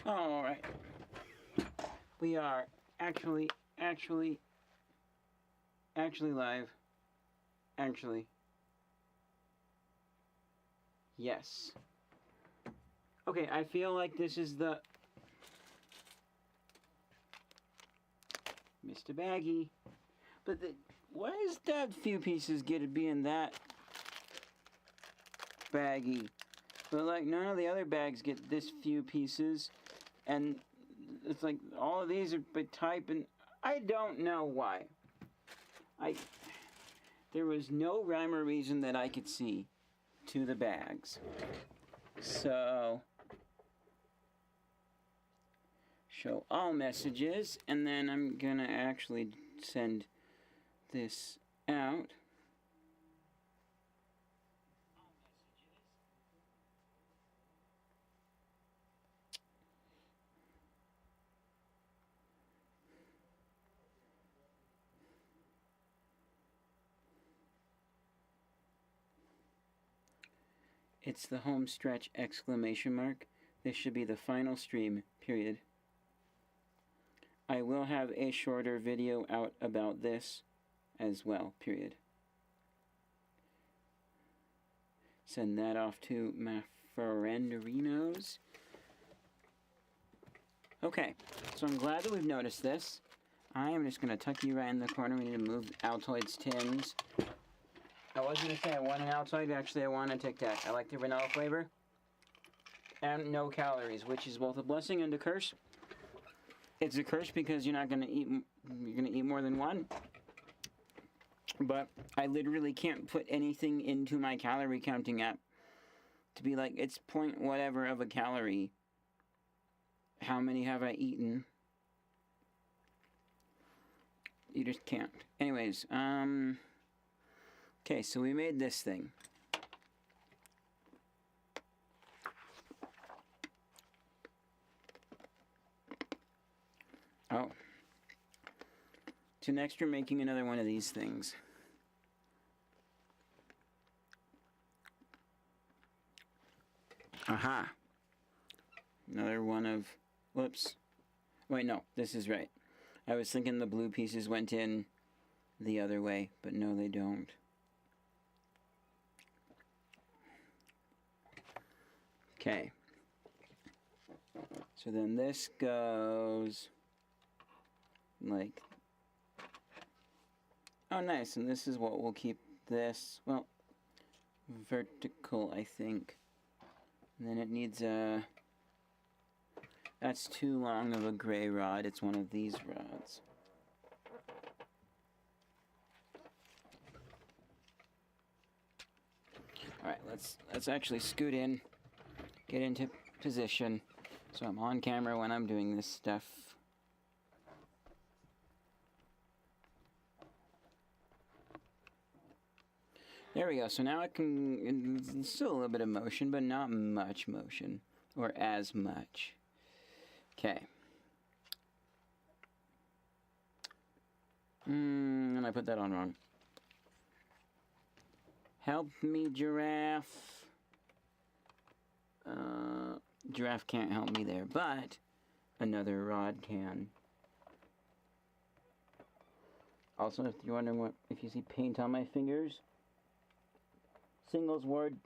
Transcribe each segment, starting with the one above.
Alright. We are actually live. Actually. Yes. Okay, I feel like this is the... Mr. Baggy. But why is that few pieces get to be in that baggy? But like none of the other bags get this few pieces. And it's like all of these are by type, and I don't know why. There was no rhyme or reason that I could see to the bags. So, show all messages, and then I'm gonna actually send this out. It's the home stretch, exclamation mark. This should be the final stream, period. I will have a shorter video out about this as well, period. Send that off to my frienderinos. Okay, so I'm glad that we've noticed this. I am just going to tuck you right in the corner. We need to move Altoids tins. I was going to say I want an Altoid, actually I want a Tic Tac. I like the vanilla flavor. And no calories, which is both a blessing and a curse. It's a curse because you're going to eat more than one. But I literally can't put anything into my calorie counting app to be like, it's point whatever of a calorie. How many have I eaten? You just can't. Anyways, okay, so we made this thing. Oh. So next we're making another one of these things. Aha. Another one of... Whoops. Wait, no, this is right. I was thinking the blue pieces went in the other way, but no, they don't. Okay. So then this goes like... Oh, nice, and this is what we'll keep this, well, vertical, I think. And then it needs a... That's too long of a gray rod. It's one of these rods. Alright, let's actually scoot in, get into position, so I'm on camera when I'm doing this stuff. There we go, so now I can, it's still a little bit of motion, but not much motion, or as much. Okay. And I put that on wrong. Help me, giraffe. Giraffe can't help me there, but another rod can. Also, if you're wondering if you see paint on my fingers, Singles Ward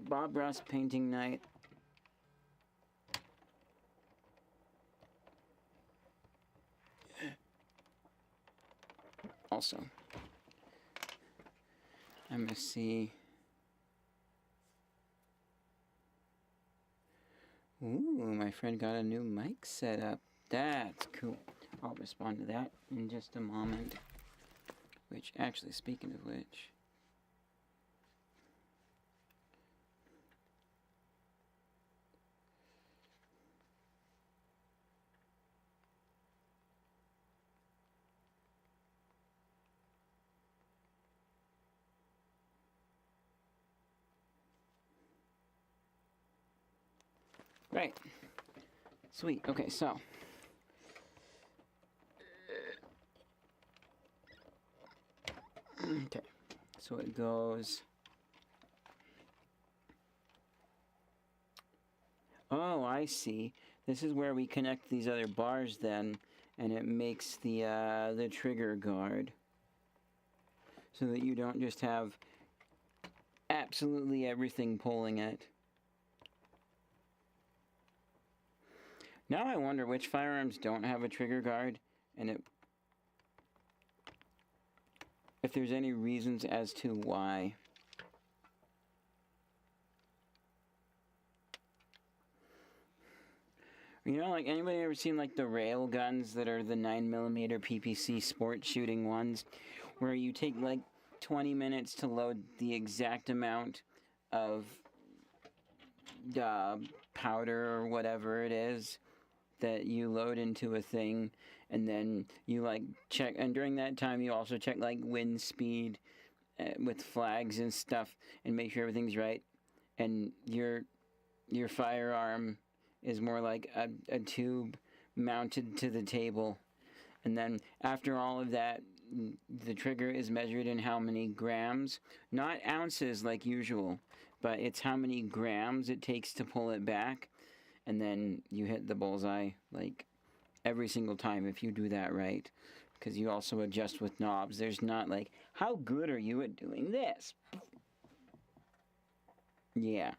Bob Ross painting night. Also, I'm gonna see. Ooh, my friend got a new mic set up. That's cool. I'll respond to that in just a moment. Which, actually, speaking of which... Right. Sweet. Okay, so. Okay. So it goes. Oh, I see. This is where we connect these other bars then, and it makes the trigger guard. So that you don't just have absolutely everything pulling it. Now I wonder which firearms don't have a trigger guard, and if there's any reasons as to why. You know, like, anybody ever seen, like, the rail guns that are the 9mm PPC sport shooting ones, where you take, like, 20 minutes to load the exact amount of powder or whatever it is that you load into a thing, and then you, like, check, and during that time you also check, like, wind speed with flags and stuff, and make sure everything's right, and your firearm is more like a tube mounted to the table. And then after all of that, the trigger is measured in how many grams, not ounces like usual, but it's how many grams it takes to pull it back. And then you hit the bullseye, like, every single time if you do that right. Because you also adjust with knobs. There's not like, how good are you at doing this? Yeah.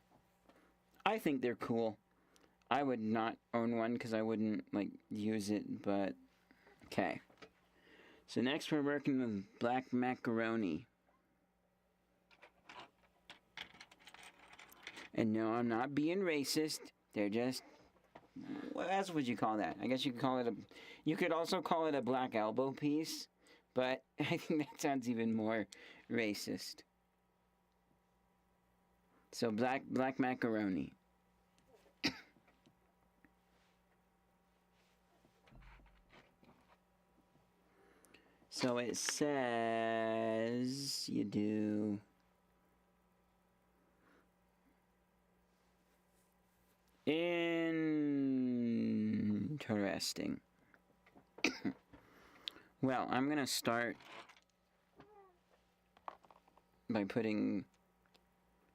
I think they're cool. I would not own one because I wouldn't, like, use it, but okay. So next we're working with black macaroni. And no, I'm not being racist. They're just, what else would you call that? I guess you could call it you could also call it a black elbow piece, but I think that sounds even more racist. So black macaroni. So it says you do interesting. Well, I'm going to start by putting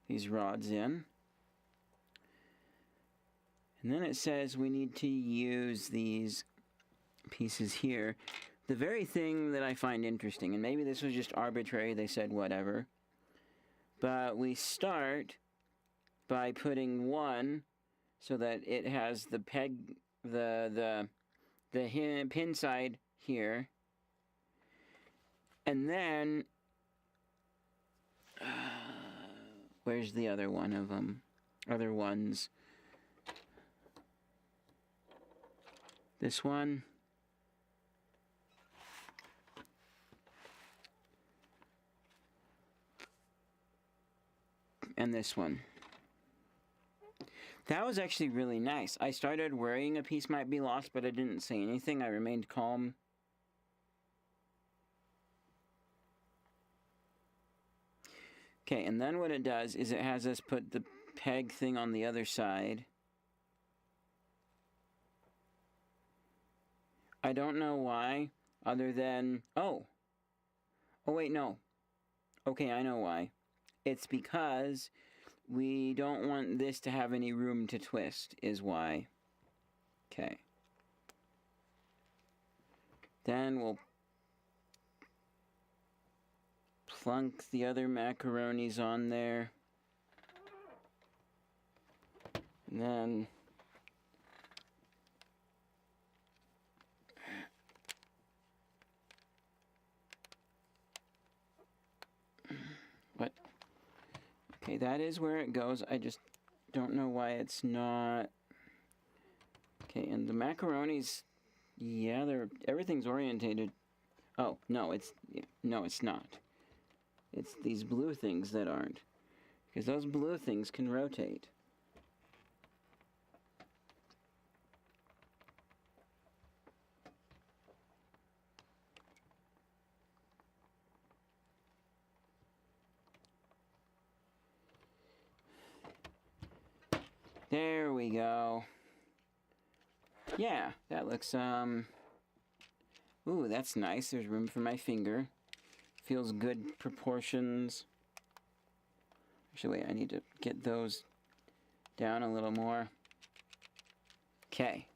these rods in. And then it says we need to use these pieces here. The very thing that I find interesting, and maybe this was just arbitrary, they said whatever, but we start by putting one so that it has the peg, the pin side here, and then where's the other one of them? Other ones. This one. And this one. That was actually really nice. I started worrying a piece might be lost, but I didn't say anything. I remained calm. Okay, and then what it does is it has us put the peg thing on the other side. I don't know why, other than, oh wait, no. Okay, I know why. It's because we don't want this to have any room to twist, is why. Okay. Then we'll plunk the other macaronis on there. And then what? Okay, that is where it goes. I just don't know why it's not. Okay, and the macaronis, yeah, everything's orientated. Oh, no, it's not. It's these blue things that aren't. Because those blue things can rotate. There we go. Yeah, that looks, ooh, that's nice. There's room for my finger. Feels good proportions. Actually, wait, I need to get those down a little more. Okay.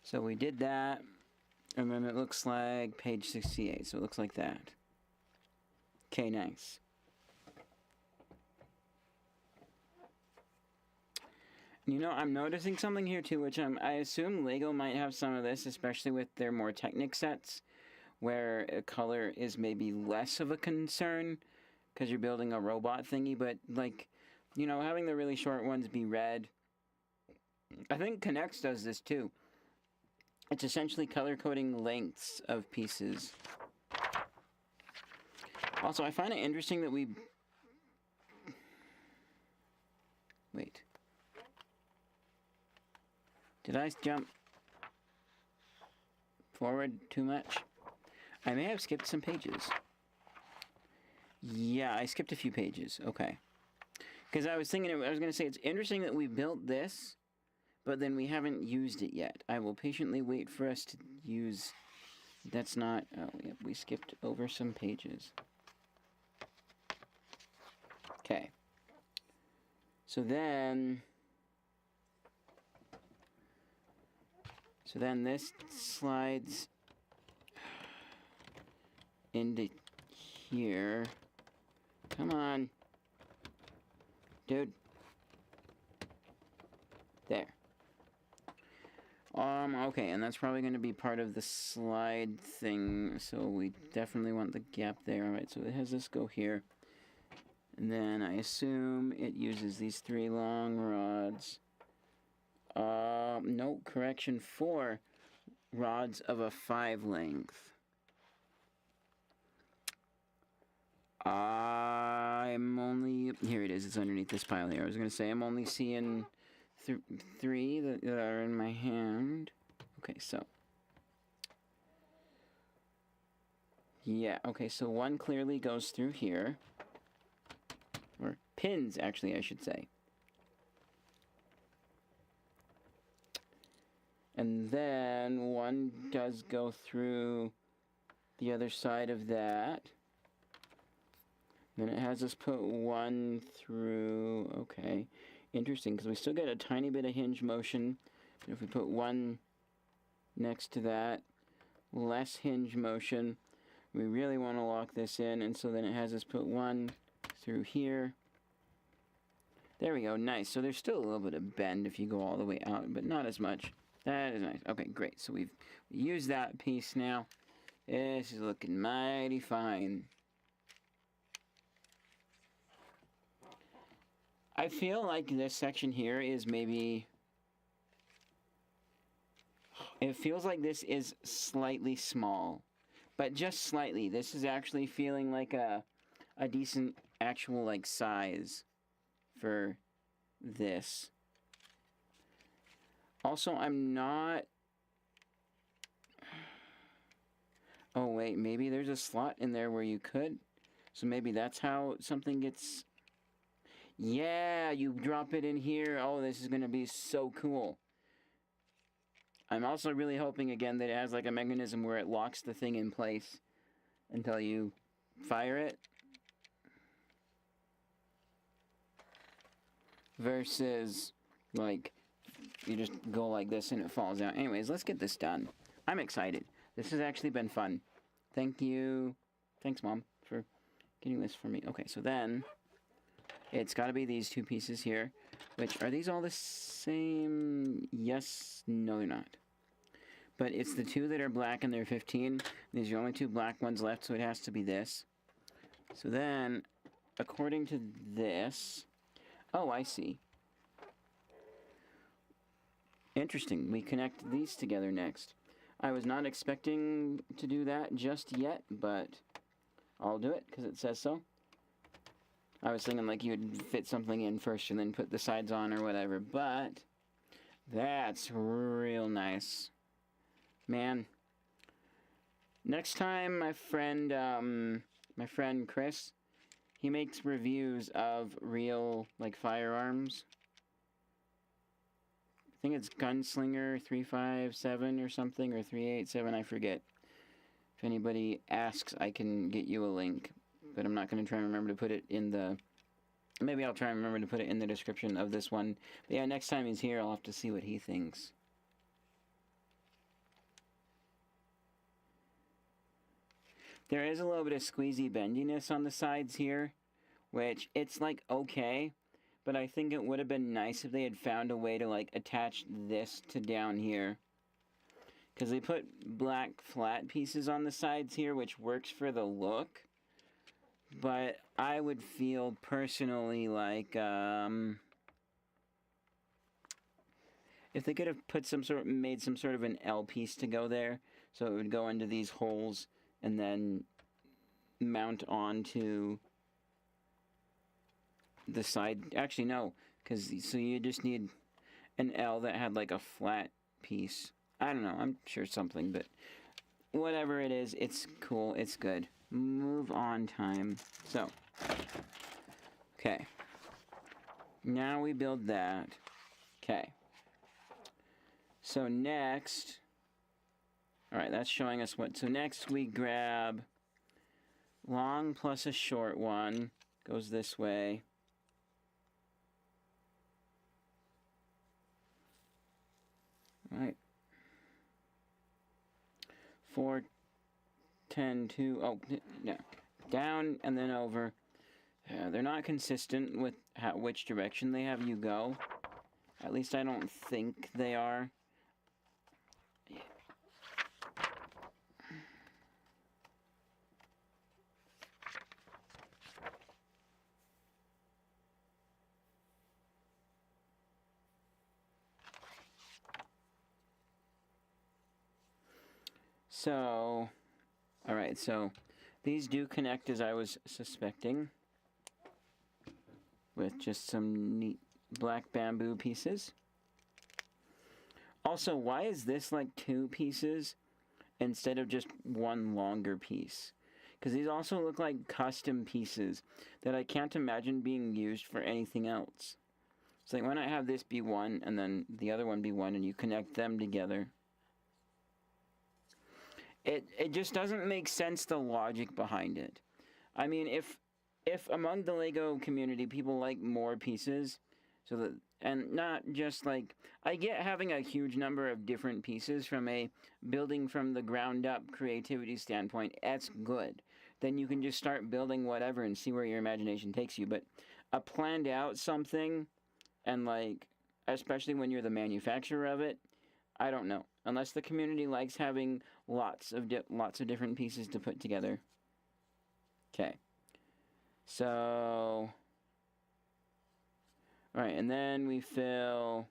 So we did that, and then it looks like page 68, so it looks like that. Okay, nice. You know, I'm noticing something here too, which I assume Lego might have some of this, especially with their more Technic sets, where a color is maybe less of a concern, because you're building a robot thingy, but, like, you know, having the really short ones be red. I think Connects does this too. It's essentially color coding lengths of pieces. Also, I find it interesting that we... Wait. Did I jump forward too much? I may have skipped some pages. Yeah, I skipped a few pages. Okay. Because I was thinking, I was going to say, it's interesting that we built this, but then we haven't used it yet. I will patiently wait for us to use... That's not... Oh, yep, we skipped over some pages. Okay. So then this slides into here. Come on. Dude. There. Okay, and that's probably going to be part of the slide thing, so we definitely want the gap there. Alright, so it has this go here. And then I assume it uses these 3 long rods. No, correction, 4 rods of a 5 length. I'm only... Here it is, it's underneath this pile here. I was going to say I'm only seeing 3 that are in my hand. Okay, so... Yeah, okay, so 1 clearly goes through here. Or pins, actually, I should say. And then 1 does go through the other side of that. Then it has us put 1 through... Okay, interesting, because we still get a tiny bit of hinge motion. But if we put 1 next to that, less hinge motion, we really want to lock this in, and so then it has us put 1 through here. There we go, nice. So there's still a little bit of bend if you go all the way out, but not as much. That is nice. Okay, great. So we've used that piece now. This is looking mighty fine. I feel like this section here is maybe... It feels like this is slightly small. But just slightly. This is actually feeling like a decent actual, like, size for this. Also, I'm not... Oh, wait, maybe there's a slot in there where you could. So maybe that's how something gets... Yeah, you drop it in here. Oh, this is going to be so cool. I'm also really hoping, again, that it has like a mechanism where it locks the thing in place until you fire it. Versus, like, you just go like this and it falls out. Anyways, let's get this done. I'm excited. This has actually been fun. Thank you. Thanks, Mom, for getting this for me. Okay, so then it's got to be these 2 pieces here. Which, are these all the same? Yes. No, they're not. But it's the 2 that are black and they're 15. These are the only 2 black ones left, so it has to be this. So then, according to this... Oh, I see. Interesting. We connect these together next. I was not expecting to do that just yet, but I'll do it because it says so. I was thinking like you would fit something in first and then put the sides on or whatever, but that's real nice. Man. Next time my friend Chris, he makes reviews of real, like, firearms. I think it's Gunslinger 357 or something, or 387, I forget. If anybody asks, I can get you a link. But I'm not going to try and remember to put it in the Maybe I'll try and remember to put it in the description of this one. But yeah, next time he's here, I'll have to see what he thinks. There is a little bit of squeezy bendiness on the sides here, which it's like okay, but I think it would have been nice if they had found a way to like attach this to down here. Because they put black flat pieces on the sides here, which works for the look. But I would feel personally like, if they could have put made some sort of an L piece to go there, so it would go into these holes and then mount onto the side. Actually, no, so you just need an L that had like a flat piece. I don't know, I'm sure something, but whatever it is, it's cool, it's good. Move on time. So, okay. Now we build that. Okay. So next, alright, that's showing us what. So next we grab long plus a short one. Goes this way. Alright. 4, 10, 2, oh, no. Down and then over. They're not consistent with which direction they have you go. At least I don't think they are. So, alright, so these do connect as I was suspecting, with just some neat black bamboo pieces. Also, why is this like 2 pieces instead of just one longer piece? Because these also look like custom pieces that I can't imagine being used for anything else. So like, why not have this be one and then the other one be one and you connect them together? It just doesn't make sense, the logic behind it. I mean, if among the Lego community people like more pieces, so that, and not just like, I get having a huge number of different pieces from a building from the ground up creativity standpoint, that's good. Then you can just start building whatever and see where your imagination takes you. But a planned out something, and like, especially when you're the manufacturer of it, I don't know. Unless the community likes having lots of different pieces to put together. Okay. So, alright, and then we fill.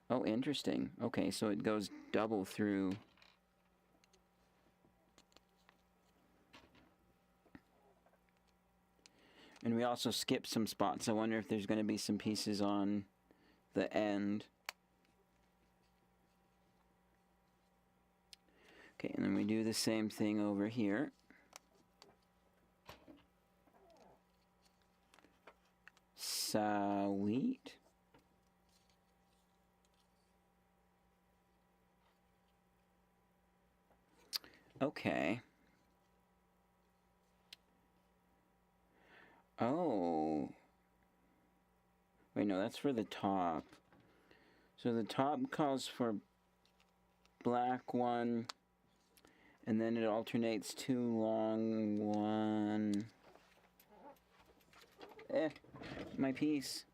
Oh, interesting. Okay, so it goes double through. And we also skip some spots. I wonder if there's going to be some pieces on the end. Okay, and then we do the same thing over here. Sweet. Okay. Oh. Wait, no, that's for the top. So the top calls for black one, and then it alternates 2 long, 1. My piece.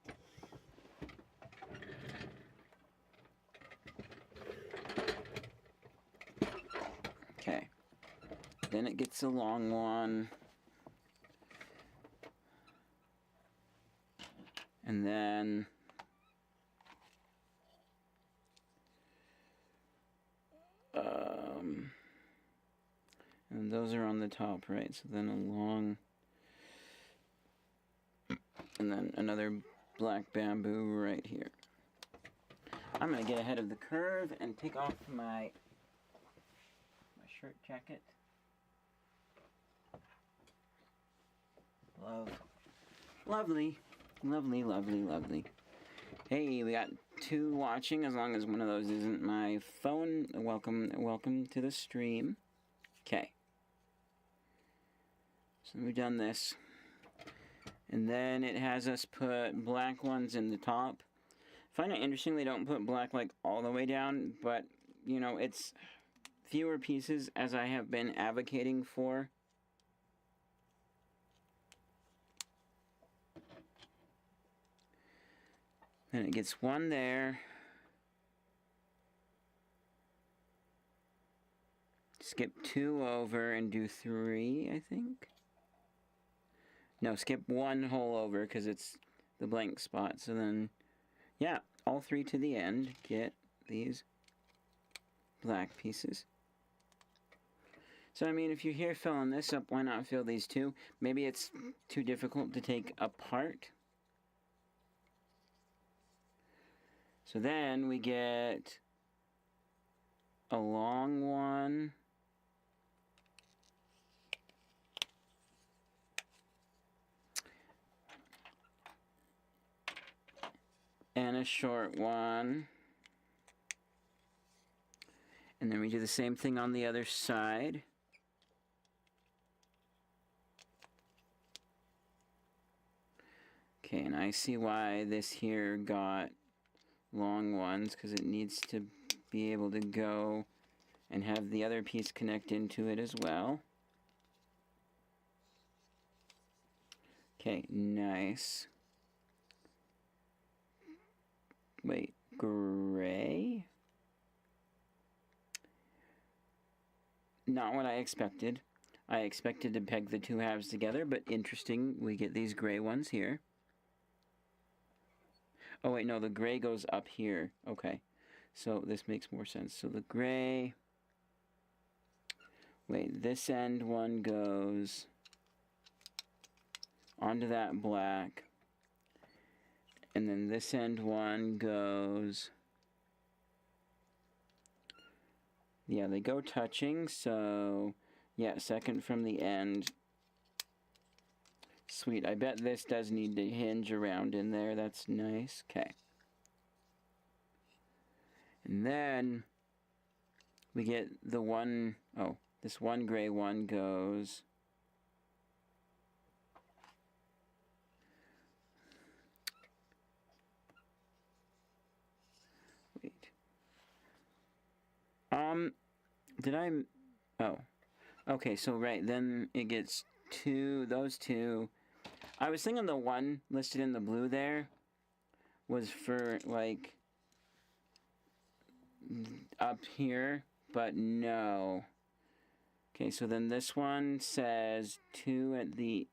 Okay. Then it gets a long one. And then and those are on the top, right? So then a long, and then another black bamboo right here. I'm gonna get ahead of the curve and take off my shirt jacket. Lovely. Lovely, lovely, lovely. Hey, we got 2 watching, as long as one of those isn't my phone. Welcome to the stream. Okay. So we've done this. And then it has us put black ones in the top. I find it interesting they don't put black like all the way down, but you know, it's fewer pieces as I have been advocating for. Then it gets one there. Skip 2 over and do 3, I think. No, skip 1 hole over because it's the blank spot. So then, yeah, all 3 to the end. Get these black pieces. So, I mean, if you're here filling this up, why not fill these two? Maybe it's too difficult to take apart. So then we get a long one. And a short one. And then we do the same thing on the other side. Okay, and I see why this here got long ones, because it needs to be able to go and have the other piece connect into it as well. Okay, nice. Wait, gray? Not what I expected. I expected to peg the two halves together, but interesting, we get these gray ones here. Oh wait, no, the gray goes up here. Okay, so this makes more sense. So the gray... Wait, this end one goes onto that black. And then this end one goes... Yeah, they go touching, so... Yeah, second from the end. Sweet, I bet this does need to hinge around in there. That's nice. Okay. And then we get the one... Oh, this one gray one goes... Wait. Did I... Oh. Okay, so right, then it gets two, those two. I was thinking the one listed in the blue there was for, like, up here, but no. Okay, so then this one says 2 at the...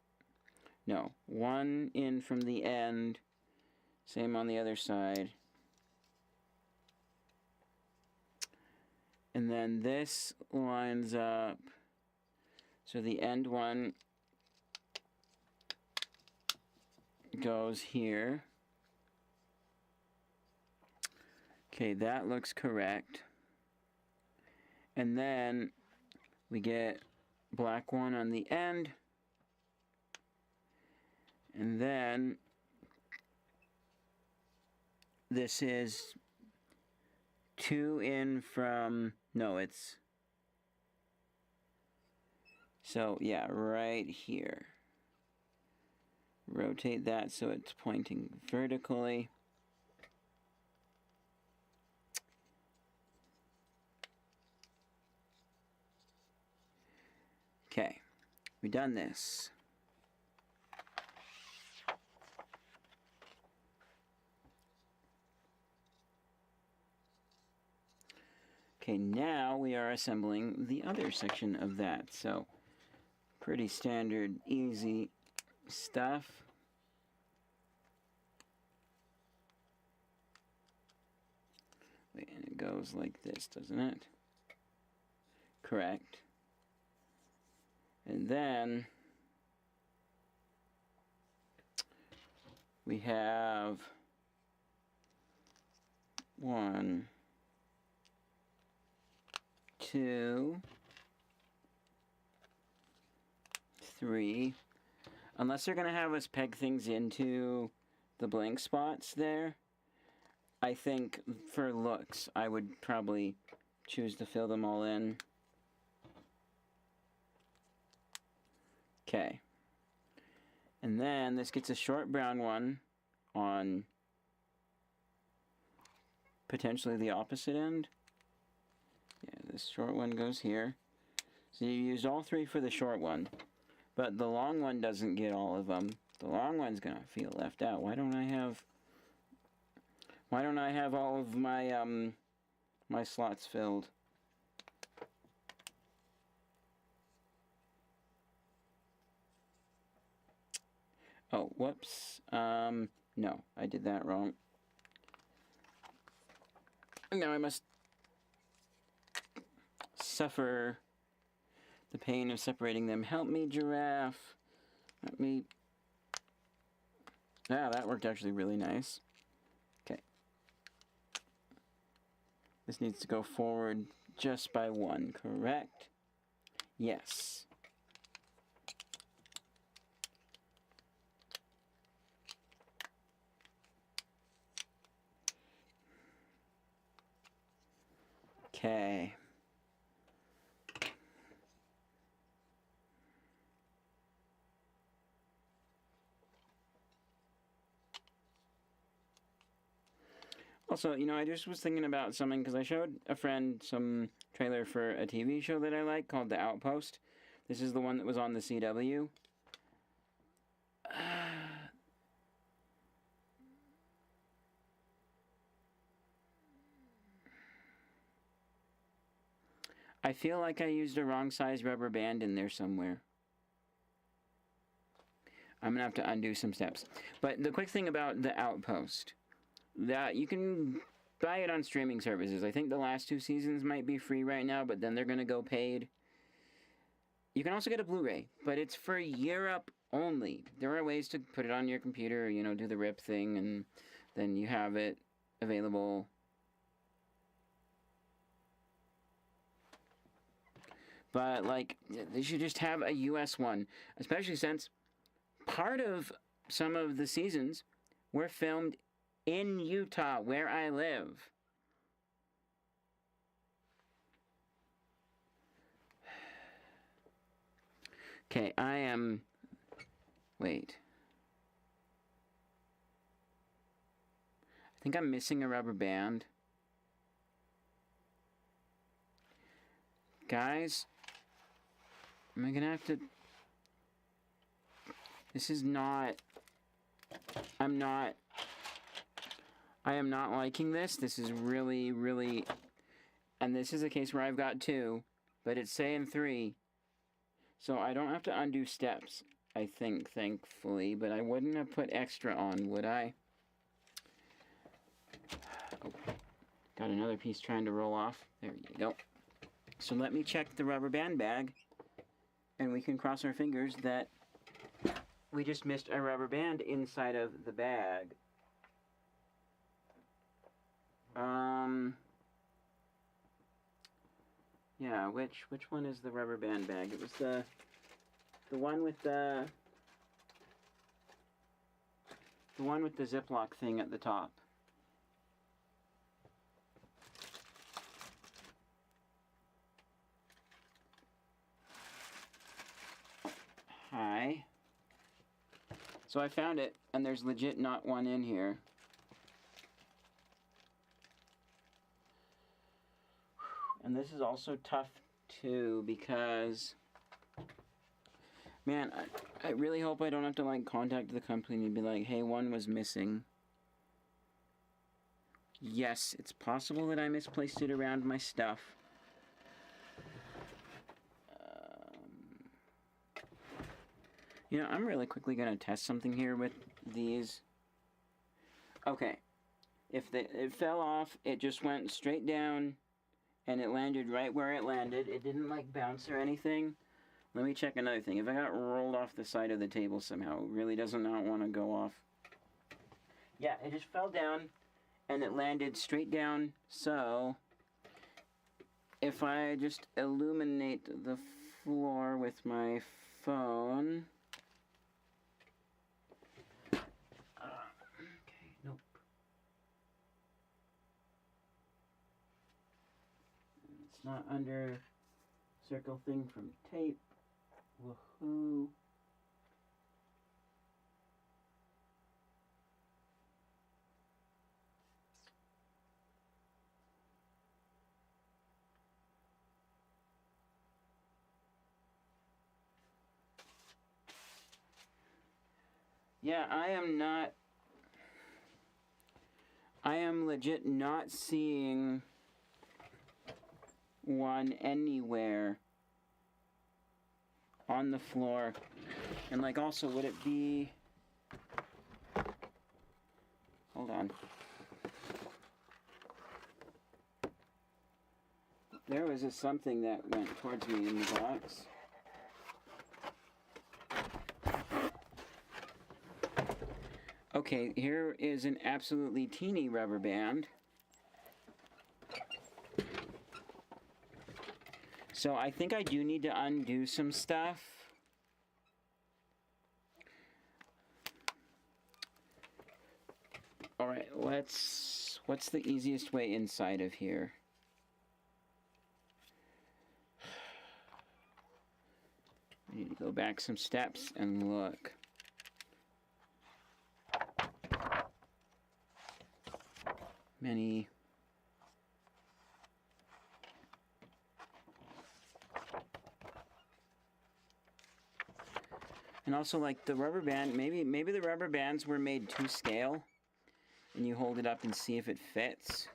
No, 1 in from the end. Same on the other side. And then this lines up. So the end one goes here. Okay, that looks correct. And then we get black one on the end. And then this is 2 in from... No, it's... So, yeah, right here. Rotate that so it's pointing vertically. Okay, we've done this. Okay, now we are assembling the other section of that. So, pretty standard, easy stuff. Wait, and it goes like this, doesn't it? Correct. And then we have 1, 2, 3. Unless they're going to have us peg things into the blank spots there, I think for looks, I would probably choose to fill them all in. Okay, And then this gets a short brown one on potentially the opposite end. Yeah, this short one goes here. So you used all three for the short one. But the long one doesn't get all of them. The long one's gonna feel left out. Why don't I have all of my my slots filled? Oh, whoops. No, I did that wrong. Now I must suffer the pain of separating them. Help me, giraffe. Let me... Yeah, that worked actually really nice. Okay. This needs to go forward just by one, correct? Yes. Okay. Also, you know, I just was thinking about something because I showed a friend some trailer for a TV show that I like called The Outpost. This is the one that was on the CW. I feel like I used a wrong size rubber band in there somewhere. I'm gonna have to undo some steps. But the quick thing about The Outpost, that you can buy it on streaming services. I think the last 2 seasons might be free right now, but then they're gonna go paid. You can also get a Blu-ray, but it's for Europe only. There are ways to put it on your computer, you know, do the rip thing, and then you have it available. But, like, they should just have a US one, especially since part of some of the seasons were filmed in Utah, where I live. Okay, I am... Wait. I think I'm missing a rubber band. Guys, am I gonna have to... This is not... I am not liking this. This is really, really... And this is a case where I've got 2, but it's saying 3. So I don't have to undo steps, I think, thankfully. But I wouldn't have put extra on, would I? Oh, got another piece trying to roll off. There you go. So let me check the rubber band bag, and we can cross our fingers that we just missed a rubber band inside of the bag. Yeah, which one is the rubber band bag? It was the one with the Ziploc thing at the top. Hi. So I found it, and there's legit not one in here. And this is also tough, too, because... Man, I really hope I don't have to, like, contact the company and be like, hey, one was missing. Yes, it's possible that I misplaced it around my stuff. You know, I'm really quickly going to test something here with these. Okay. If it fell off, it just went straight down, and it landed right where it landed. It didn't, like, bounce or anything. Let me check another thing. If I got rolled off the side of the table somehow, it really does not want to go off. Yeah, it just fell down, and it landed straight down, so... If I just illuminate the floor with my phone... Okay, nope. It's not under circle thing from tape. Woohoo. Yeah, I am legit not seeing one anywhere on the floor. And like, also, would it be... Hold on. There was something that went towards me in the box. Okay, here is an absolutely teeny rubber band. So I think I do need to undo some stuff. Alright, what's the easiest way inside of here? I need to go back some steps and look. Many. And also, like, the rubber band, maybe the rubber bands were made to scale, and you hold it up and see if it fits.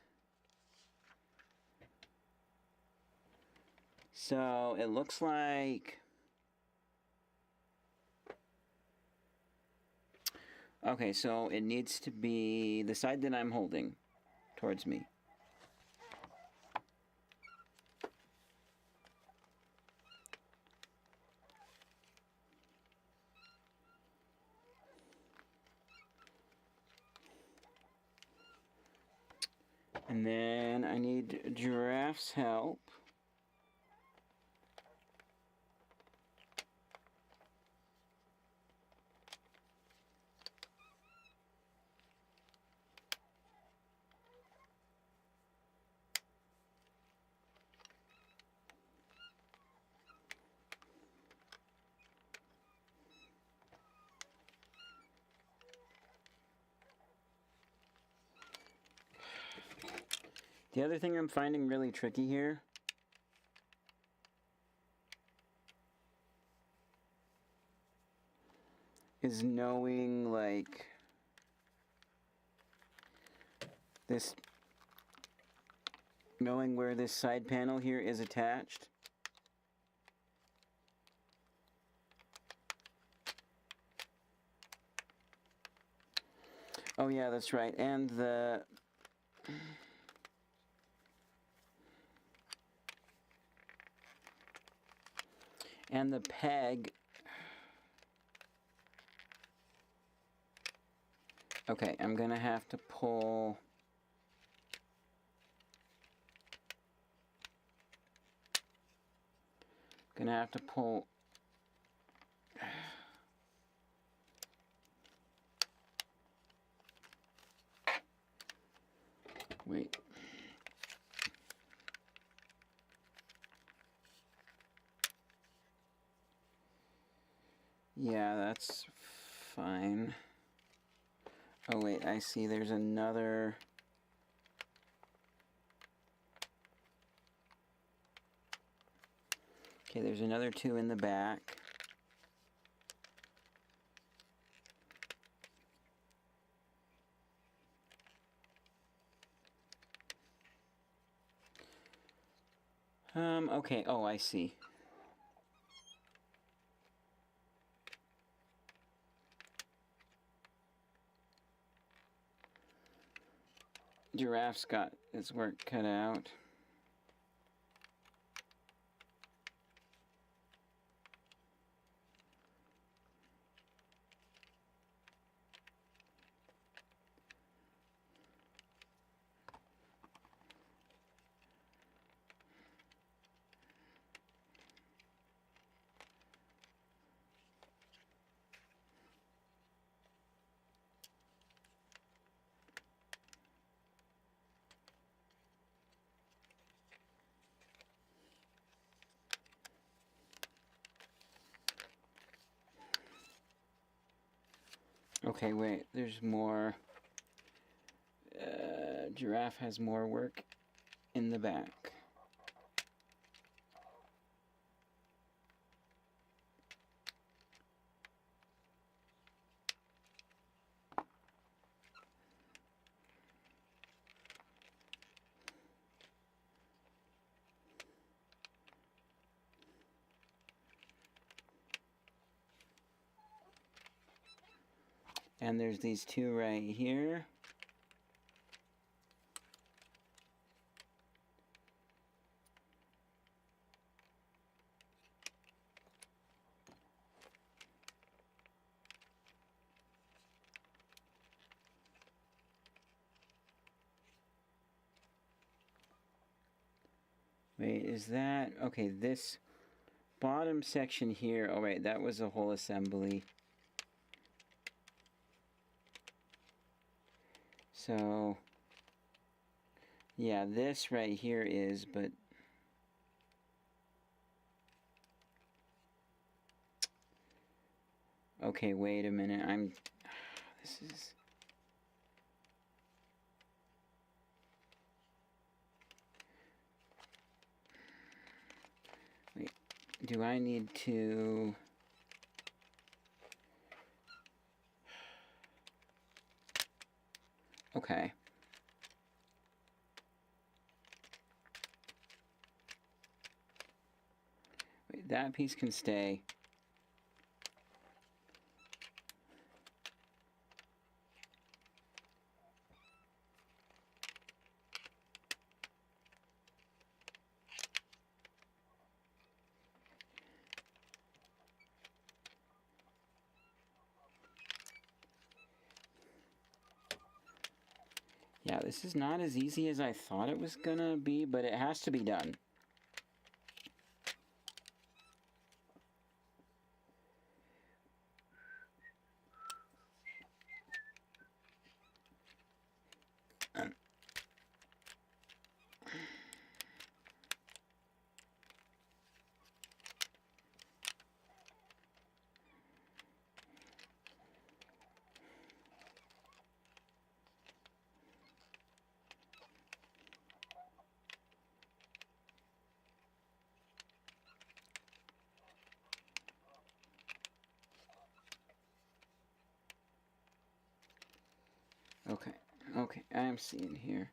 So it looks like... Okay, so it needs to be the side that I'm holding towards me. And then I need Giraffe's help. The other thing I'm finding really tricky here is knowing, like, knowing where this side panel here is attached. Oh yeah, that's right. And the peg. Okay, I'm gonna have to pull. Gonna have to pull. Wait. Yeah, that's fine. Oh wait, I see there's another... Okay, there's another two in the back. Okay, oh, I see. Giraffe's got his work cut out. Okay, wait, there's more. Giraffe has more work in the back. And there's these two right here. Wait, is that... Okay, this bottom section here... Oh, wait, that was a whole assembly. So... Yeah, this right here is, but... Okay, wait a minute, This is... Wait, do I need to... Okay. Wait, that piece can stay. Yeah, this is not as easy as I thought it was gonna be, but it has to be done. Okay, I'm seeing here.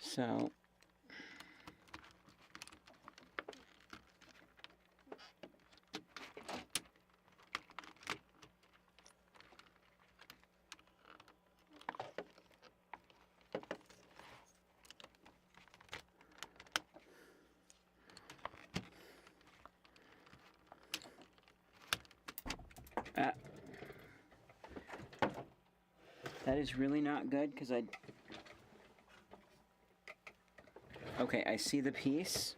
So... that is really not good, because Okay, I see the piece.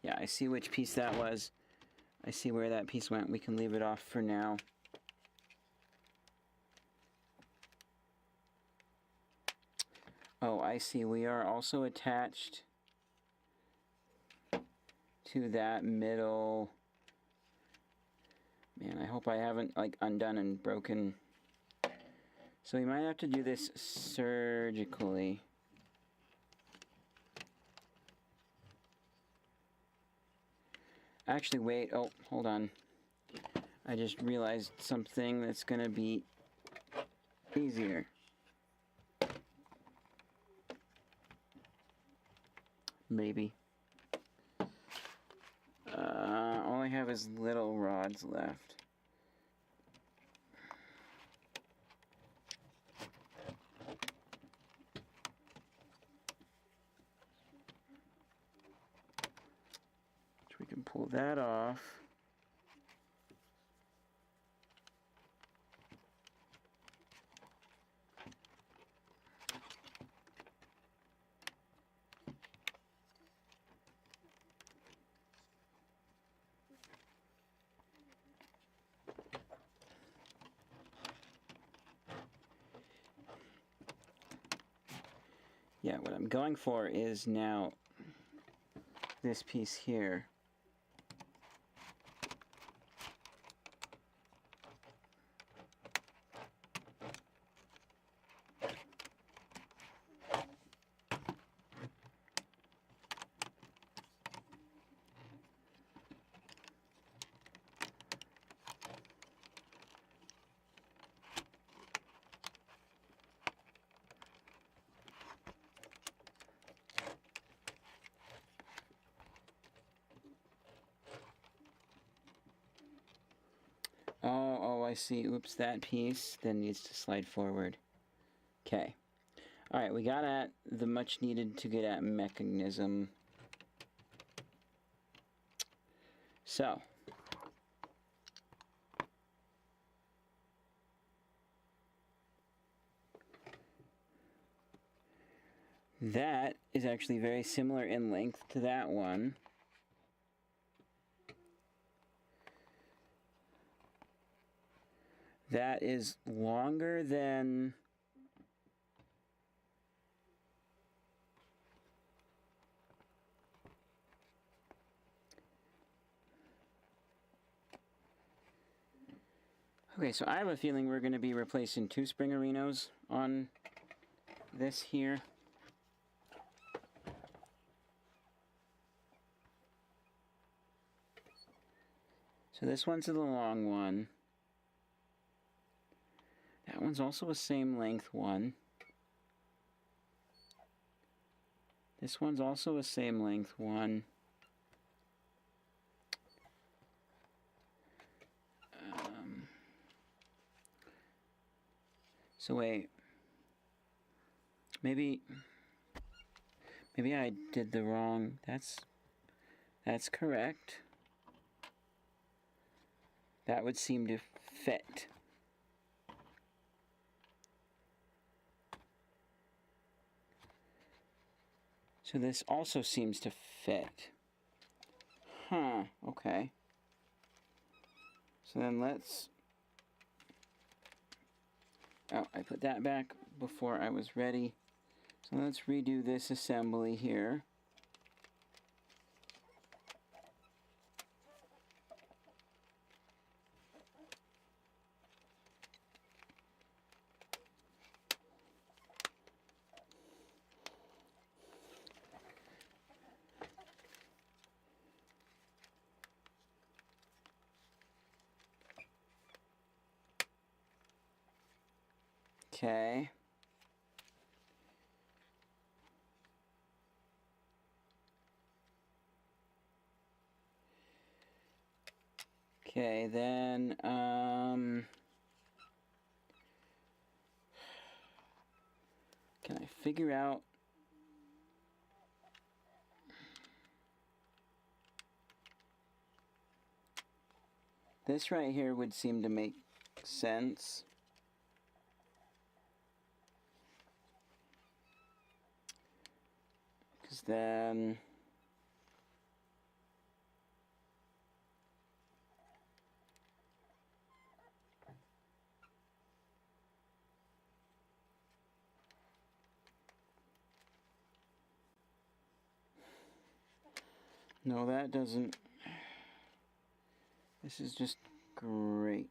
Yeah, I see which piece that was. I see where that piece went. We can leave it off for now. Oh, I see. We are also attached to that middle... Man, I hope I haven't, like, undone and broken... So we might have to do this surgically. Actually, wait. Oh, hold on. I just realized something that's gonna be easier. Maybe. All I have is little rods left. We can pull that off. Yeah, what I'm going for is now this piece here. I see. Oops, that piece then needs to slide forward. Okay. Alright, we got at the much needed to get at mechanism. So. That is actually very similar in length to that one. That is longer than... Okay, so I have a feeling we're going to be replacing 2 springerinos on this here. So this one's the long one. That one's also a same length one. This one's also a same length one. So wait. Maybe I did the wrong. That's correct. That would seem to fit. So this also seems to fit. Huh, okay. So then let's... Oh, I put that back before I was ready. So let's redo this assembly here. Okay. Okay, then, can I figure out... This right here would seem to make sense. Because then... No, that doesn't... This is just great.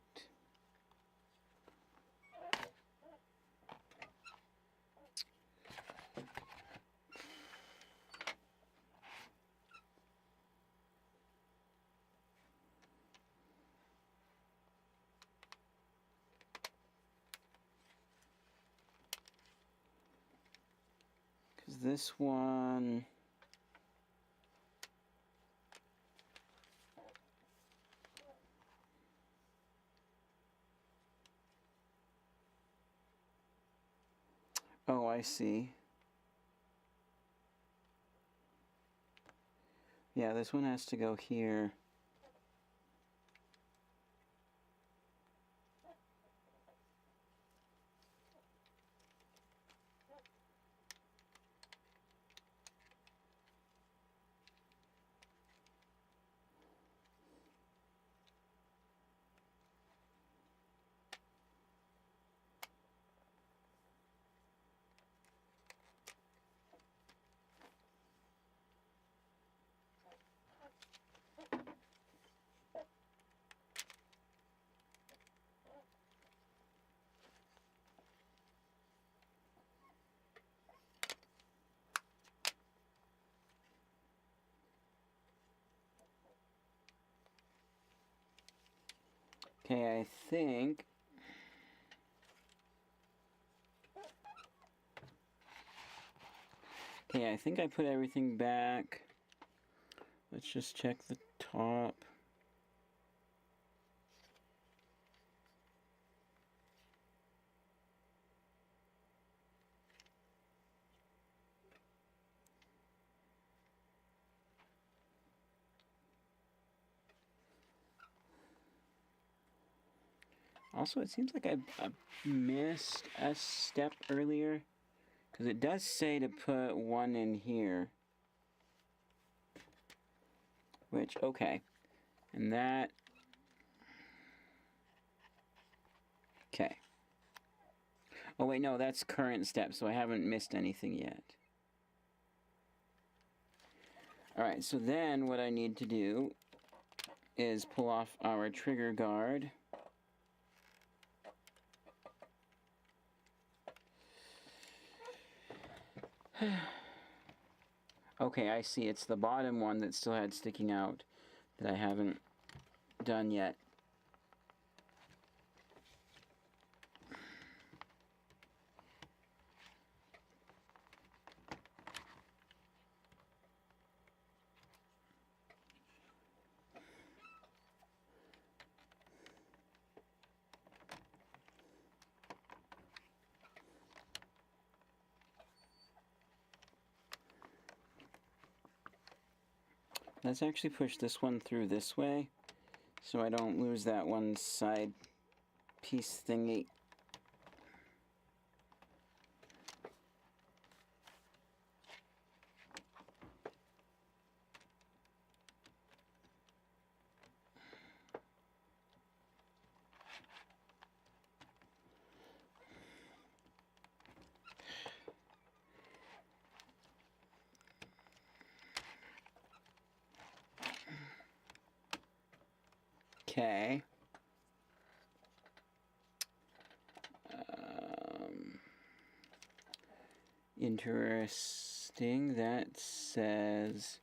Because this one... Oh, I see. Yeah, this one has to go here. Okay, I think... Okay, I think I put everything back. Let's just check the top. Also, it seems like I missed a step earlier. Because it does say to put one in here. Which, okay. And that... Okay. Oh, wait, no, that's current step, so I haven't missed anything yet. Alright, so then what I need to do is pull off our trigger guard. Okay, I see. It's the bottom one that still had sticking out that I haven't done yet. Let's actually push this one through this way so I don't lose that one side piece thingy. Okay. Interesting. That says...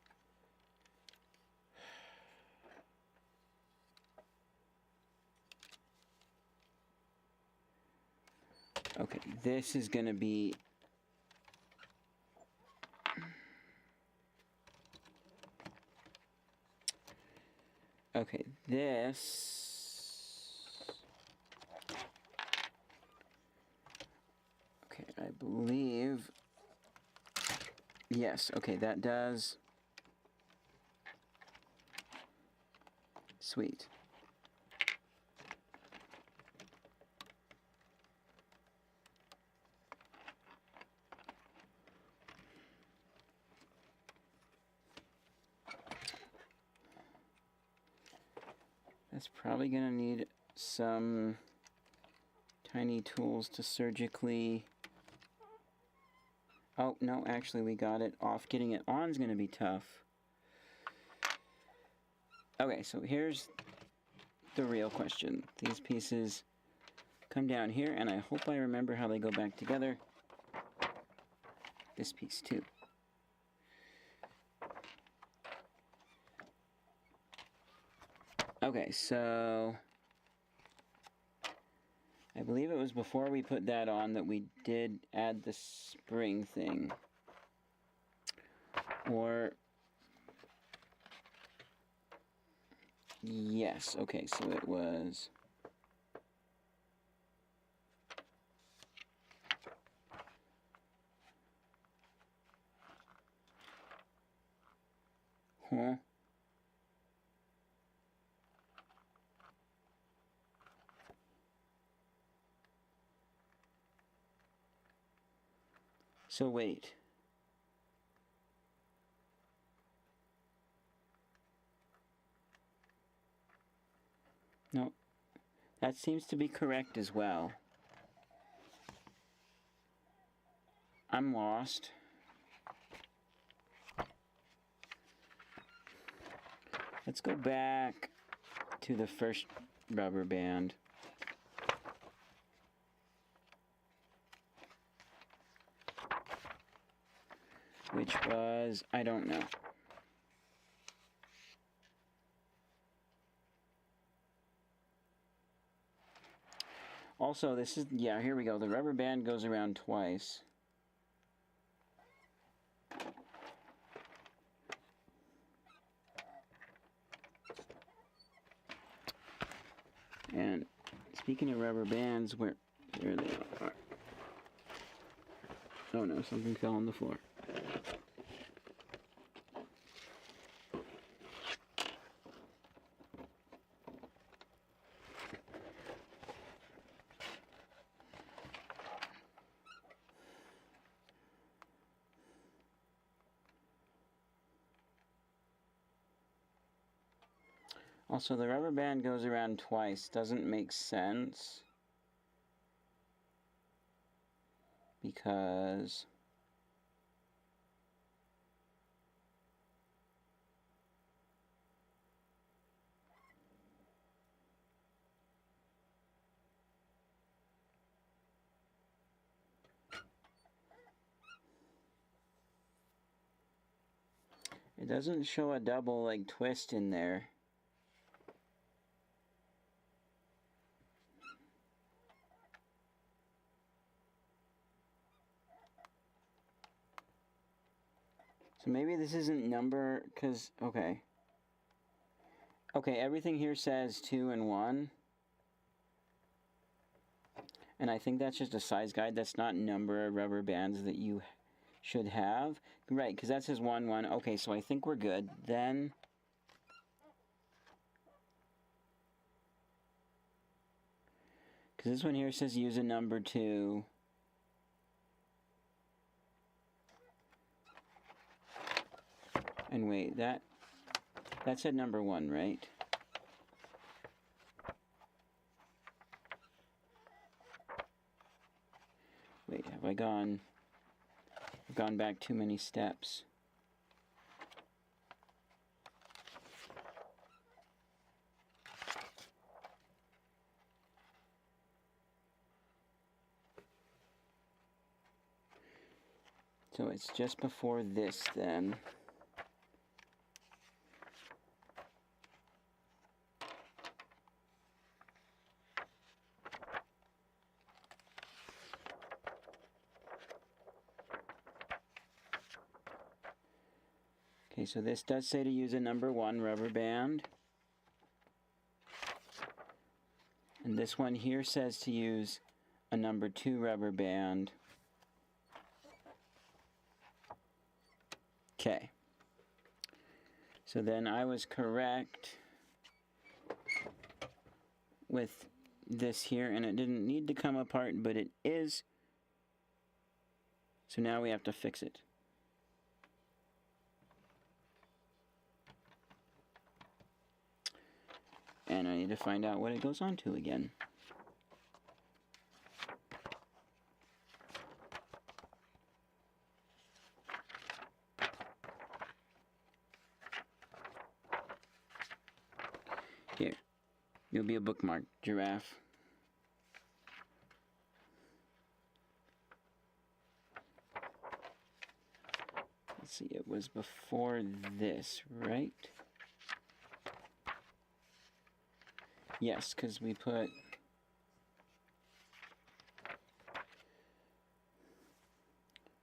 Okay, this is going to be... Okay, this... Okay, I believe... Yes, okay, that does... Sweet. That's probably going to need some tiny tools to surgically... Oh, no, actually we got it off. Getting it on is going to be tough. Okay, so here's the real question. These pieces come down here, and I hope I remember how they go back together. This piece, too. Okay, so... I believe it was before we put that on that we did add the spring thing. Or... Yes, okay, so it was... Huh? So wait. No, that seems to be correct as well. I'm lost. Let's go back to the first rubber band. Which was, I don't know. Also, this is, yeah, here we go. The rubber band goes around twice. And speaking of rubber bands, there they are. Oh no, something fell on the floor. Also, the rubber band goes around twice. Doesn't make sense. Because... it doesn't show a double, like, twist in there. So maybe this isn't number, because, okay. Okay, everything here says 2 and 1. And I think that's just a size guide. That's not number of rubber bands that you should have. Right, because that says 1, 1. Okay, so I think we're good. Then... because this one here says use a number 2. And wait, that said number 1, right? Wait, have I gone back too many steps? So it's just before this then. Okay, so this does say to use a number 1 rubber band. And this one here says to use a number 2 rubber band. Okay. So then I was correct with this here, and it didn't need to come apart, but it is. So now we have to fix it. And I need to find out what it goes on to again. Here, you'll be a bookmark, giraffe. Let's see, it was before this, right? Yes, because we put...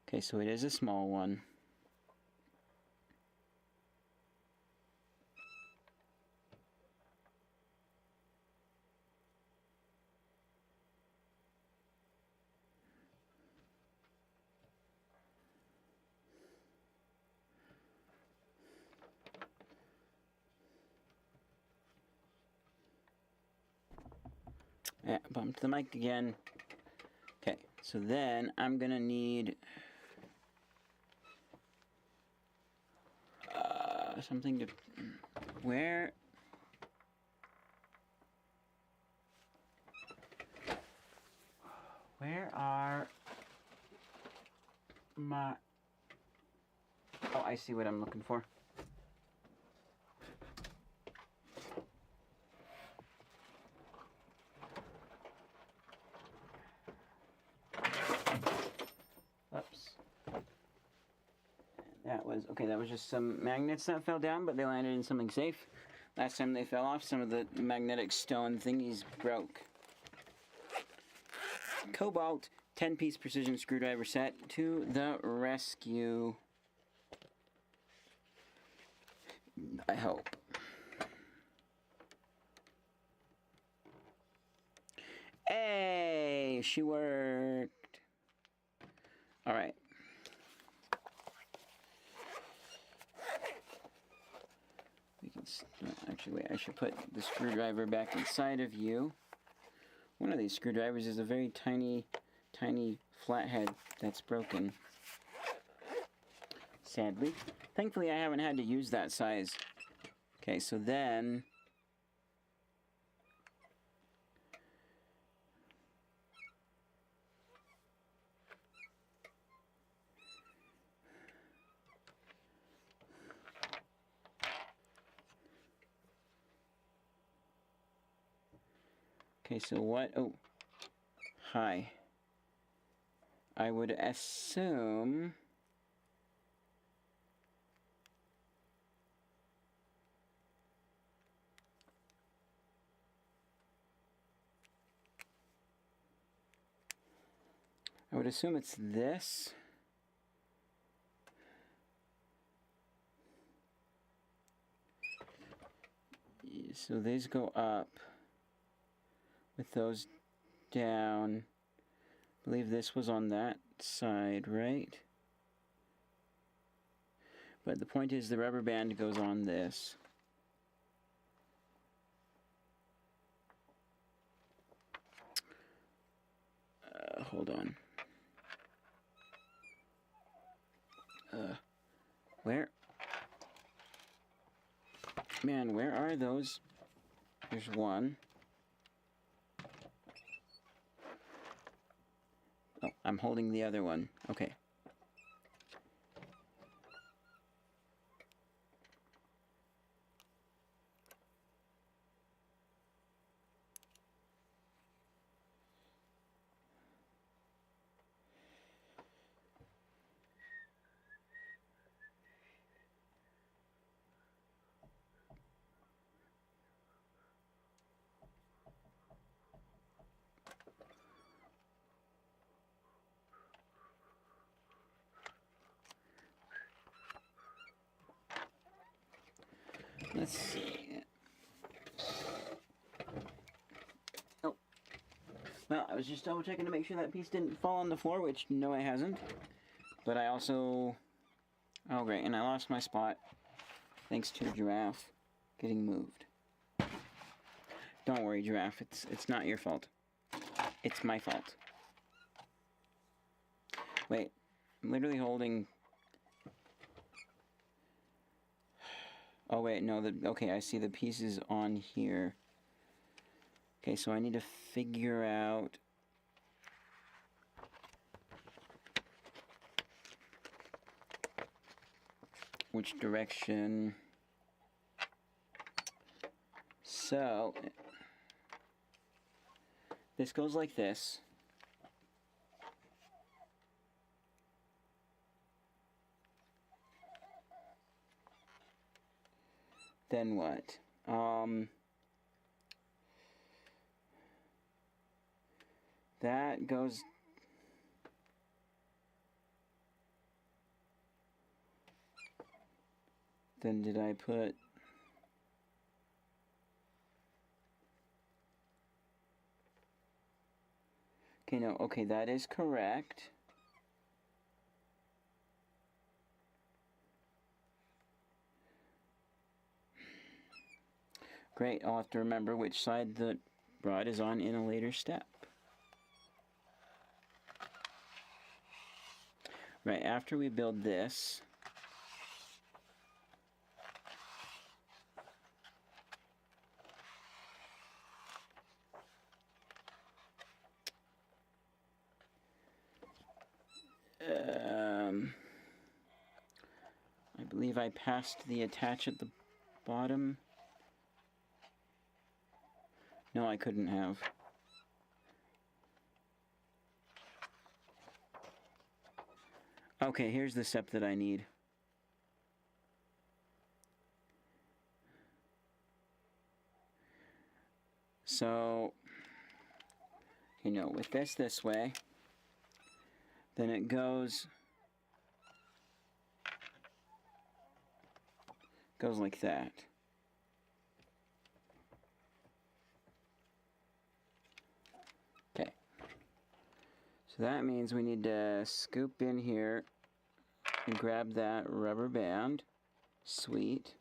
okay, so it is a small one. Yeah, bumped the mic again. Okay, so then I'm gonna need something to... where are my... oh, I see what I'm looking for. Okay, that was just some magnets that fell down, but they landed in something safe. Last time they fell off, some of the magnetic stone thingies broke. Cobalt 10-piece precision screwdriver set to the rescue. I hope. Hey, she worked. All right. Actually, wait, I should put the screwdriver back inside of you. One of these screwdrivers is a very tiny, tiny flathead that's broken. Sadly. Thankfully, I haven't had to use that size. Okay, so then Okay, so what? Oh, hi. I would assume... it's this. So these go up with those down. I believe this was on that side, right? But the point is the rubber band goes on this. Hold on. Where? Man, where are those? There's one. Oh, I'm holding the other one. Okay. Let's see. Oh. Well, I was just double checking to make sure that piece didn't fall on the floor, which no, it hasn't. But I also... Oh, great, and I lost my spot. Thanks to Giraffe getting moved. Don't worry, Giraffe, it's not your fault. It's my fault. Wait, I'm literally holding... Oh wait, no, okay, I see the pieces on here. Okay, so I need to figure out... which direction... So... this goes like this. Then what? That goes... Then did I put... Okay, no, okay, that is correct. Great, I'll have to remember which side the rod is on in a later step. Right, after we build this, I believe I passed the attach at the bottom. No, I couldn't have. Okay, here's the step that I need. So, you know, with this way, then it goes like that. Okay. So that means we need to scoop in here and grab that rubber band. Sweet.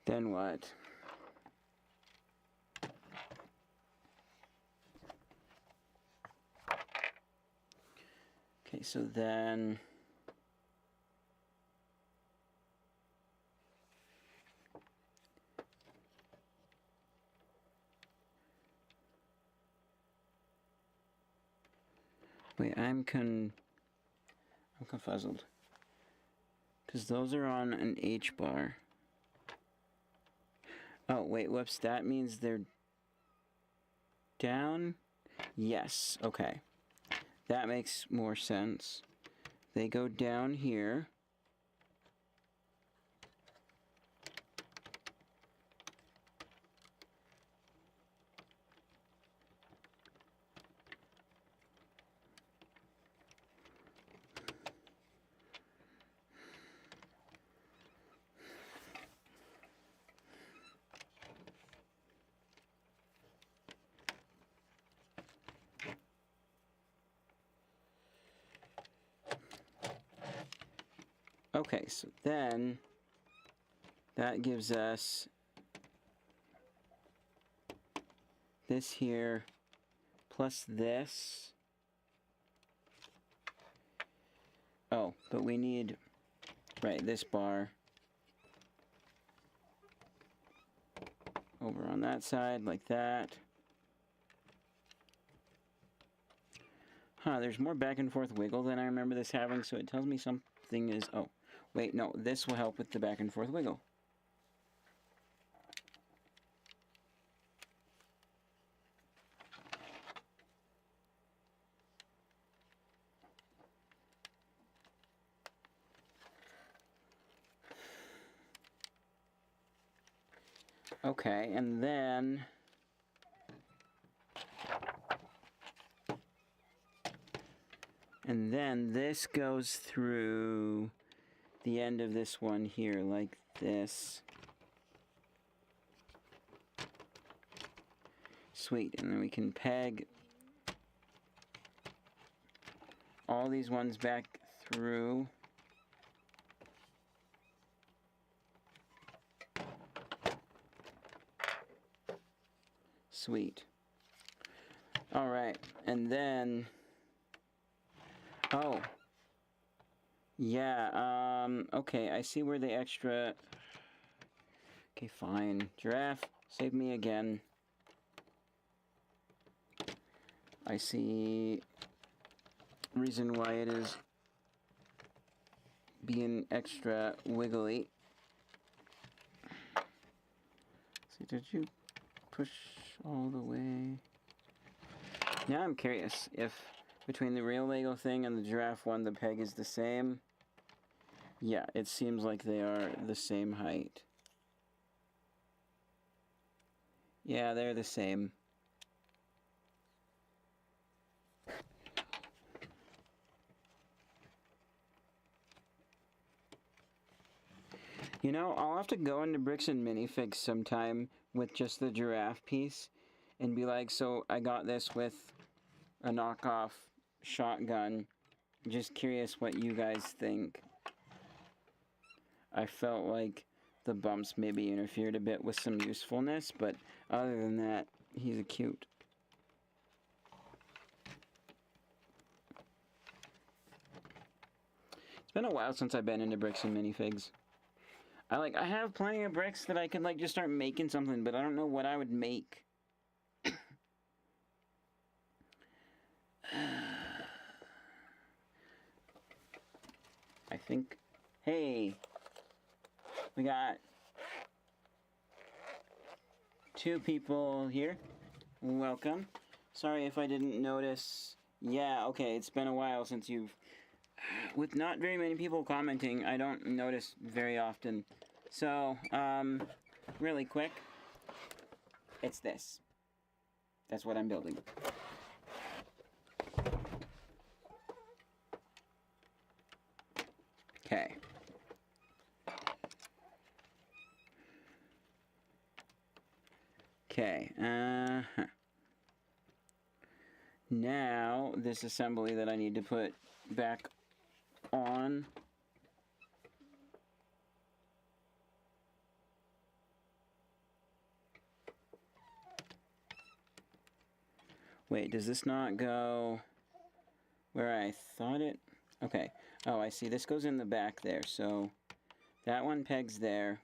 Then what? Okay, so then... Wait, I'm confuzzled. Because those are on an H bar. Oh, wait, whoops, that means they're down? Yes, okay. That makes more sense. They go down here. Okay, so then that gives us this here plus this. Oh, but we need, right, this bar over on that side like that. Huh, there's more back and forth wiggle than I remember this having, so it tells me something is, oh, wait, no, this will help with the back and forth wiggle. Okay, and then this goes through the end of this one here, like this. Sweet, and then we can peg all these ones back through. Sweet. All right, and then, oh, yeah, okay, I see where the extra, okay, fine. Giraffe, save me again. I see reason why it is being extra wiggly. See, did you push all the way? Now I'm curious if between the real Lego thing and the giraffe one, the peg is the same. Yeah, it seems like they are the same height. Yeah, they're the same. You know, I'll have to go into Bricks and Minifigs sometime with just the giraffe piece and be like, so I got this with a knockoff shotgun. Just curious what you guys think. I felt like the bumps maybe interfered a bit with some usefulness, but other than that, he's a cute. It's been a while since I've been into Bricks and Minifigs. I have plenty of bricks that I could, like, just start making something, but I don't know what I would make. I think, hey, we got 2 people here. Welcome. Sorry if I didn't notice. Yeah, okay, it's been a while since you've... With not very many people commenting, I don't notice very often. So, really quick, it's this. That's what I'm building. Okay. Okay, now, this assembly that I need to put back on. Wait, does this not go where I thought it? Okay. Oh, I see. This goes in the back there, so that one pegs there.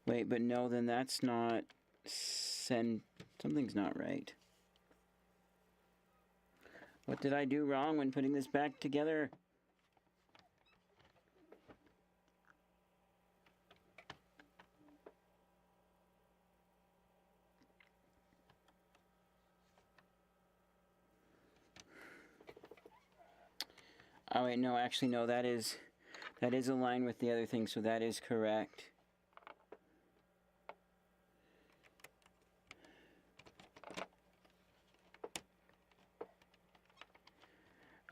Wait, but no, then that's not something's not right. What did I do wrong when putting this back together? Oh wait, no, actually no, that is aligned with the other thing, so that is correct.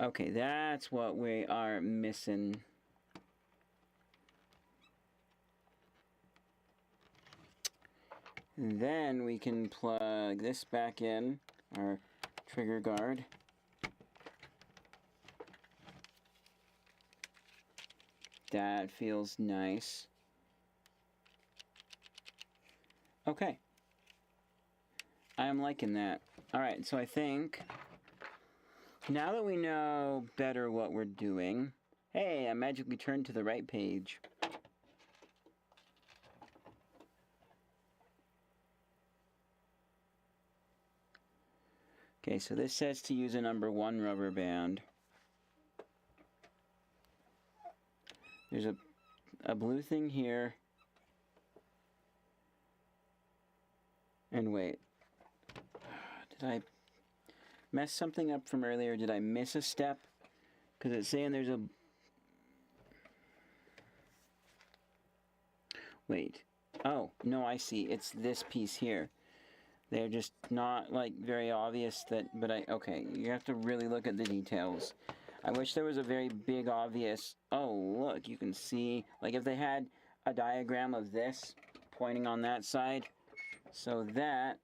Okay, that's what we are missing. And then we can plug this back in, our trigger guard. That feels nice. Okay. I'm liking that. Alright, so I think now that we know better what we're doing, hey, I magically turned to the right page. Okay, so this says to use a number 1 rubber band. There's a blue thing here. And wait. Did I mess something up from earlier? Did I miss a step? Because it's saying there's a... Wait. Oh, no, I see. It's this piece here. They're just not, like, very obvious that... But okay, you have to really look at the details. I wish there was a very big, obvious... Oh, look, you can see... Like, if they had a diagram of this pointing on that side, so that...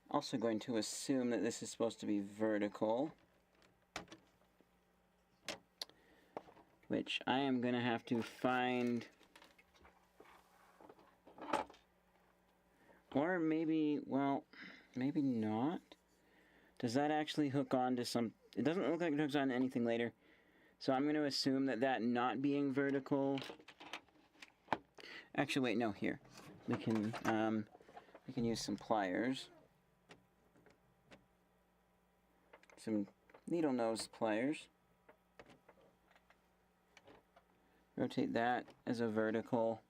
Also going to assume that this is supposed to be vertical, which I am going to have to find, or maybe, well, maybe not. Does that actually hook on to some, it doesn't look like it hooks on to anything later, so I'm going to assume that that not being vertical, actually wait, no, here, we can use some pliers. Some needle nose pliers. Rotate that as a vertical.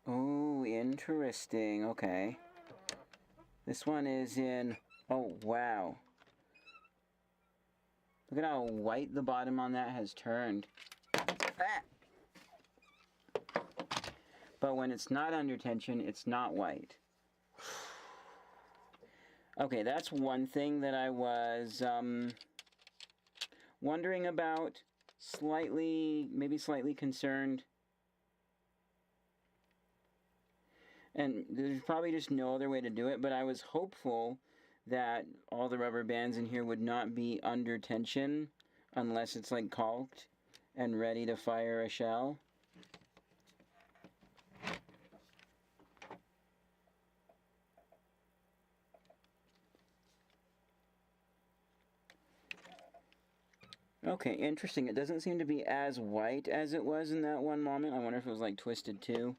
Oh, interesting. Okay. This one is in... Oh, wow. Look at how white the bottom on that has turned. Ah! But when it's not under tension, it's not white. Okay, that's one thing that I was wondering about, maybe slightly concerned. And there's probably just no other way to do it, but I was hopeful that all the rubber bands in here would not be under tension unless it's like caulked and ready to fire a shell. Okay, interesting. It doesn't seem to be as white as it was in that one moment. I wonder if it was like twisted too.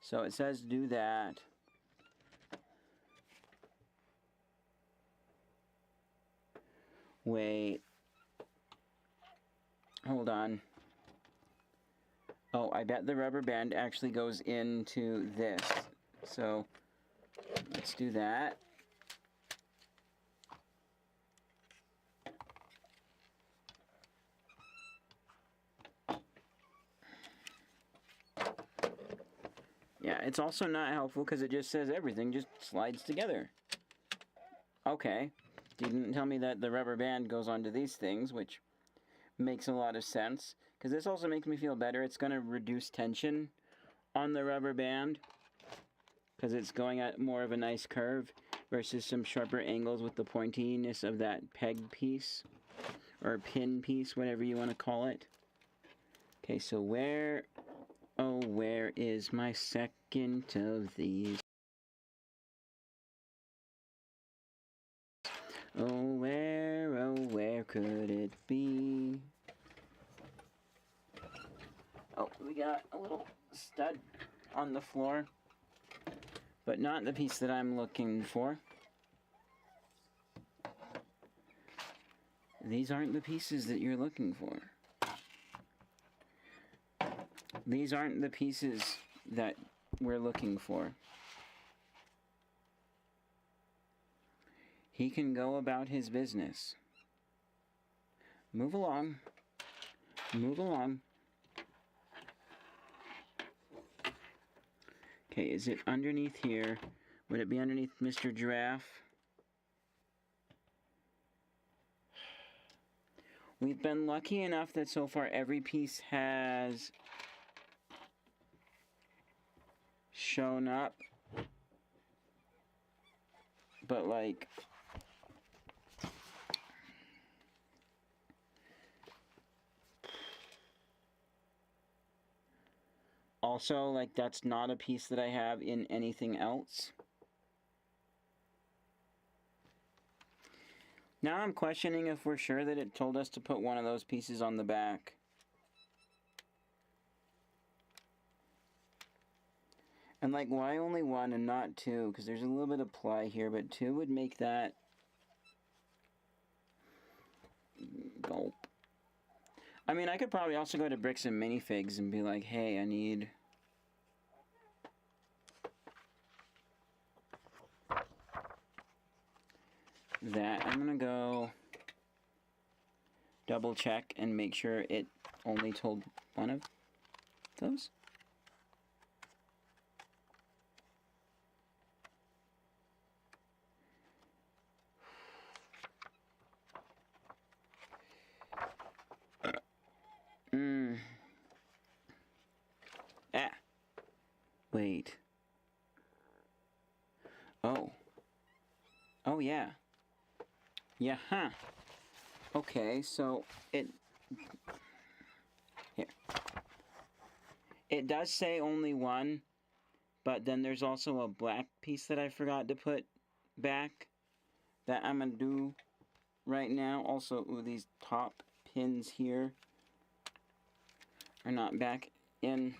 So it says do that. Wait. Hold on. Oh, I bet the rubber band actually goes into this. So let's do that. Yeah, it's also not helpful because it just says everything just slides together. Okay, didn't tell me that the rubber band goes onto these things, which makes a lot of sense. Because this also makes me feel better. It's going to reduce tension on the rubber band because it's going at more of a nice curve versus some sharper angles with the pointiness of that peg piece or pin piece, whatever you want to call it. Okay, so where Oh, where is my second of these? Oh, where could it be? Oh, we got a little stud on the floor, but not the piece that I'm looking for. These aren't the pieces that you're looking for. These aren't the pieces that we're looking for. He can go about his business. Move along. Move along. Okay, is it underneath here? Would it be underneath Mr. Giraffe? We've been lucky enough that so far every piece has shown up. But like, also, like, that's not a piece that I have in anything else. Now I'm questioning if we're sure that it told us to put one of those pieces on the back. And like, why only one and not two? Because there's a little bit of ply here, but two would make that... Gulp. I mean, I could probably also go to Bricks and Minifigs and be like, hey, I need... that. I'm gonna go double check and make sure it only told one of those. Ah. Wait. Oh. Oh, yeah. Yeah, huh. Okay, so it... Here. It does say only one, but then there's also a black piece that I forgot to put back that I'm gonna do right now. Also, ooh, these top pins here are not back in.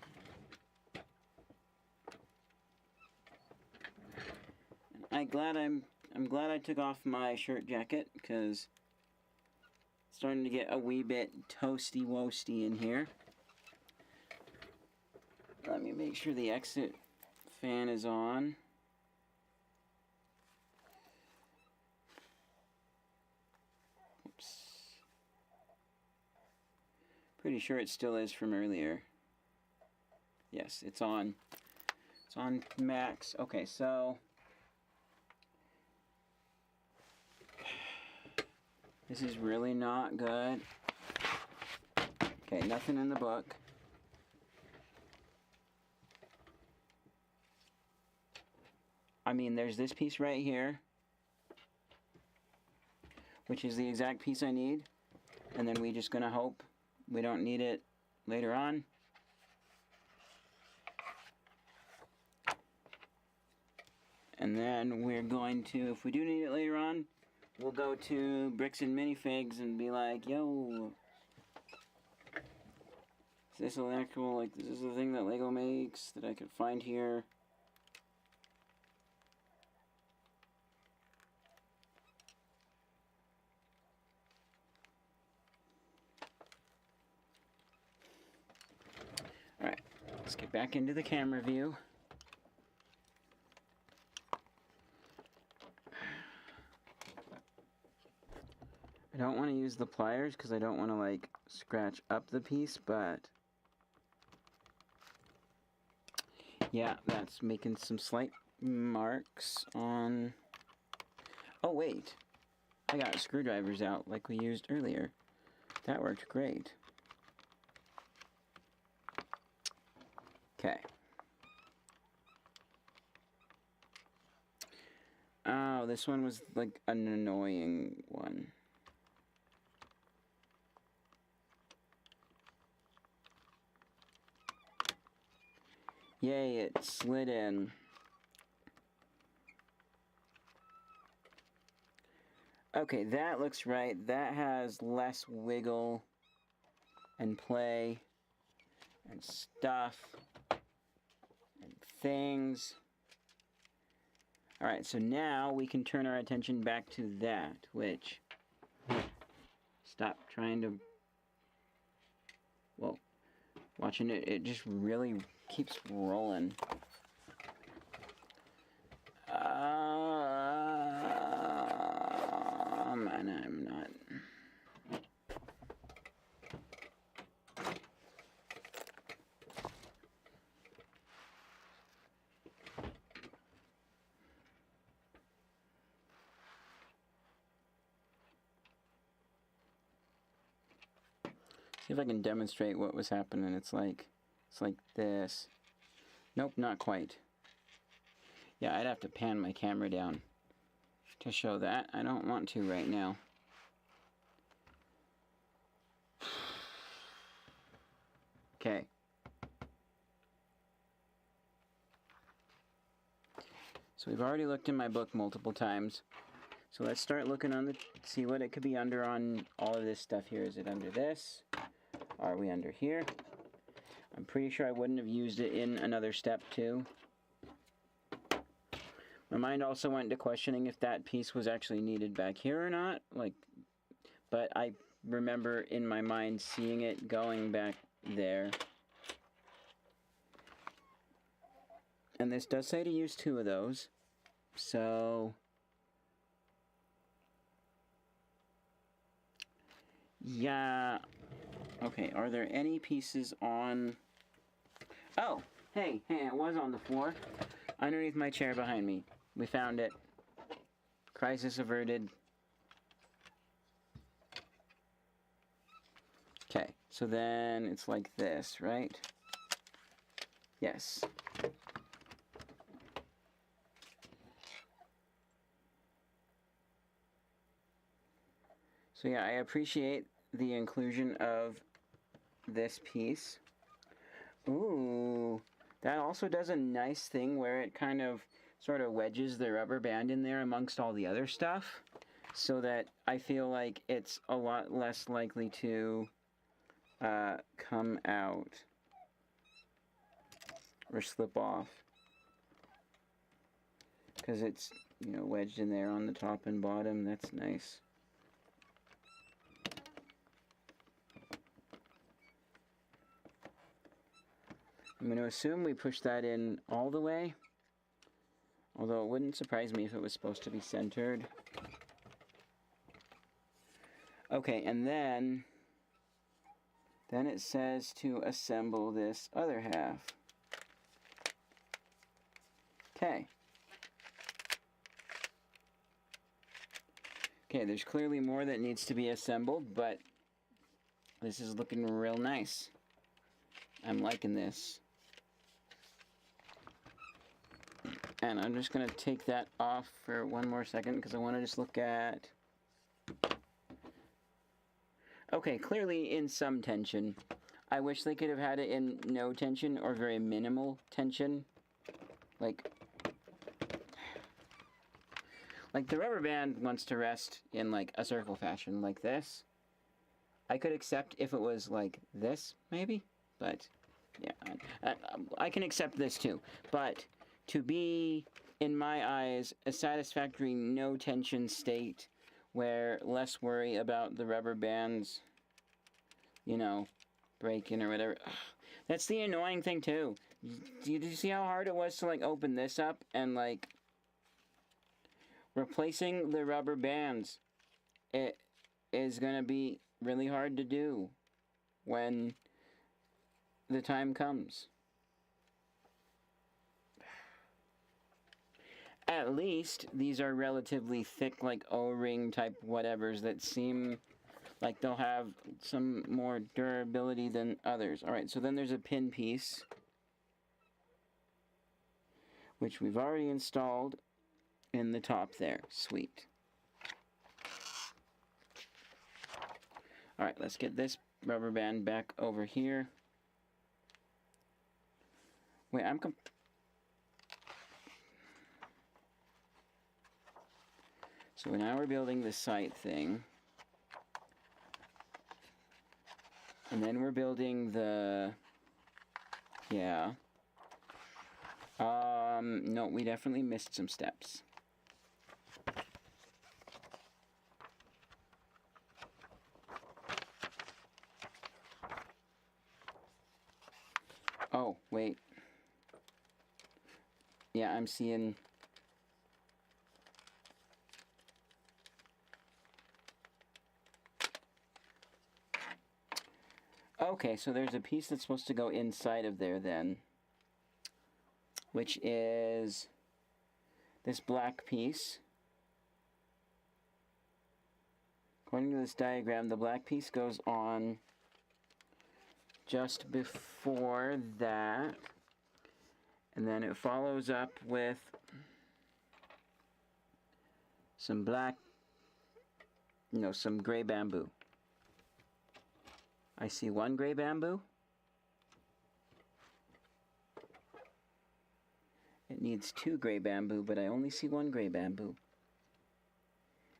I'm glad I took off my shirt jacket, because it's starting to get a wee bit toasty-woasty in here. Let me make sure the exit fan is on. Oops. Pretty sure it still is from earlier. Yes, it's on. It's on max. Okay, so... this is really not good. Okay, nothing in the book. I mean, there's this piece right here, which is the exact piece I need. And then we're just gonna hope we don't need it later on. And then we're going to, if we do need it later on, we'll go to Bricks and Minifigs and be like, yo, is this an actual, like, this is the thing that Lego makes that I could find here? Alright, let's get back into the camera view. I don't want to use the pliers because I don't want to, like, scratch up the piece, but yeah, that's making some slight marks on... Oh, wait. I got screwdrivers out like we used earlier. That worked great. Okay. Oh, this one was, like, an annoying one. Yay, it slid in. Okay, that looks right. That has less wiggle and play and stuff and things. Alright, so now we can turn our attention back to that, which... Stop trying to... Whoa. Watching it, it just really keeps rolling. And I'm not... See if I can demonstrate what was happening. It's like this. Nope, not quite. Yeah, I'd have to pan my camera down to show that. I don't want to right now. Okay. So we've already looked in my book multiple times. So let's start looking on the, see what it could be under on all of this stuff here. Is it under this? Are we under here? I'm pretty sure I wouldn't have used it in another step too. My mind also went to questioning if that piece was actually needed back here or not. But I remember in my mind seeing it going back there. And this does say to use 2 of those. So... yeah. Okay, are there any pieces on... Oh! Hey, it was on the floor. Underneath my chair behind me. We found it. Crisis averted. Okay, so then it's like this, right? Yes. So yeah, I appreciate the inclusion of this piece. Ooh, that also does a nice thing where it kind of sort of wedges the rubber band in there amongst all the other stuff, so that I feel like it's a lot less likely to come out or slip off, because it's, you know, wedged in there on the top and bottom. That's nice. I'm going to assume we push that in all the way, although it wouldn't surprise me if it was supposed to be centered. Okay, and then it says to assemble this other half. Okay. Okay, there's clearly more that needs to be assembled, but this is looking real nice. I'm liking this. And I'm just going to take that off for one more second because I want to just look at... Okay, clearly in some tension. I wish they could have had it in no tension or very minimal tension. Like the rubber band wants to rest in like a circle fashion like this. I could accept if it was like this, maybe. But, yeah, I can accept this too. But to be, in my eyes, a satisfactory no-tension state where less worry about the rubber bands, you know, breaking or whatever. Ugh, that's the annoying thing too. Did you see how hard it was to, like, open this up and, like, replacing the rubber bands? It is gonna be really hard to do when the time comes. At least these are relatively thick, like O-ring type whatevers that seem like they'll have some more durability than others. Alright, so then there's a pin piece, which we've already installed in the top there. Sweet. Alright, let's get this rubber band back over here. Wait, so now we're building the sight thing. And then we're building the... Yeah. No, we definitely missed some steps. Oh, wait. Yeah, I'm seeing... Okay, so there's a piece that's supposed to go inside of there then, which is this black piece. According to this diagram, the black piece goes on just before that, and then it follows up with some some gray bamboo. I see one gray bamboo. It needs 2 gray bamboo, but I only see 1 gray bamboo.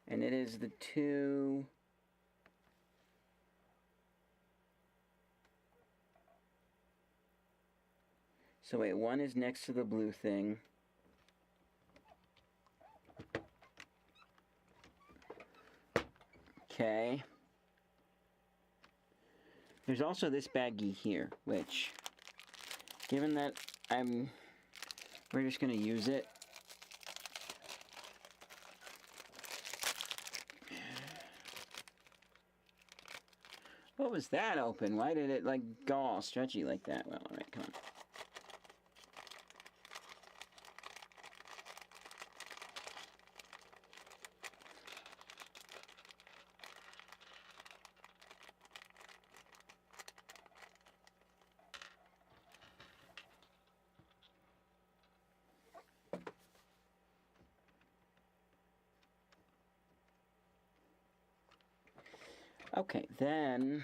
And it is the 2... So wait, 1 is next to the blue thing. Okay. There's also this baggie here, which, given that we're just gonna use it. What was that open? Why did it like go all stretchy like that? Well, alright, come on. Okay, then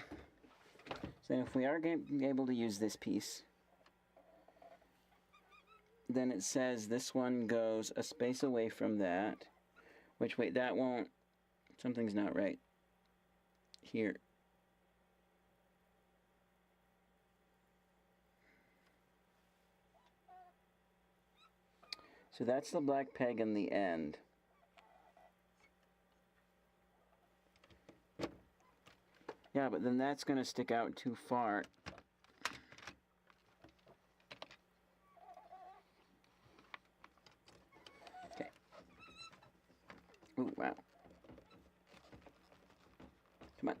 if we are able to use this piece, then it says this one goes a space away from that, which, wait, that won't, something's not right here. So that's the black peg in the end. Yeah, but then that's going to stick out too far. Okay. Ooh, wow. Come on.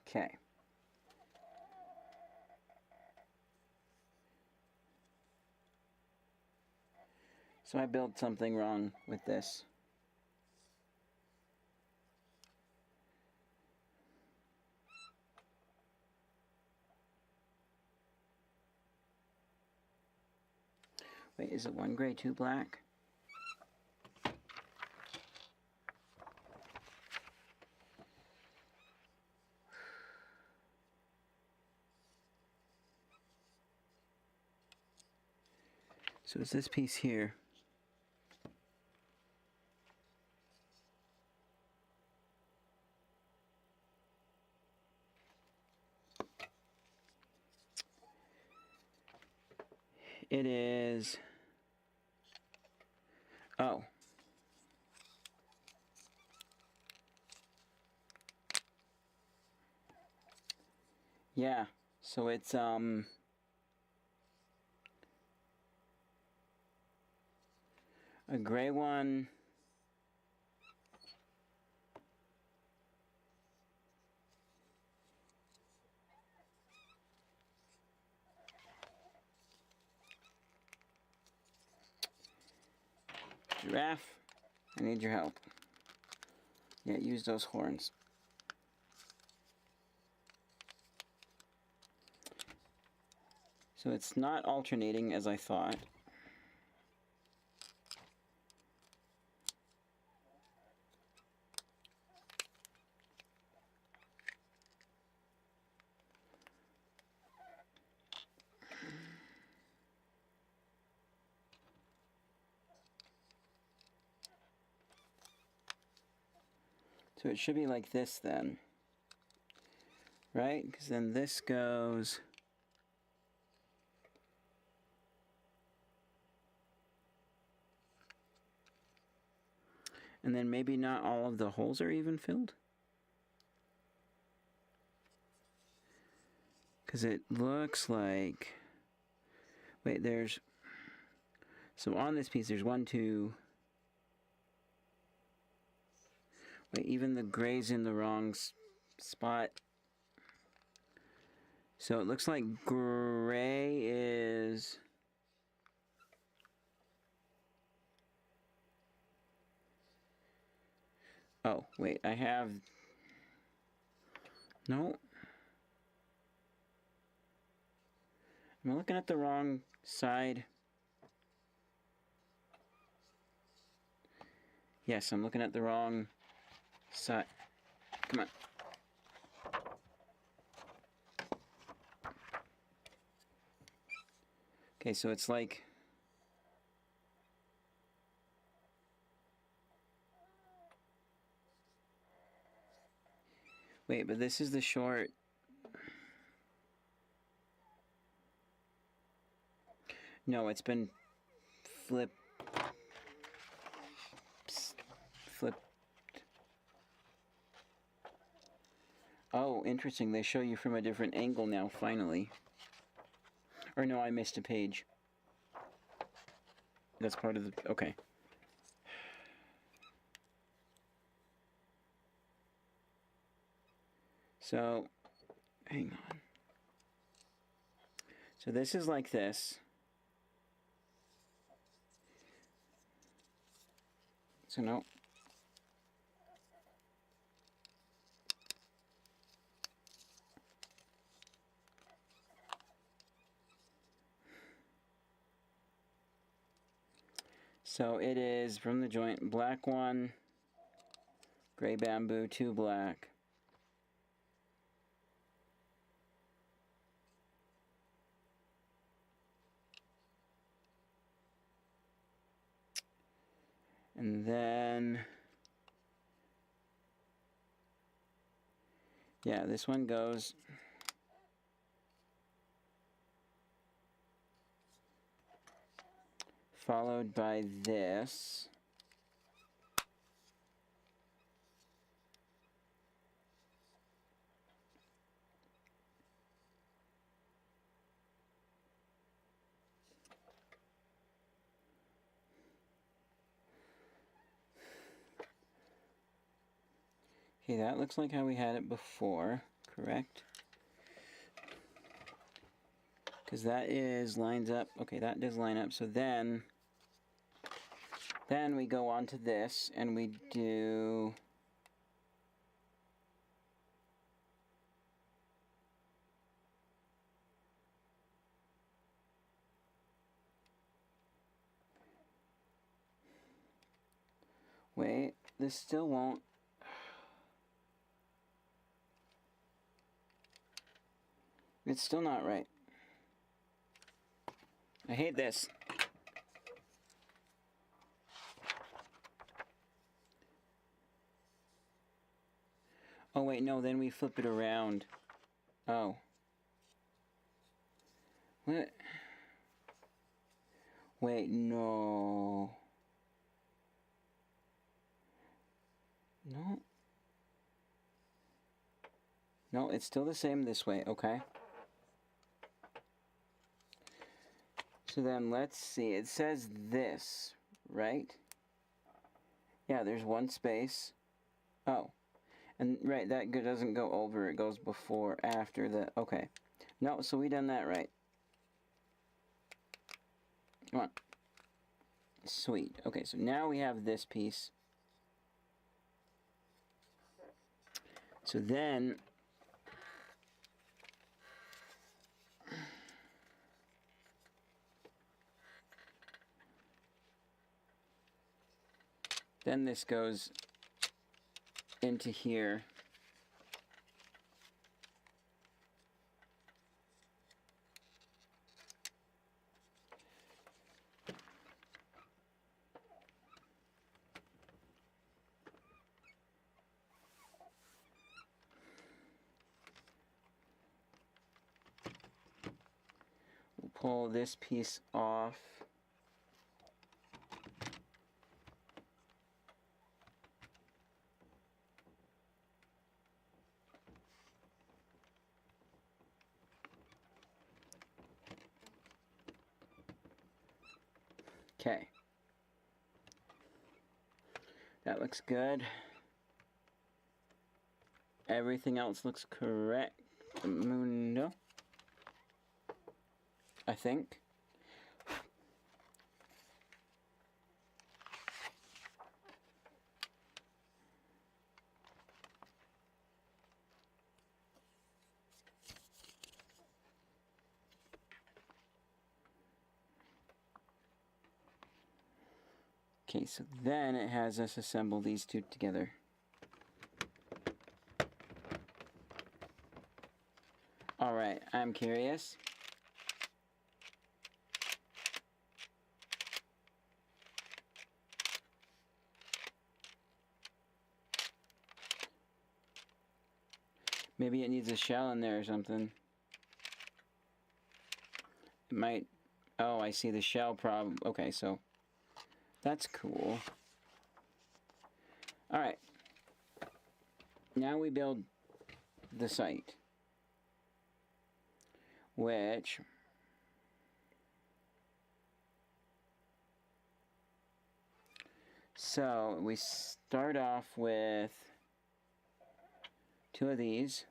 Okay. So I built something wrong with this. Wait, is it 1 gray, 2 black? So it's this piece here. It is... Oh. Yeah, so it's, a gray one... Giraffe, I need your help. Yeah, use those horns. So it's not alternating as I thought. So it should be like this then. Right? Because then this goes... And then maybe not all of the holes are even filled? Because it looks like... Wait, there's... So on this piece, there's 1, 2... Wait, even the gray's in the wrong spot. So it looks like gray is... Oh, wait, I have... No. Am I looking at the wrong side? Yes, I'm looking at the wrong side. Come on. Okay, so it's like... Wait, but this is the short... No, it's been flipped. Oh, interesting. They show you from a different angle now, finally. Or no, I missed a page. That's part of the... Okay. So, hang on. So this is like this. So no. So it is from the joint, black 1, gray bamboo, 2 black. And then, yeah, this one goes followed by this. Okay, that looks like how we had it before, correct? Because that is lines up. Okay, that does line up. So then we go on to this and we do... Wait, this still won't... It's still not right. I hate this. Oh wait, no, then we flip it around. Oh. What? Wait, no. No. No, it's still the same this way, okay. So then let's see, it says this, right? Yeah, there's 1 space. Oh. And right, that doesn't go over, it goes before, after the, okay. No, so we done that right. Come on. Sweet. Okay, so now we have this piece. So then... Then this goes into here. pull this piece off. Okay. That looks good. Everything else looks correct. Mundo. I think. Okay, so then it has us assemble these two together. Alright, I'm curious. Maybe it needs a shell in there or something. It might... Oh, I see the shell problem. Okay, so that's cool. Alright. Now we build the site. Which... So, we start off with 2 of these.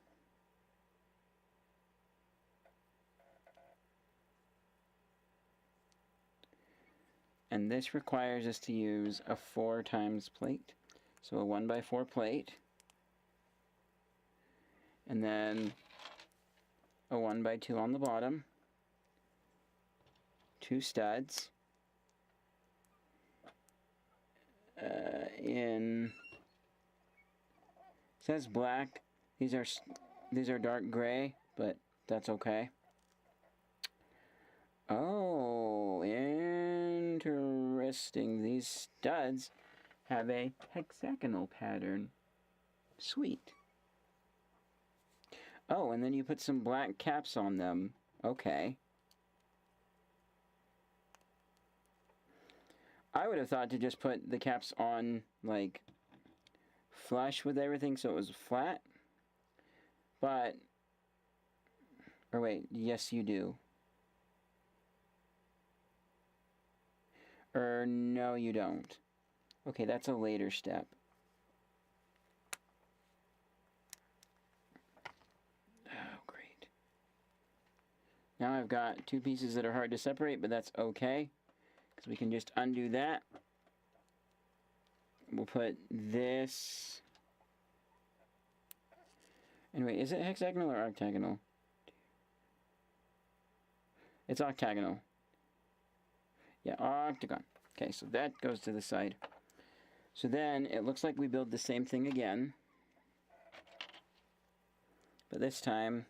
And this requires us to use a 4 times plate. So a 1x4 plate. And then a 1x2 on the bottom. 2 studs. It says black. These are dark gray, but that's okay. Oh, interesting. These studs have a hexagonal pattern. Sweet. Oh, and then you put some black caps on them. Okay. I would have thought to just put the caps on, like, flush with everything so it was flat. But, or wait, yes you do. Or no you don't. Okay, that's a later step. Oh, great. Now I've got 2 pieces that are hard to separate, but that's okay. Because we can just undo that. We'll put this... And wait, is it hexagonal or octagonal? It's octagonal. Yeah, octagon. Okay, so that goes to the side. So then, it looks like we build the same thing again. But this time...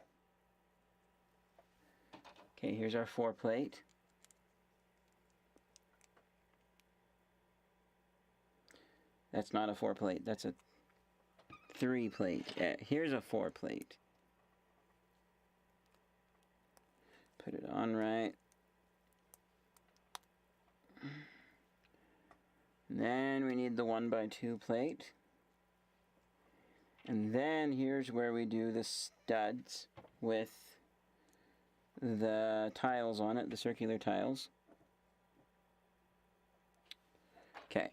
Okay, here's our 4 plate. That's not a 4 plate, that's a 3 plate. Here's a 4 plate. Put it on right. Then we need the 1x2 plate. And then here's where we do the studs with the tiles on it, the circular tiles. Okay.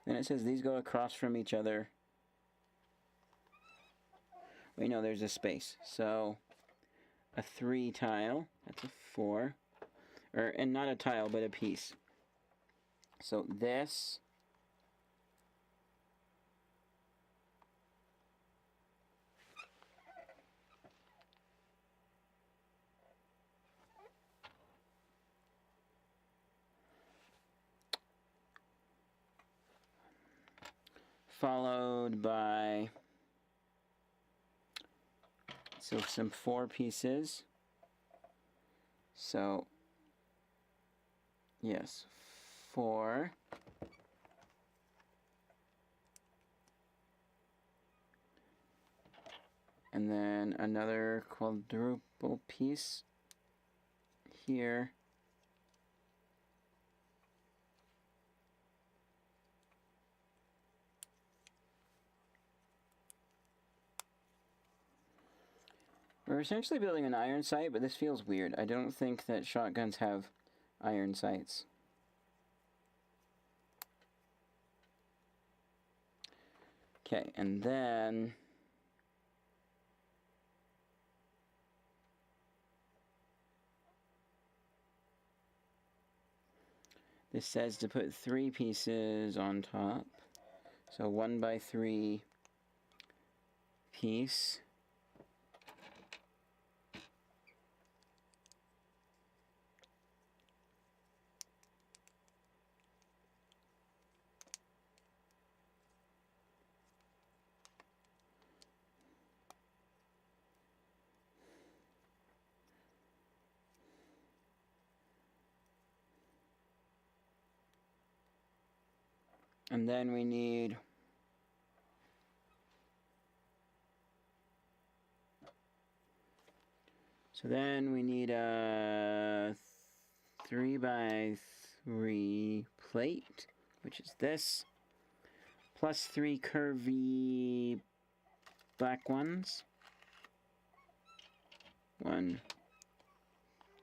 Then it says these go across from each other. Wait, no, there's a space. So, a 3 tile, that's a 4. And not a tile, but a piece. So this... followed by some 4 pieces. So yes, 4. And then another quadruple piece here. We're essentially building an iron sight, but this feels weird. I don't think that shotguns have iron sights. Okay, and then this says to put 3 pieces on top. So 1 by 3 piece. And then we need a 3 by 3 plate, which is this, plus 3 curvy black ones. 1,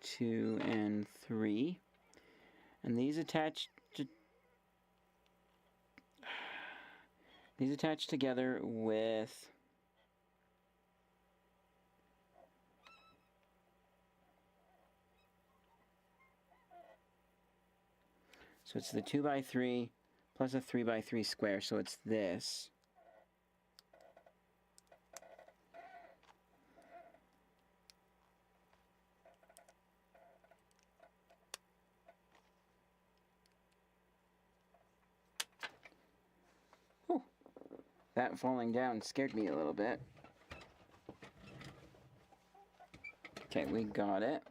2, and 3. And these attach together with so it's the 2 by 3 plus a 3 by 3 square, so it's this. Whew. That falling down scared me a little bit. Okay, we got it.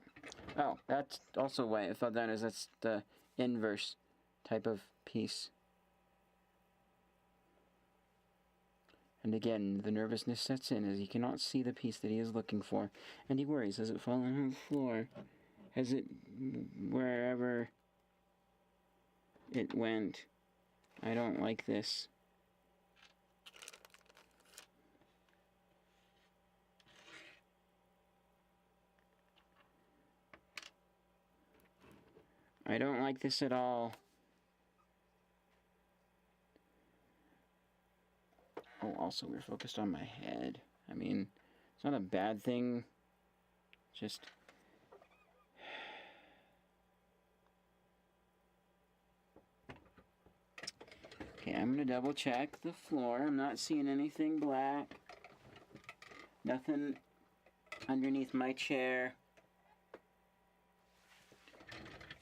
Oh, that's also why it fell down, is that's the inverse type of piece. And again, the nervousness sets in as he cannot see the piece that he is looking for. And he worries, has it fallen on the floor? Has it, wherever it went? I don't like this. I don't like this at all. Oh, also, we're focused on my head. I mean, it's not a bad thing. Just... Okay, I'm going to double check the floor. I'm not seeing anything black. Nothing underneath my chair.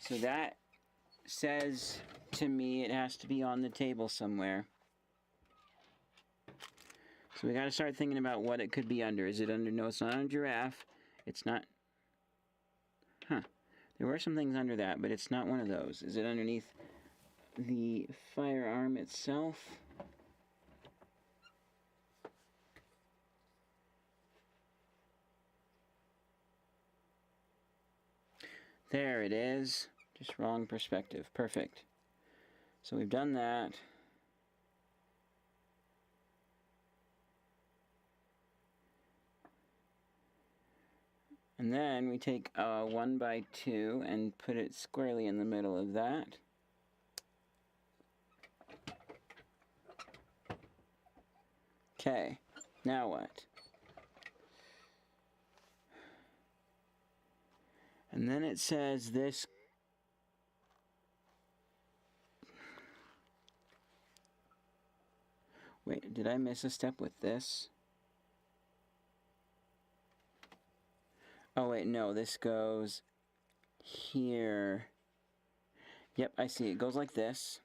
So that says to me it has to be on the table somewhere. So we got to start thinking about what it could be under. Is it under? No, it's not on a giraffe. It's not. Huh. There were some things under that, but it's not one of those. Is it underneath the firearm itself? There it is. Just wrong perspective. Perfect. So we've done that. And then we take a 1 by 2 and put it squarely in the middle of that. Okay, now what? And then it says this. Wait, did I miss a step with this? Oh wait, no, this goes here. Yep, I see. It goes like this.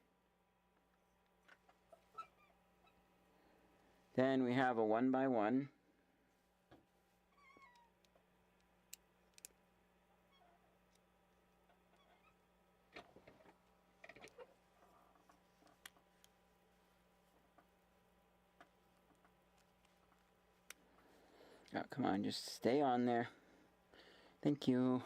Then we have a 1 by 1. Oh, come on, just stay on there. Thank you.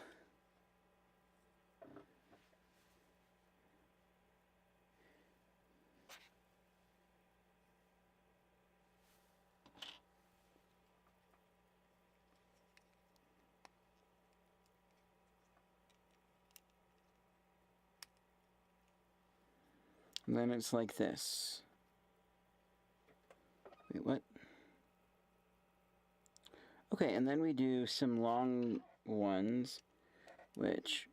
And then it's like this. Wait, what? Okay, and then we do some long ones, which...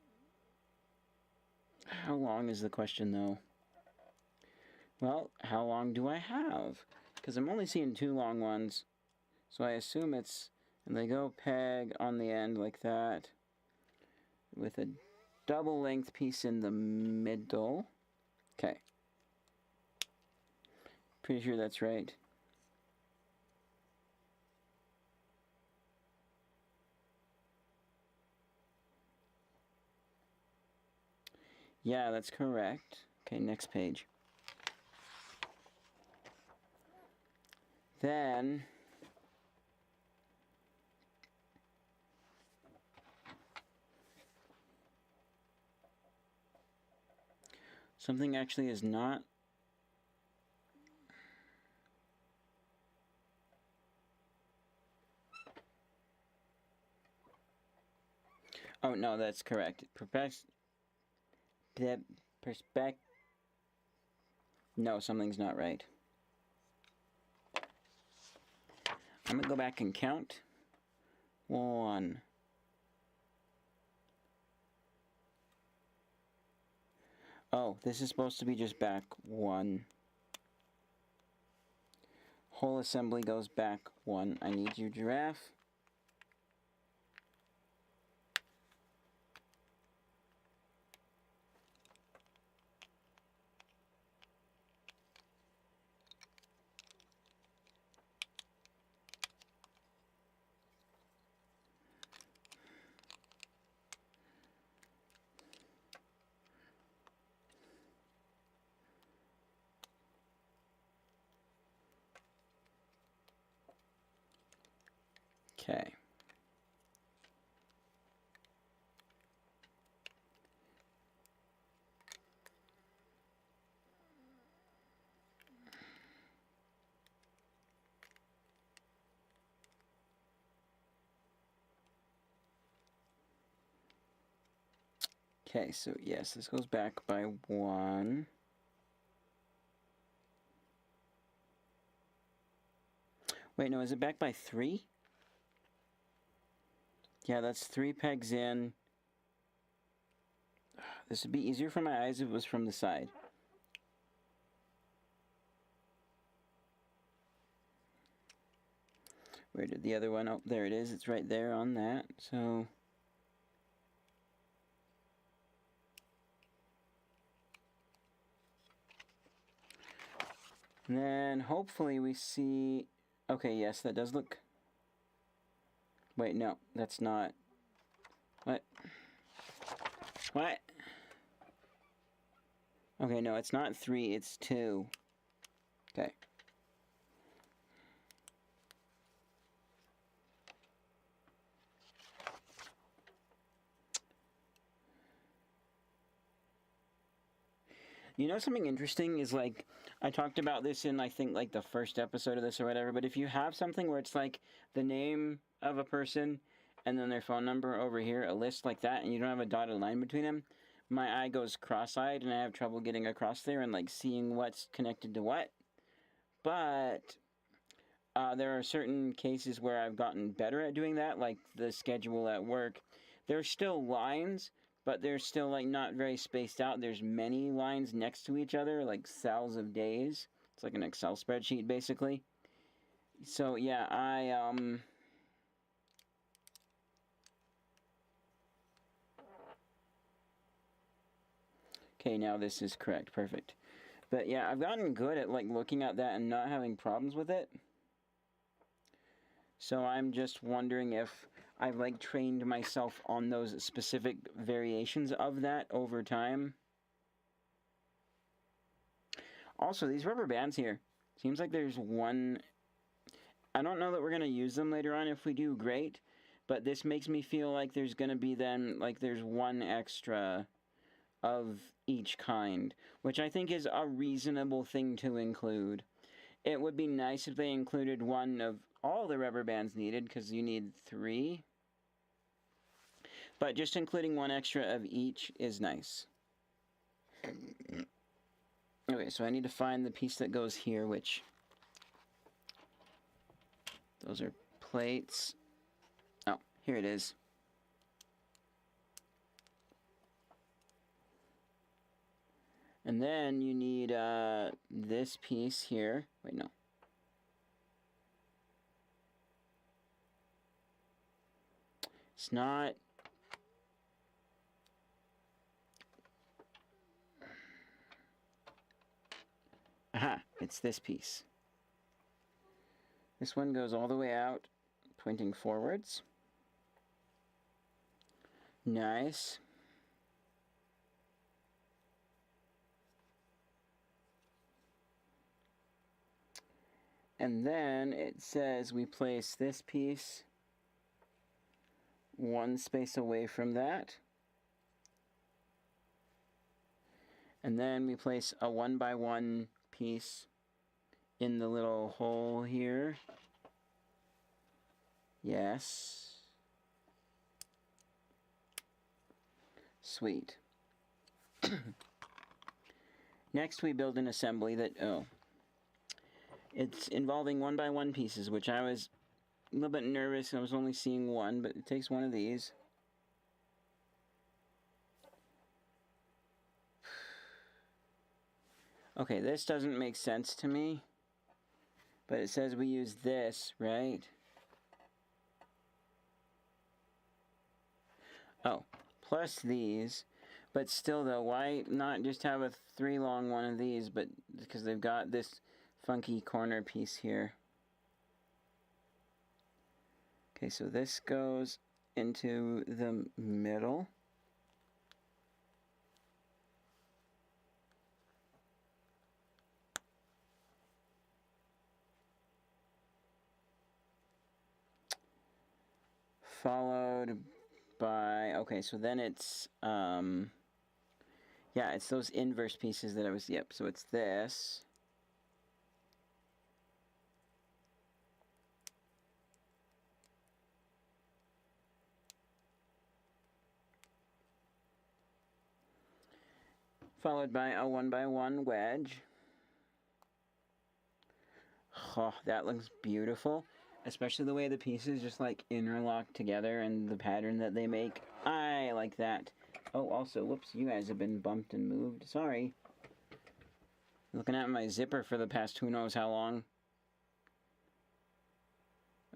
How long is the question, though? Well, how long do I have? Because I'm only seeing 2 long ones. So I assume it's... And they go peg on the end like that. With a double length piece in the middle. Okay. Pretty sure that's right. Yeah, that's correct. Okay, next page. Then... something actually is not... Oh, no, that's correct. No, something's not right. I'm gonna go back and count. 1. Oh, this is supposed to be just back 1. Whole assembly goes back 1. I need your giraffe. Okay. Okay, so yes, this goes back by 1. Wait, no, is it back by 3? Yeah, that's 3 pegs in. This would be easier for my eyes if it was from the side. Where did the other one? Oh, there it is. It's right there on that. So... and then hopefully we see... Okay, yes, that does look... Wait, no, that's not... What? What? Okay, no, it's not 3, it's 2. Okay. You know, something interesting is, like, I talked about this in, I think, like, the first episode of this or whatever, but if you have something where it's, like, the name of a person and then their phone number over here, a list like that, and you don't have a dotted line between them, my eye goes cross-eyed, and I have trouble getting across there and, like, seeing what's connected to what. But there are certain cases where I've gotten better at doing that, like the schedule at work. There's still lines, but they're still, like, not very spaced out. There's many lines next to each other, like cells of days. It's like an Excel spreadsheet, basically. So, yeah, okay, now this is correct. Perfect. But, yeah, I've gotten good at, like, looking at that and not having problems with it. So I'm just wondering if I've, like, trained myself on those specific variations of that over time. Also, these rubber bands here, seems like there's one... I don't know that we're going to use them later on. If we do, great. But this makes me feel like there's going to be then, like, there's one extra of each kind, which I think is a reasonable thing to include. It would be nice if they included one of all the rubber bands needed, because you need 3. But just including one extra of each is nice. Okay, so I need to find the piece that goes here, which... Those are plates. Oh, here it is. And then you need this piece here. Wait, no. It's not... Aha, it's this piece. This one goes all the way out, pointing forwards. Nice. And then it says we place this piece one space away from that. And then we place a 1x1 piece in the little hole here. Yes. Sweet. Next we build an assembly that, it's involving 1x1 pieces, which I was a little bit nervous. I was only seeing one, but it takes one of these. Okay, this doesn't make sense to me, but it says we use this, right? Oh, plus these, but still though, why not just have a 3-long one of these, but because they've got this funky corner piece here. Okay, so this goes into the middle. Followed by, okay, so then it's, yeah, it's those inverse pieces that I was, yep, so it's this. Followed by a 1x1 wedge. Oh, that looks beautiful. Especially the way the pieces just like interlock together and the pattern that they make. I like that. Oh, also, whoops, you guys have been bumped and moved. Sorry. Looking at my zipper for the past who knows how long.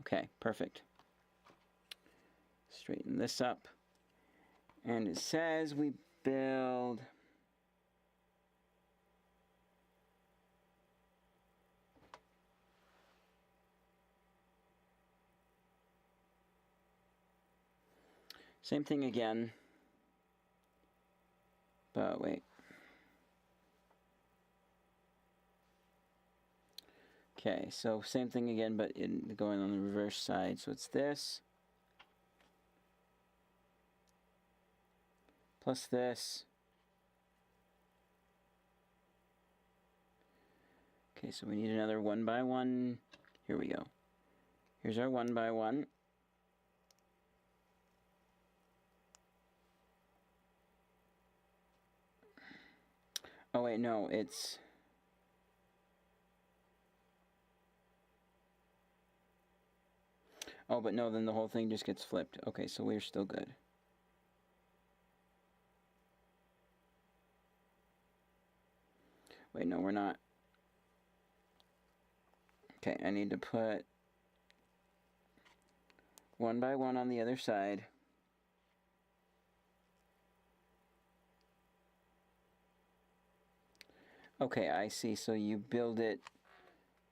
Okay, perfect. Straighten this up. And it says we build... Same thing again, but wait. Okay, so same thing again, but going on the reverse side. So it's this, plus this. Okay, so we need another 1x1. Here we go. Here's our 1x1. Oh wait, no, it's... Oh, but no, then the whole thing just gets flipped. Okay, so we're still good. Wait, no, we're not. Okay, I need to put 1x1 on the other side. Okay, I see. So you build it,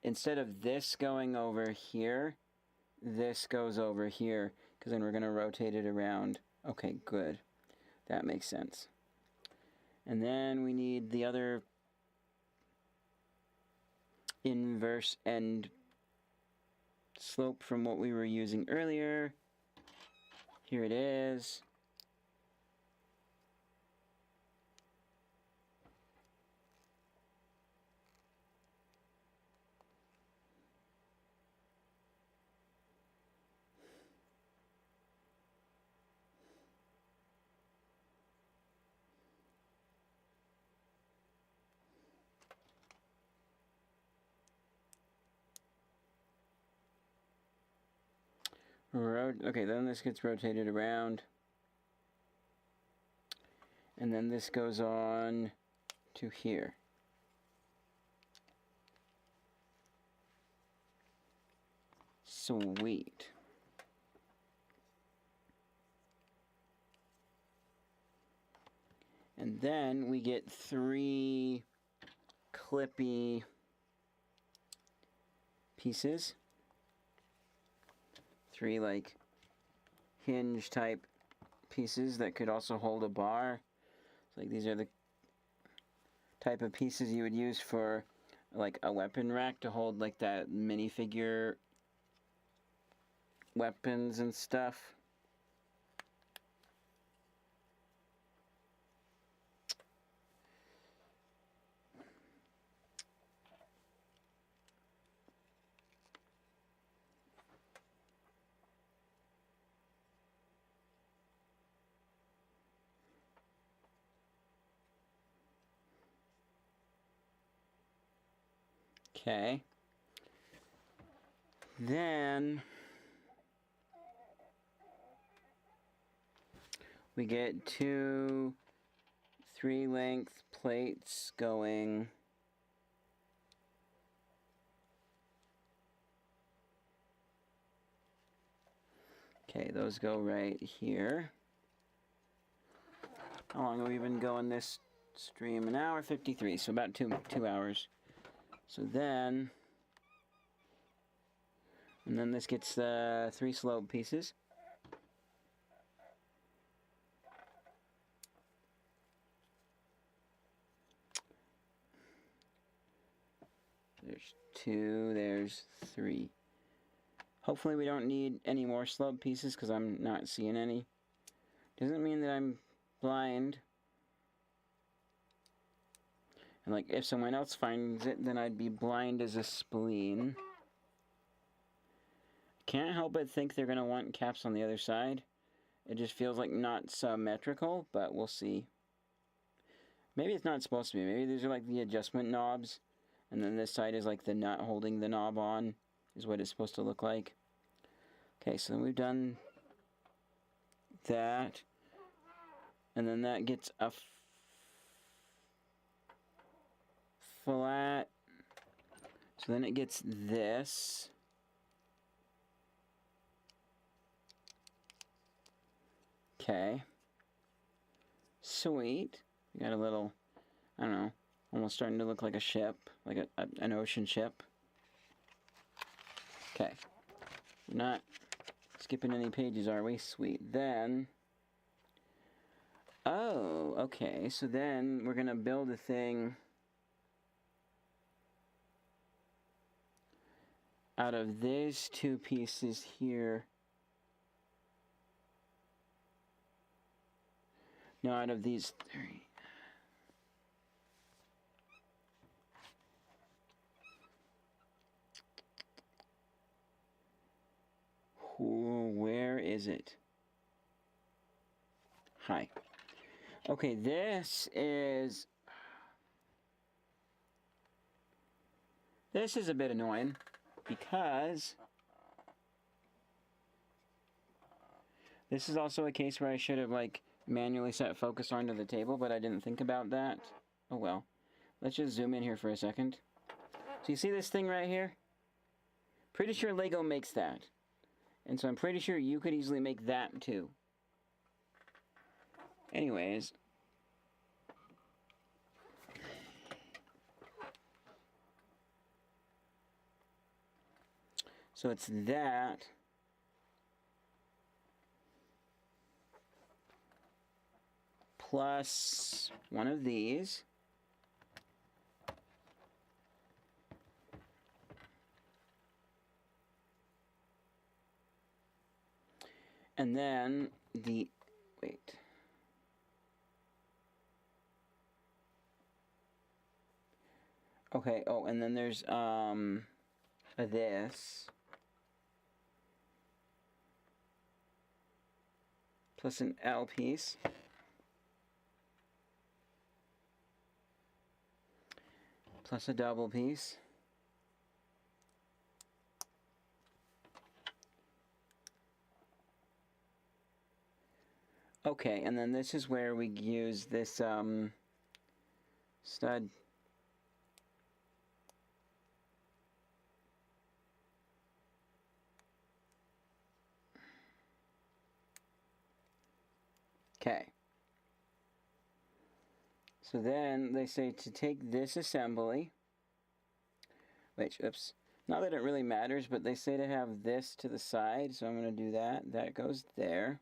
instead of this going over here, this goes over here, because then we're going to rotate it around. Okay, good. That makes sense. And then we need the other inverse end slope from what we were using earlier. Here it is. Okay, then this gets rotated around. And then this goes on to here. Sweet. And then we get 3 clippy pieces. 3 like hinge type pieces that could also hold a bar. So like these are the type of pieces you would use for like a weapon rack to hold like that minifigure weapons and stuff. Okay. Then we get 2 3-length plates going okay, those go right here. How long have we been going this stream? 1 hour 53, so about 2 hours. So then, and then this gets 3 slope pieces. There's 2, there's 3. Hopefully we don't need any more slope pieces because I'm not seeing any. Doesn't mean that I'm blind. And like if someone else finds it, then I'd be blind as a spleen. Can't help but think they're going to want caps on the other side. It just feels like not symmetrical, but we'll see. Maybe it's not supposed to be. Maybe these are like the adjustment knobs. And then this side is like the nut holding the knob on, is what it's supposed to look like. Okay, so then we've done that. And then that gets a flat. So then it gets this. Okay. Sweet. We got a little, I don't know, almost starting to look like a ship, like an ocean ship. Okay. We're not skipping any pages, are we? Sweet. Then, oh, okay. So then we're going to build a thing out of these 2 pieces here. No, out of these 3. Where is it? Hi. Okay, this is a bit annoying because this is also a case where I should have like manually set focus onto the table, but I didn't think about that. Oh well. Let's just zoom in here for a second. So you see this thing right here? Pretty sure Lego makes that. And so I'm pretty sure you could easily make that too. Anyways. So it's that. Plus one of these. And then the, wait. Okay, oh, and then there's, this. Plus an L piece. Plus a double piece. Okay, and then this is where we use this stud. Okay. So then they say to take this assembly, which, oops, not that it really matters, but they say to have this to the side, so I'm going to do that. That goes there.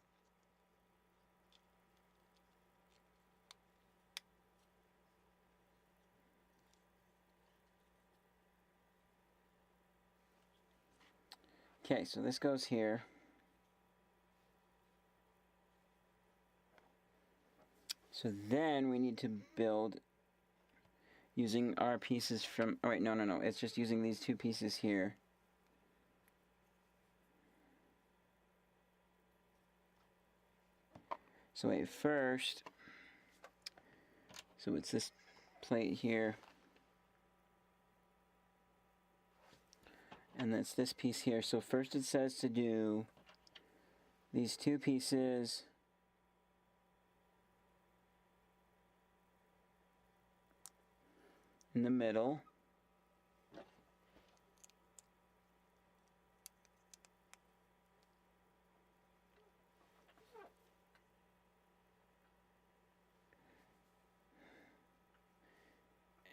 Okay, so this goes here. So then we need to build using our pieces from, oh wait, no, it's just using these two pieces here. So wait, first, so it's this plate here. And that's this piece here. So first it says to do these two pieces in the middle.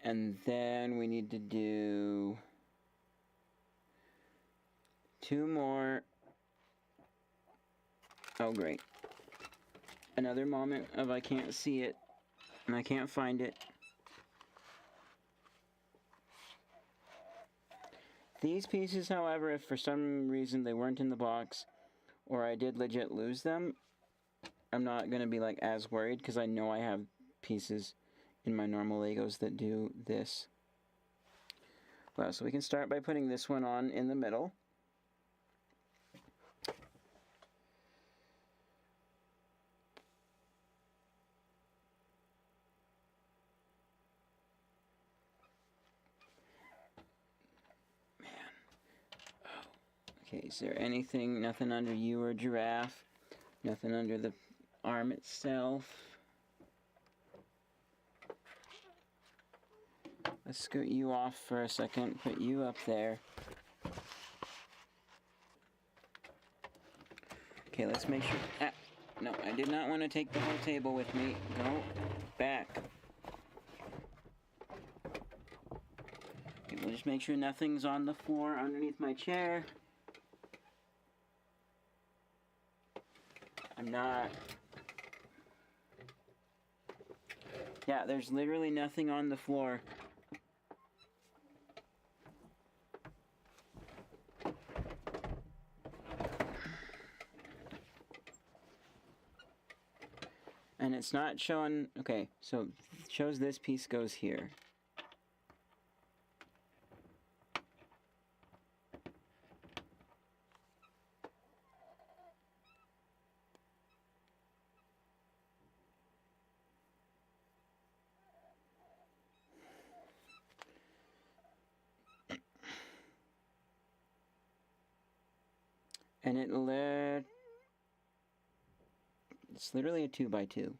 And then we need to do two more. Oh, great. Another moment of I can't see it, and I can't find it. These pieces, however, if for some reason they weren't in the box, or I did legit lose them, I'm not going to be like as worried, because I know I have pieces in my normal Legos that do this. Well, so we can start by putting this one on in the middle. Okay, is there anything, nothing under you or giraffe? Nothing under the arm itself? Let's scoot you off for a second, put you up there. Okay, let's make sure, no, I did not want to take the whole table with me. Go back. Okay, we'll just make sure nothing's on the floor underneath my chair. I'm not. Yeah, there's literally nothing on the floor. And it's not showing, okay, so it shows this piece goes here. And it's literally a 2x2.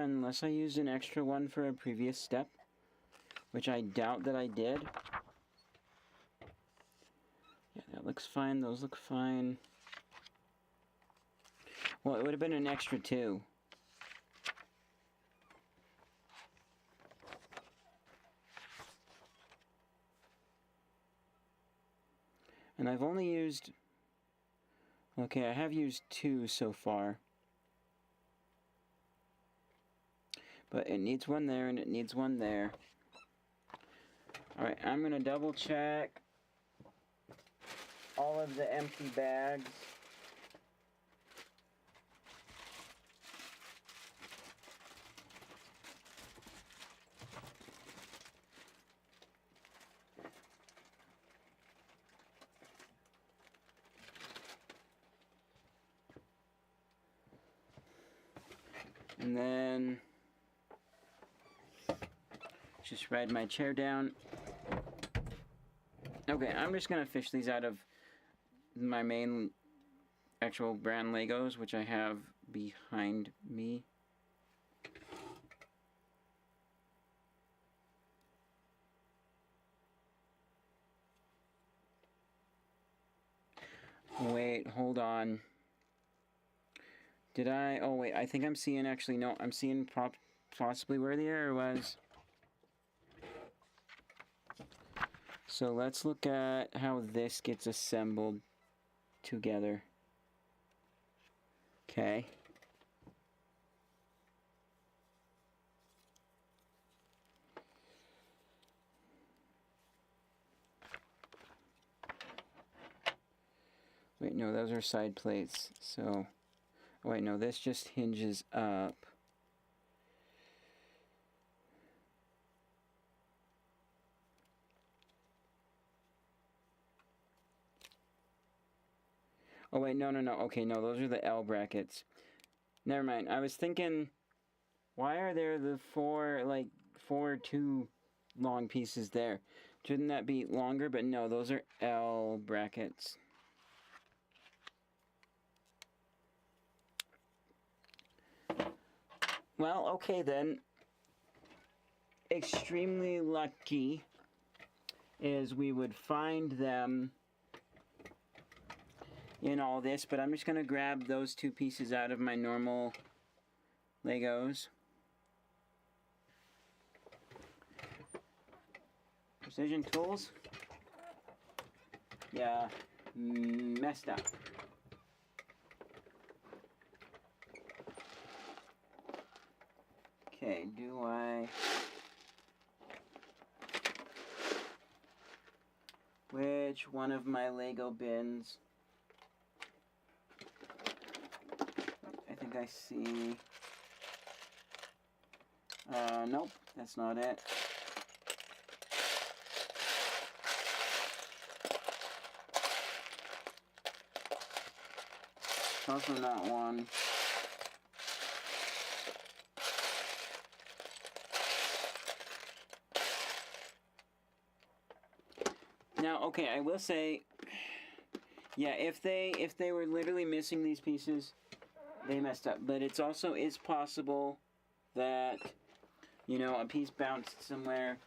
Unless I used an extra one for a previous step, which I doubt that I did. Yeah, that looks fine. Those look fine. Well, it would have been an extra 2. And I've only used... Okay, I have used 2 so far. But it needs one there and it needs one there. Alright, I'm going to double check all of the empty bags. And then just ride my chair down. Okay, I'm just gonna fish these out of my main actual brand Legos, which I have behind me. Wait, hold on. Did I? Oh, wait, I think I'm seeing, actually, no, I'm seeing possibly where the error was. So let's look at how this gets assembled together. Okay. Wait, no, those are side plates. So, oh, wait, no, this just hinges up. Oh, wait, no, no, no. Okay, no, those are the L brackets. Never mind. I was thinking, why are there the four too long pieces there? Shouldn't that be longer? But no, those are L brackets. Well, okay then. Extremely lucky is we would find them in all this, but I'm just going to grab those two pieces out of my normal Legos. Precision tools? Yeah, messed up. Okay, do I... Which one of my Lego bins? I think I see... nope, that's not it. It's also not one. Now, okay, I will say, yeah, if they were literally missing these pieces, they messed up. But it's also is possible that, you know, a piece bounced somewhere,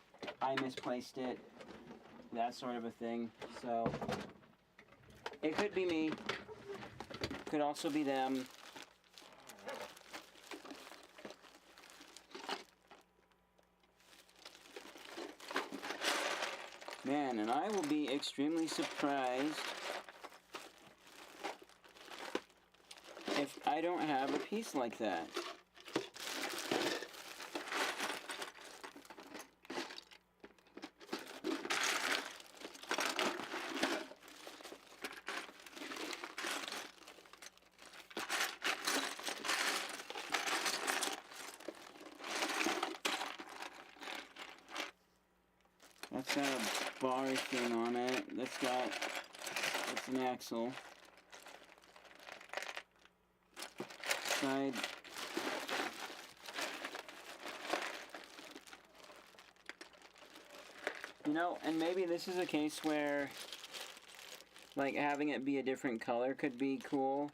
I misplaced it, that sort of a thing. So it could be me. Could also be them. Man, and I will be extremely surprised if I don't have a piece like that. That's got a bar thing on it. It's an axle. Side. You know, and maybe this is a case where, like, having it be a different color could be cool,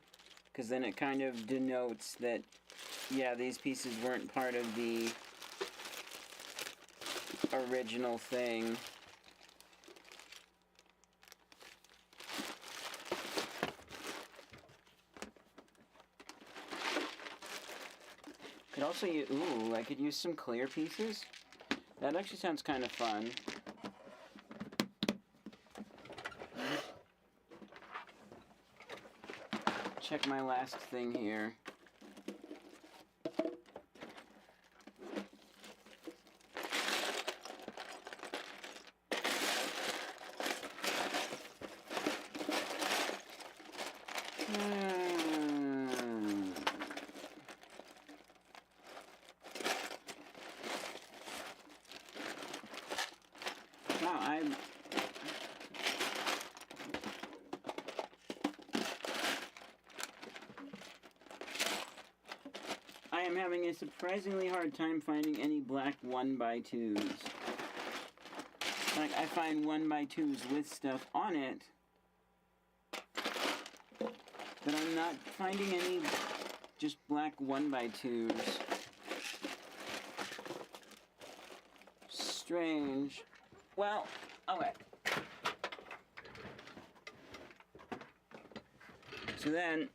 because then it kind of denotes that, yeah, these pieces weren't part of the original thing. Could also use, ooh, I could use some clear pieces. That actually sounds kind of fun. Check my last thing here. Wow, I am having a surprisingly hard time finding any black 1x2s. Like, I find 1x2s with stuff on it, but I'm not finding any just black 1x2s. Strange. Well, okay. So then,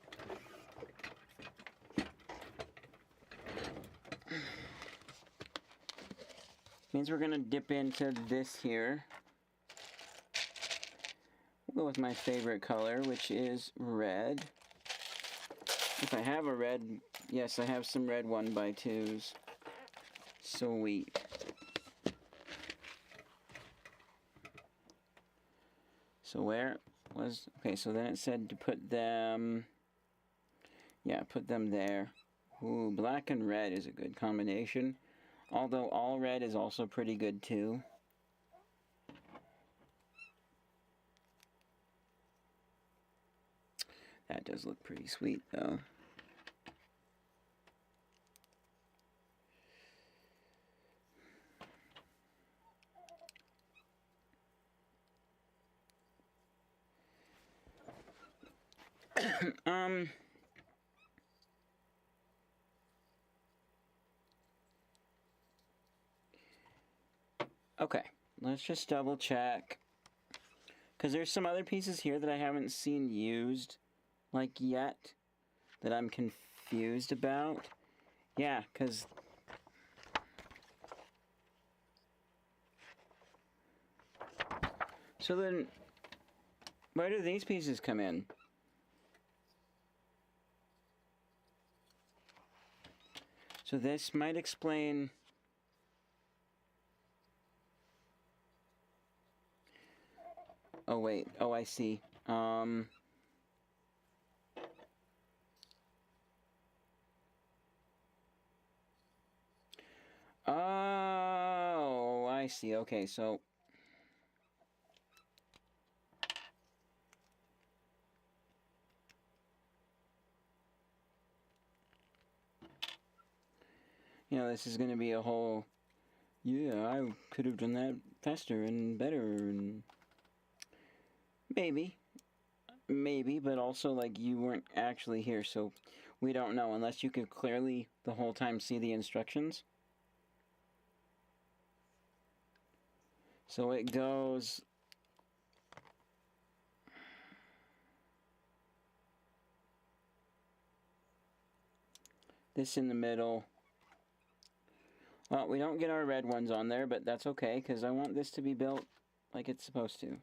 means we're gonna dip into this here. We'll go with my favorite color, which is red. If I have a red, yes, I have some red 1x2s. Sweet. So where was, okay, so then it said to put them, yeah, put them there. Ooh, black and red is a good combination. Although all red is also pretty good too. That does look pretty sweet though. Okay, let's just double check. Because there's some other pieces here that I haven't seen used, like, yet, that I'm confused about. Yeah, because... So then, where do these pieces come in? So this might explain... Oh, wait. Oh, I see. Oh, I see. Okay, so... You know, this is going to be a whole... Yeah, I could have done that faster and better and... Maybe. Maybe, but also, like, you weren't actually here, so we don't know, unless you could clearly, the whole time, see the instructions. So it goes... This in the middle. Well, we don't get our red ones on there, but that's okay, because I want this to be built like it's supposed to.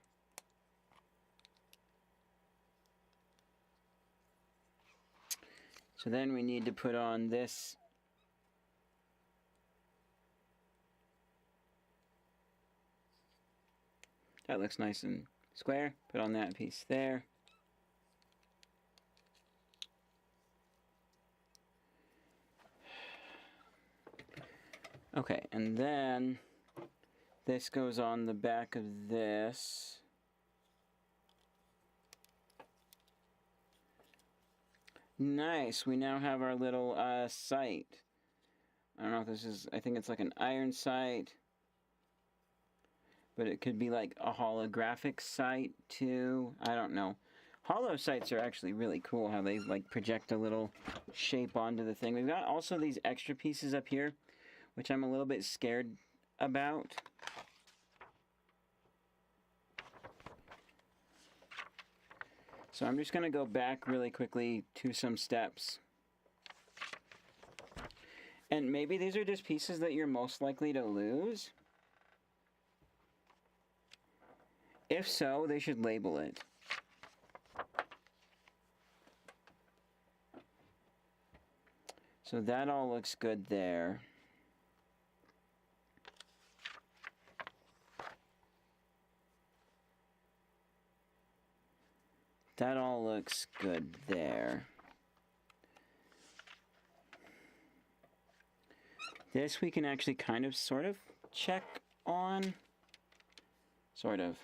So then we need to put on this. That looks nice and square. Put on that piece there. Okay, and then this goes on the back of this. Nice, we now have our little sight. I don't know if this is, I think it's like an iron sight. But it could be like a holographic sight too. I don't know. Holo sights are actually really cool, how they like project a little shape onto the thing. We've got also these extra pieces up here, which I'm a little bit scared about. So I'm just going to go back really quickly to some steps. And maybe these are just pieces that you're most likely to lose. If so, they should label it. So that all looks good there. That all looks good there. This we can actually kind of sort of check on. Sort of.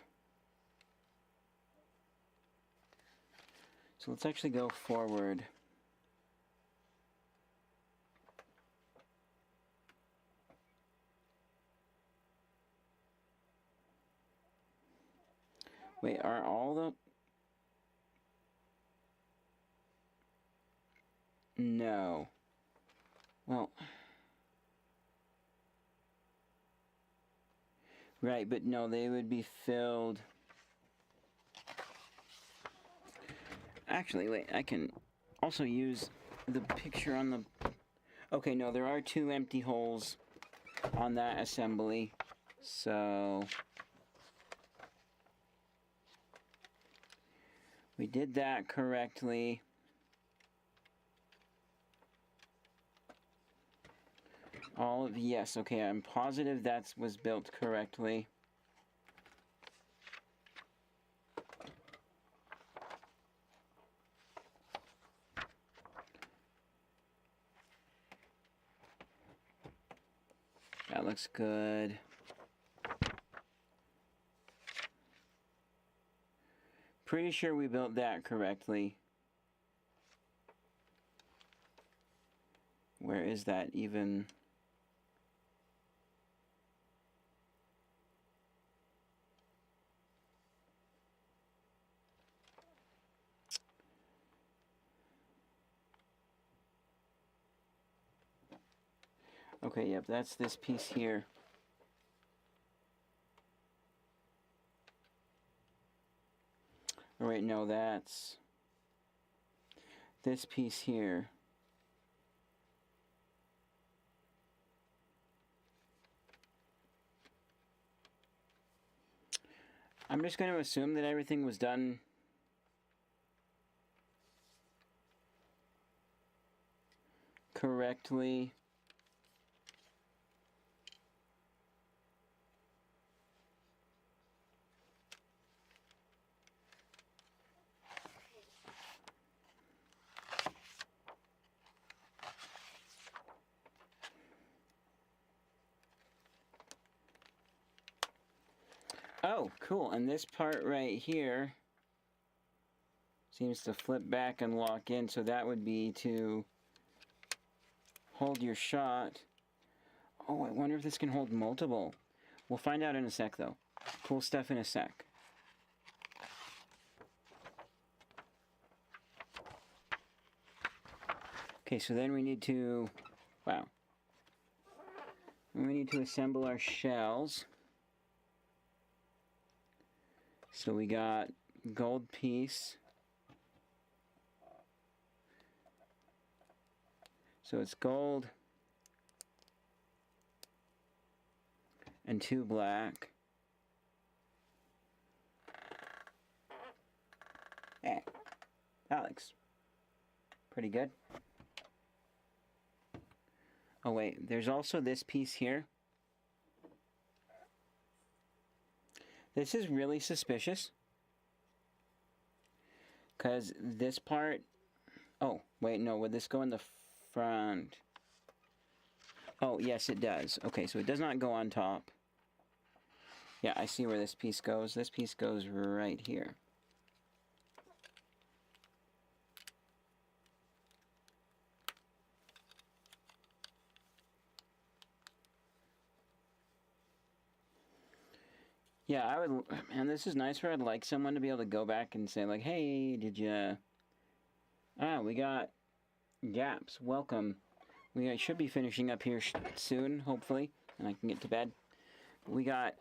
So let's actually go forward. Wait, are all the... No. Well... Right, but no, they would be filled... Actually, wait, I can also use the picture on the... Okay, no, there are 2 empty holes on that assembly, so... We did that correctly. All of... Yes, okay, I'm positive that was built correctly. That looks good. Pretty sure we built that correctly. Where is that even? Okay, yep, that's this piece here. Oh, wait, no, that's this piece here. I'm just going to assume that everything was done correctly. Oh, cool. And this part right here seems to flip back and lock in, so that would be to hold your shot. Oh, I wonder if this can hold multiple. We'll find out in a sec, though. Cool stuff in a sec. Okay, so then we need to... Wow. We need to assemble our shells. So we got gold piece. So it's gold and 2 black. Eh, that looks pretty good. Oh wait, there's also this piece here. This is really suspicious, because this part... Oh, wait, no, would this go in the front? Oh, yes, it does. Okay, so it does not go on top. Yeah, I see where this piece goes. This piece goes right here. Yeah, I would, man, this is nice where I'd like someone to be able to go back and say, like, hey, did you... Ah, we got gaps. Welcome. We should be finishing up here soon, hopefully, and I can get to bed. We got...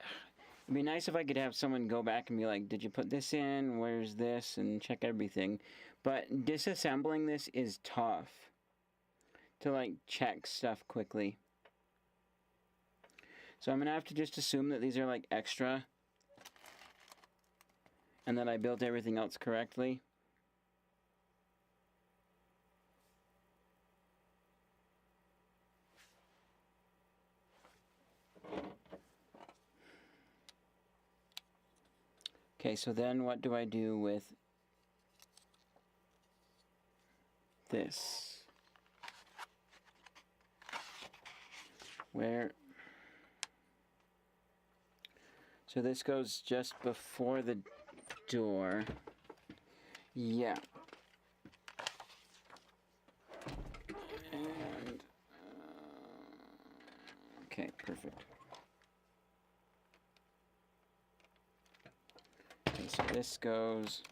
It'd be nice if I could have someone go back and be like, did you put this in? Where's this? And check everything. But disassembling this is tough. To, like, check stuff quickly. So I'm going to have to just assume that these are, like, extra. And that I built everything else correctly. Okay, so then what do I do with this? Where? So this goes just before the door. Yeah. And, okay, perfect. Okay, so this goes...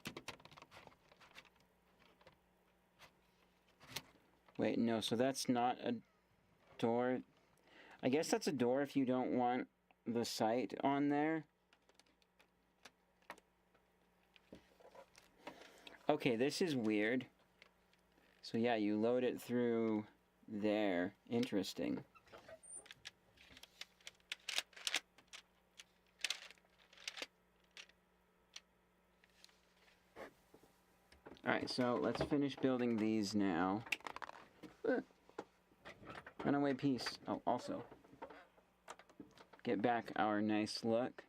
Wait, no, so that's not a door. I guess that's a door if you don't want the sight on there. Okay, this is weird. So yeah, you load it through there. Interesting. Alright, so let's finish building these now. Runaway piece. Oh, also, get back our nice look.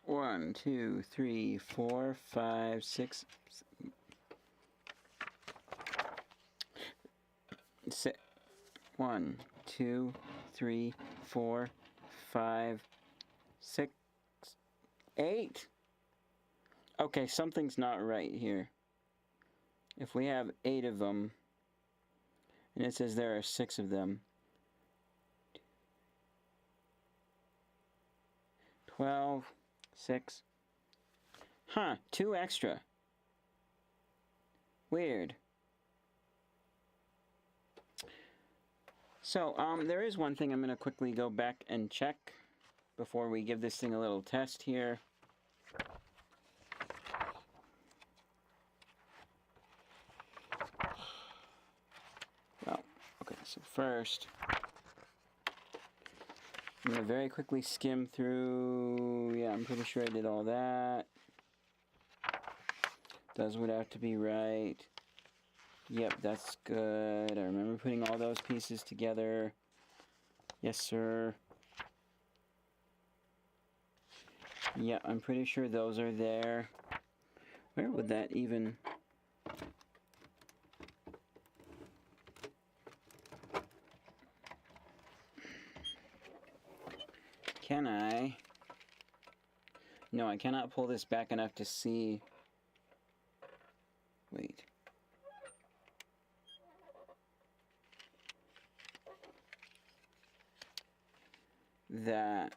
One, two, three, four, five, six, six. 1, 2, 3, 4, 5, 6, 8. Okay, something's not right here. If we have 8 of them, and it says there are 6 of them. 12, 6. Huh, 2 extra. Weird. So, there is one thing I'm going to quickly go back and check before we give this thing a little test here. Well, okay, so first, I'm going to very quickly skim through. Yeah, I'm pretty sure I did all that. Those would have to be right. Yep, that's good. I remember putting all those pieces together. Yes, sir. Yeah, I'm pretty sure those are there. Where would that even... Can I? No, I cannot pull this back enough to see. Wait. That.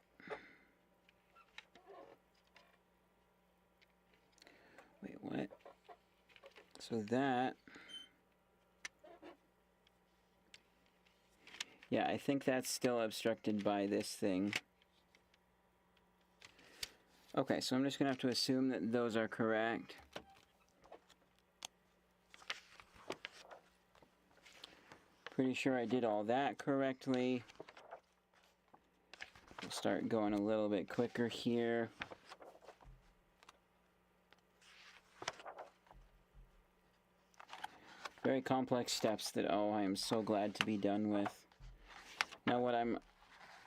Wait, what? So that. Yeah, I think that's still obstructed by this thing. Okay, so I'm just going to have to assume that those are correct. Pretty sure I did all that correctly. We'll start going a little bit quicker here. Very complex steps that, oh, I am so glad to be done with. Now what I'm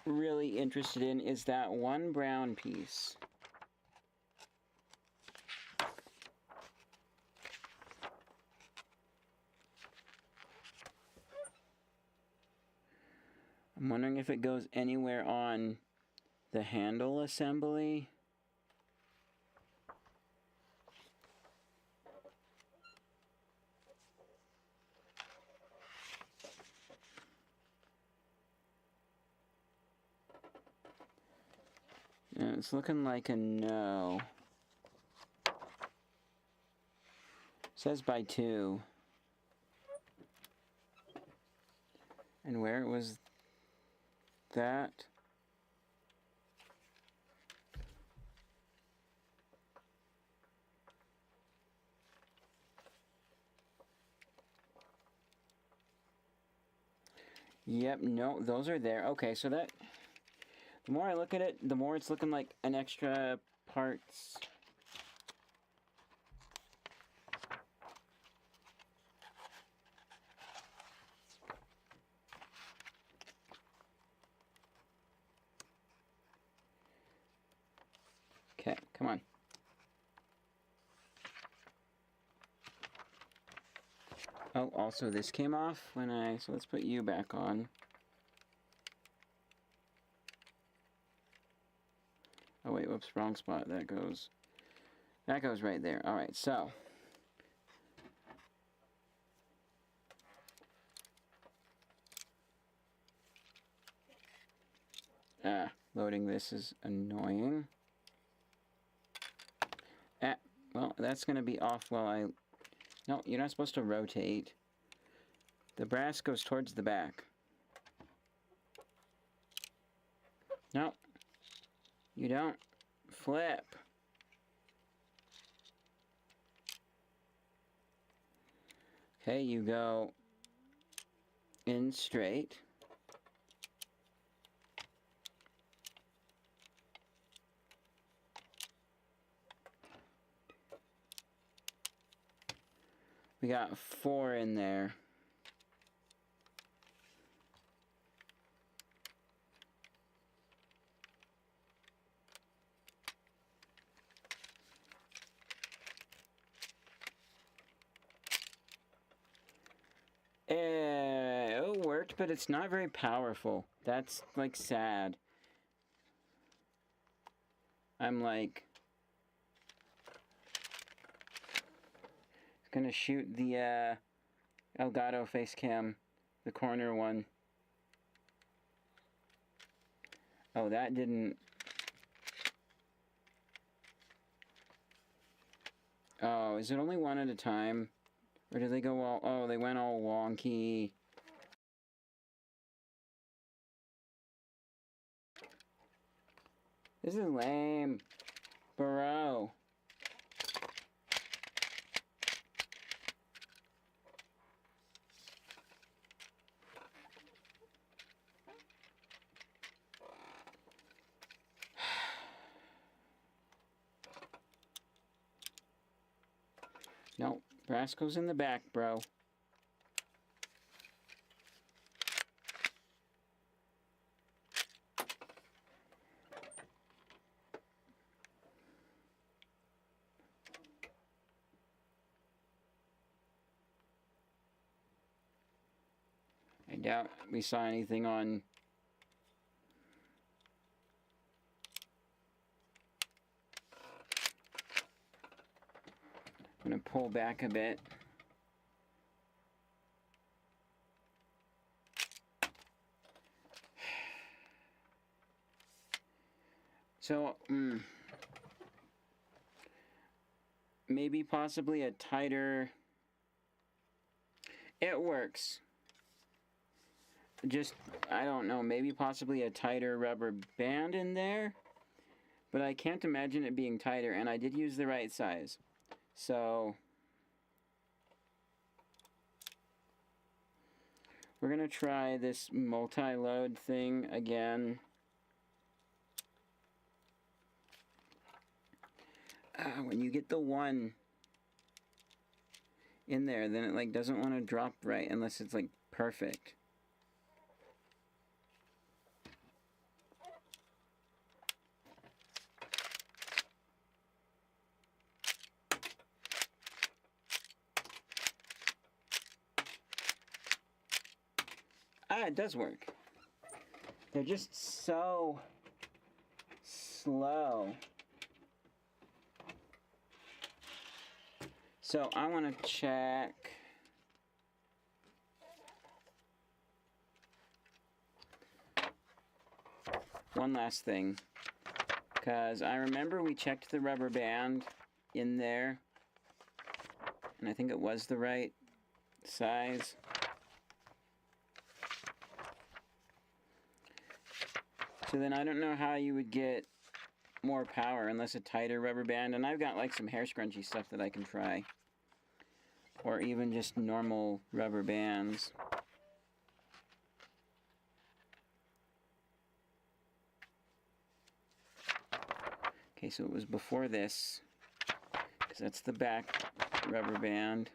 really interested in is that one brown piece. I'm wondering if it goes anywhere on the handle assembly. Yeah, it's looking like a no. says by 2. And where was that? Yep, no, those are there. Okay, so that, the more I look at it, the more it's looking like an extra parts. Okay, come on. Oh, also this came off when so let's put you back on. Oh wait, whoops, wrong spot. That goes right there. All right, so. Loading this is annoying. Well, that's gonna be off while no, you're not supposed to rotate. The brass goes towards the back. No, you don't. Flip. Okay, you go in straight. We got 4 in there. It worked, but it's not very powerful. That's, like, sad. I'm, like, gonna shoot the, Elgato face cam, the corner one. Oh, that didn't... Oh, is it only one at a time? Or did they go all... Oh, they went all wonky. This is lame. Bro. No, brass goes in the back, bro. I doubt we saw anything on... I'm gonna pull back a bit. So, maybe possibly a tighter... It works. Just, I don't know, maybe possibly a tighter rubber band in there? But I can't imagine it being tighter, and I did use the right size. So... we're gonna try this multi-load thing again. When you get the one in there, then it like doesn't want to drop right unless it's like perfect. It does work. They're just so slow. So I want to check. One last thing. Because I remember we checked the rubber band in there. And I think it was the right size. So then I don't know how you would get more power unless a tighter rubber band. And I've got like some hair scrunchie stuff that I can try. Or even just normal rubber bands. Okay, so it was before this, because that's the back rubber band.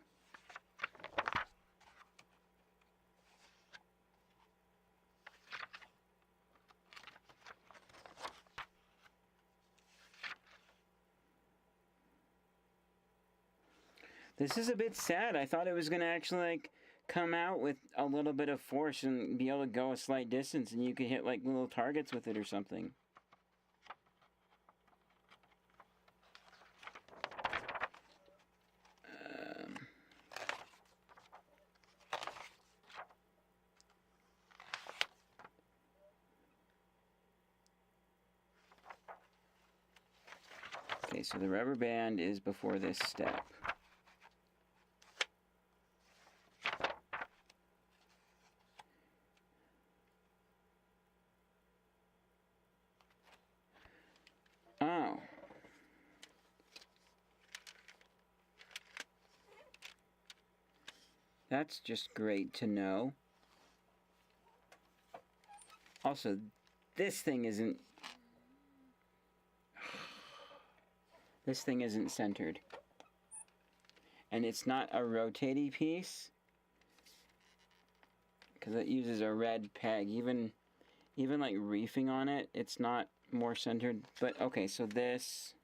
This is a bit sad. I thought it was going to actually like come out with a little bit of force and be able to go a slight distance, and you could hit like little targets with it or something. Okay, so the rubber band is before this step. Oh. That's just great to know. Also, this thing isn't centered. And it's not a rotating piece because it uses a red peg. Even like reefing on it, it's not more centered. But okay, so this,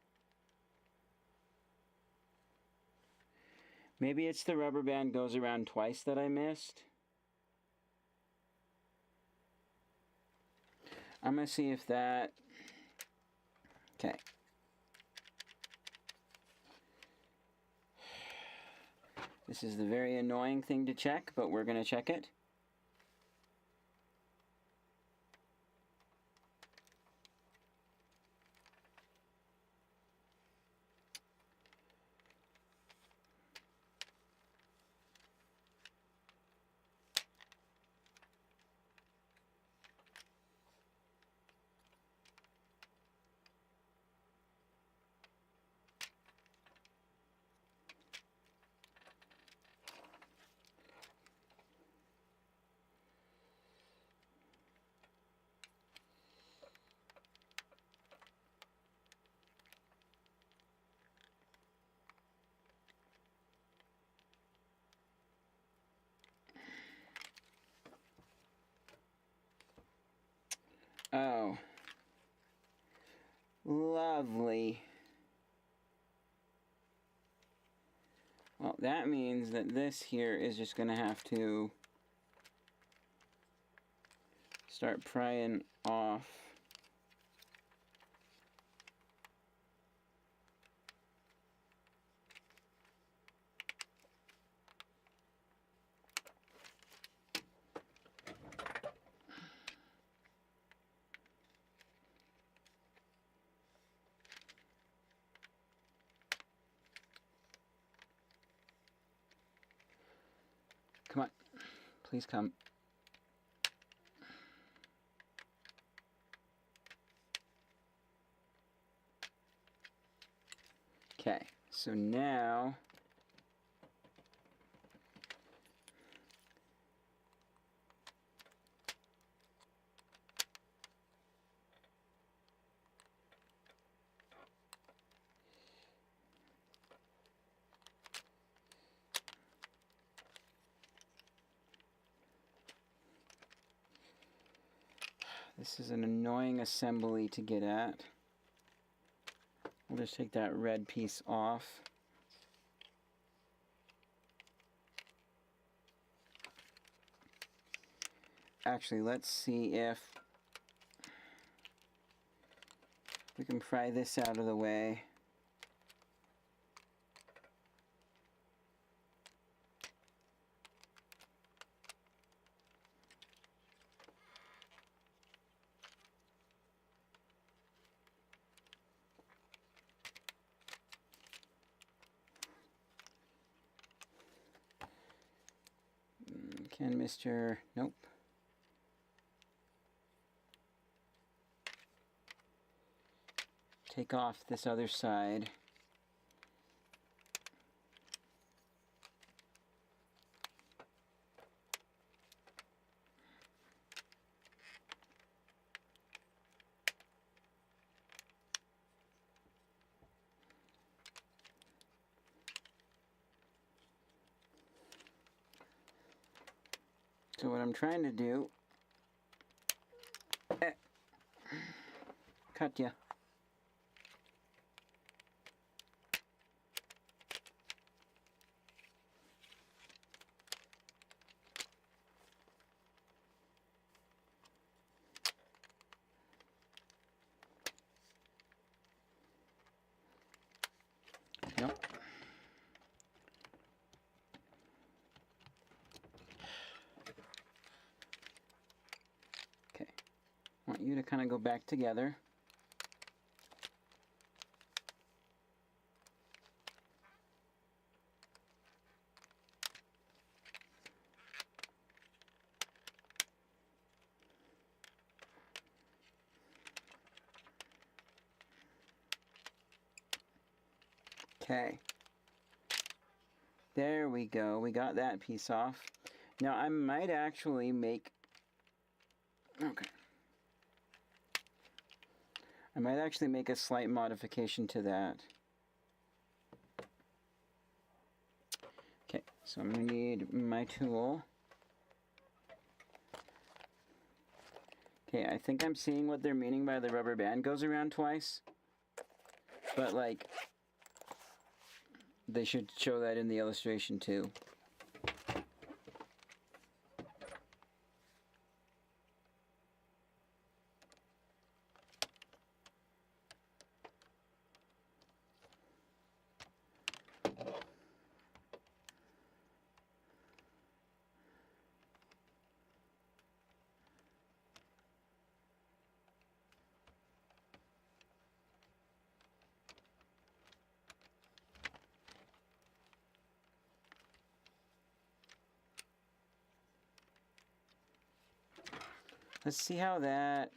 maybe it's the rubber band goes around twice that I missed. I'm gonna see if that, okay. This is the very annoying thing to check, but we're gonna check it. Oh. Lovely. Well, that means that this here is just going to have to start prying off. Come on. Please come. Okay, so now this is an annoying assembly to get at. We'll just take that red piece off. Actually, let's see if we can pry this out of the way. Can Mr. Nope. Take off this other side. So what I'm trying to do, cut ya. Nope. Okay. I want you to kind of go back together. Okay. There we go. We got that piece off. Now I might actually make... Okay. I might actually make a slight modification to that. Okay, so I'm going to need my tool. Okay, I think I'm seeing what they're meaning by the rubber band goes around twice. But, like, they should show that in the illustration, too. Let's see how that...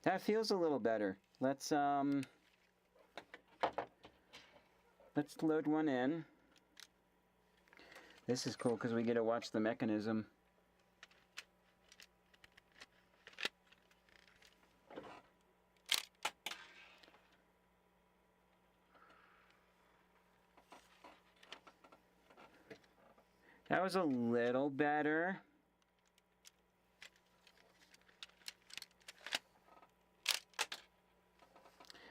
That feels a little better. Let's load one in. This is cool because we get to watch the mechanism. That was a little better.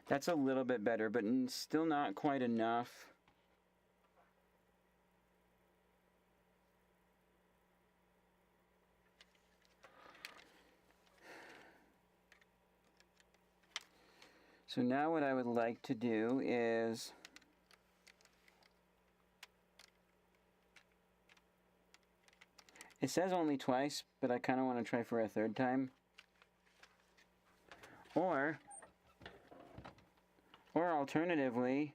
That's a little bit better, but still not quite enough. So now what I would like to do is it says only twice, but I kind of want to try for a third time. Or alternatively,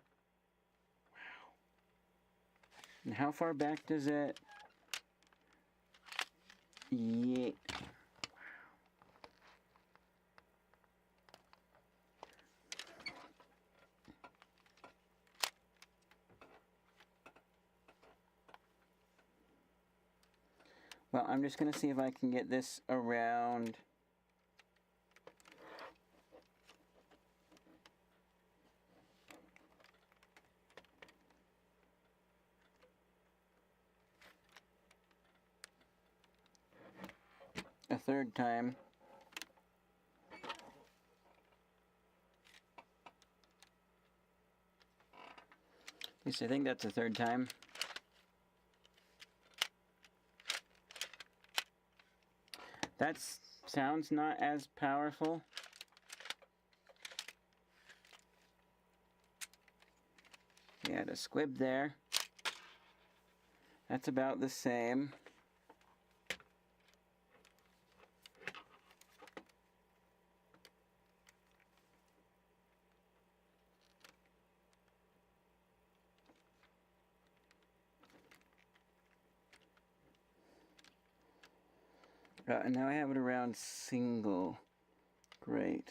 wow. And how far back does it? Yeah. Well, I'm just going to see if I can get this around. A third time. At least I think that's a third time. That sounds not as powerful. We had a squib there. That's about the same. And now I have it around single. Great.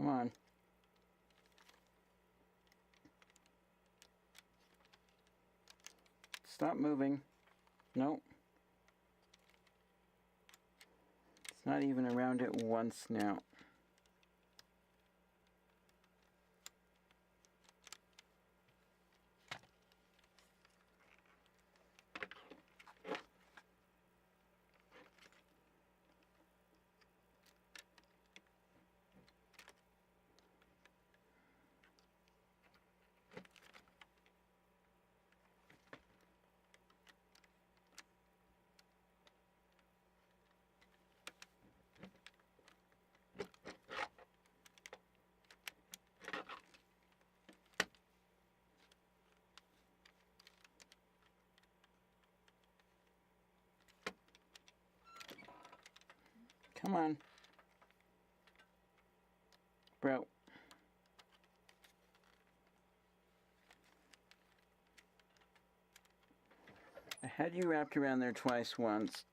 Come on. Stop moving. Nope. It's not even around it once now. Come on. Bro. I had you wrapped around there twice once.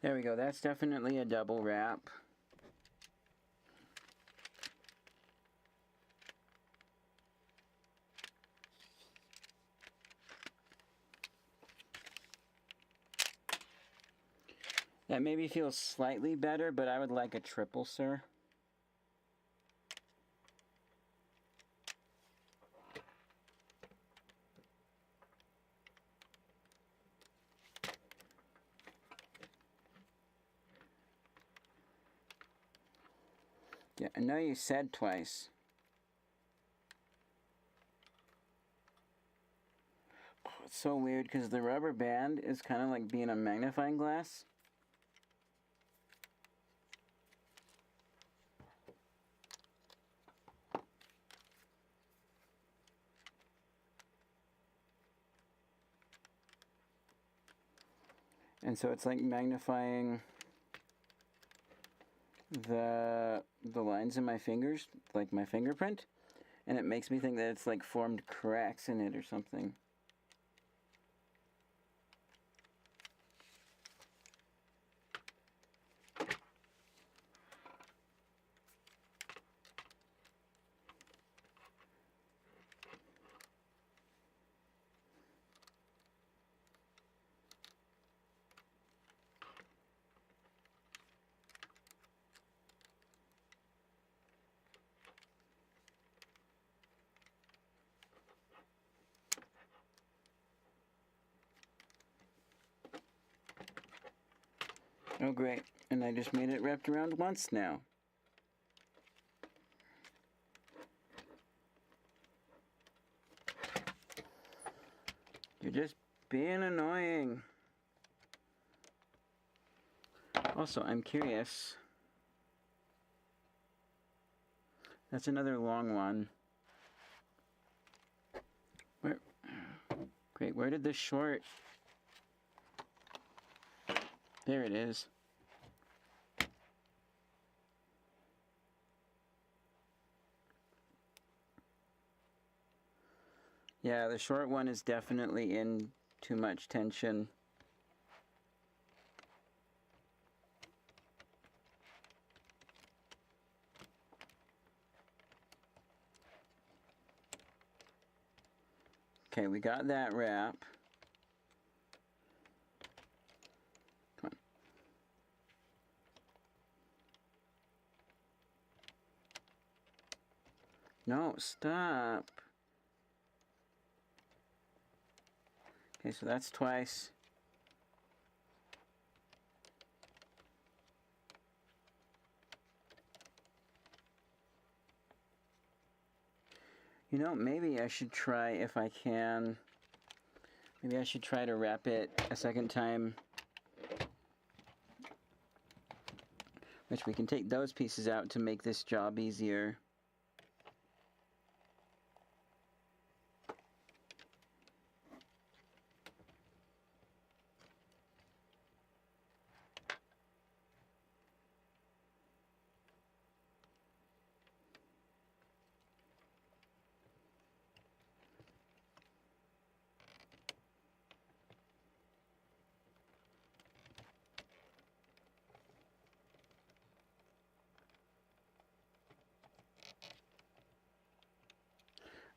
There we go. That's definitely a double wrap. That maybe feels slightly better, but I would like a triple, sir. Yeah, I know you said twice. Oh, it's so weird because the rubber band is kind of like being a magnifying glass. And so it's like magnifying the lines in my fingers, like my fingerprint, and it makes me think that it's like formed cracks in it or something. Oh, great. And I just made it wrapped around once now. You're just being annoying. Also, I'm curious. That's another long one. Where? Great, where did the short? There it is. Yeah, the short one is definitely in too much tension. Okay, we got that wrap. Come on. No, stop. Okay, so that's twice. You know, maybe I should try, if I can, maybe I should try to wrap it a second time. Which we can take those pieces out to make this job easier.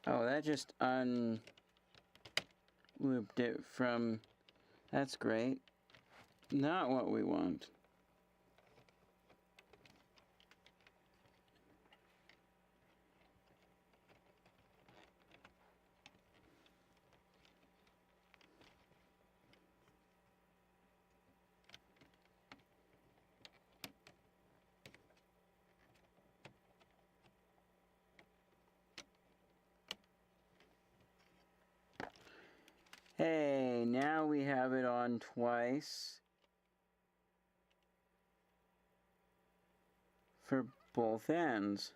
Oh, that just unlooped it from... That's great. Not what we want. Hey, now we have it on twice for both ends.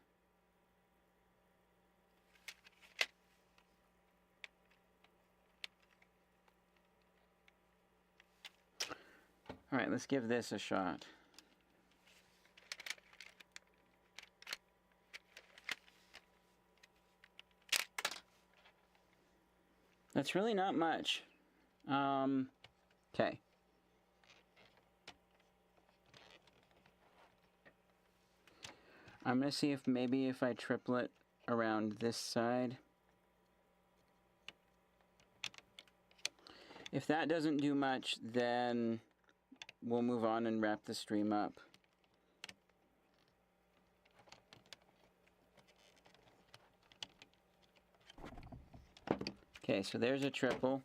All right, let's give this a shot. That's really not much. Okay. I'm gonna see if maybe if I triplet around this side. If that doesn't do much, then we'll move on and wrap the stream up. Okay, so there's a triple.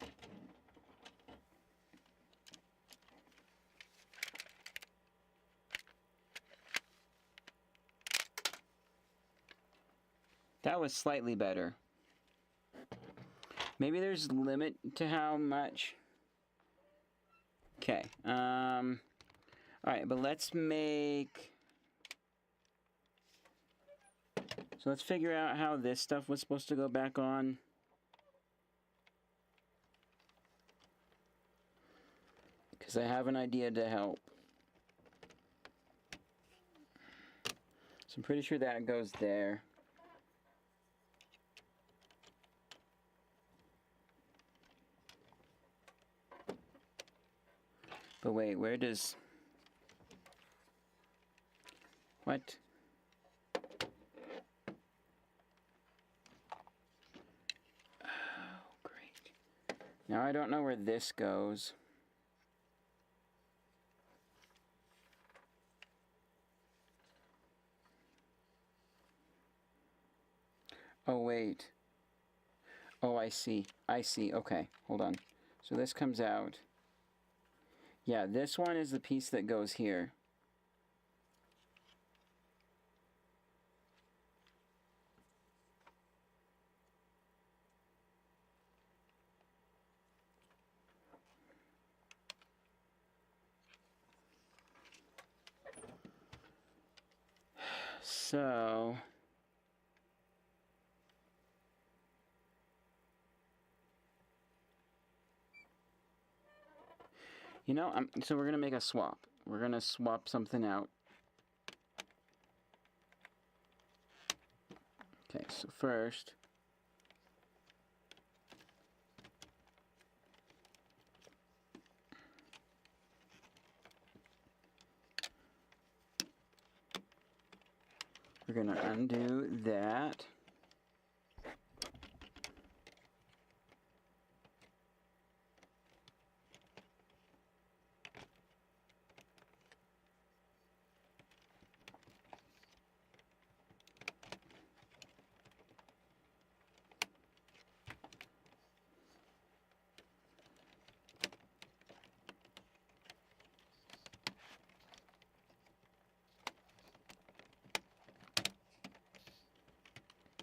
That was slightly better. Maybe there's a limit to how much. Okay. All right, but let's make... So let's figure out how this stuff was supposed to go back on. Because I have an idea to help. So I'm pretty sure that goes there. But wait, where does... What? Oh, great. Now I don't know where this goes. Oh, wait. Oh, I see. I see. Okay, hold on. So this comes out. Yeah, this one is the piece that goes here. So, you know, so we're going to make a swap. We're going to swap something out. Okay, so first, we're going to undo that.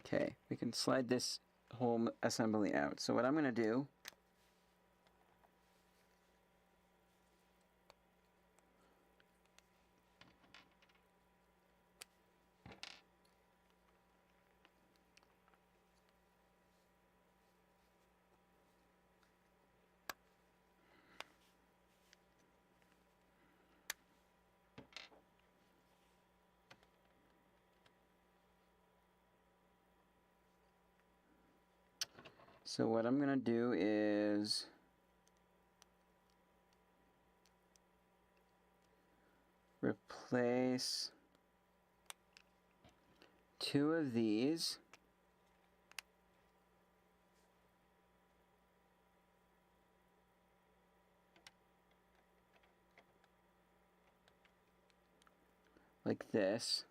Okay, we can slide this whole assembly out. So what I'm going to do So what I'm going to do is replace 2 of these. Like this.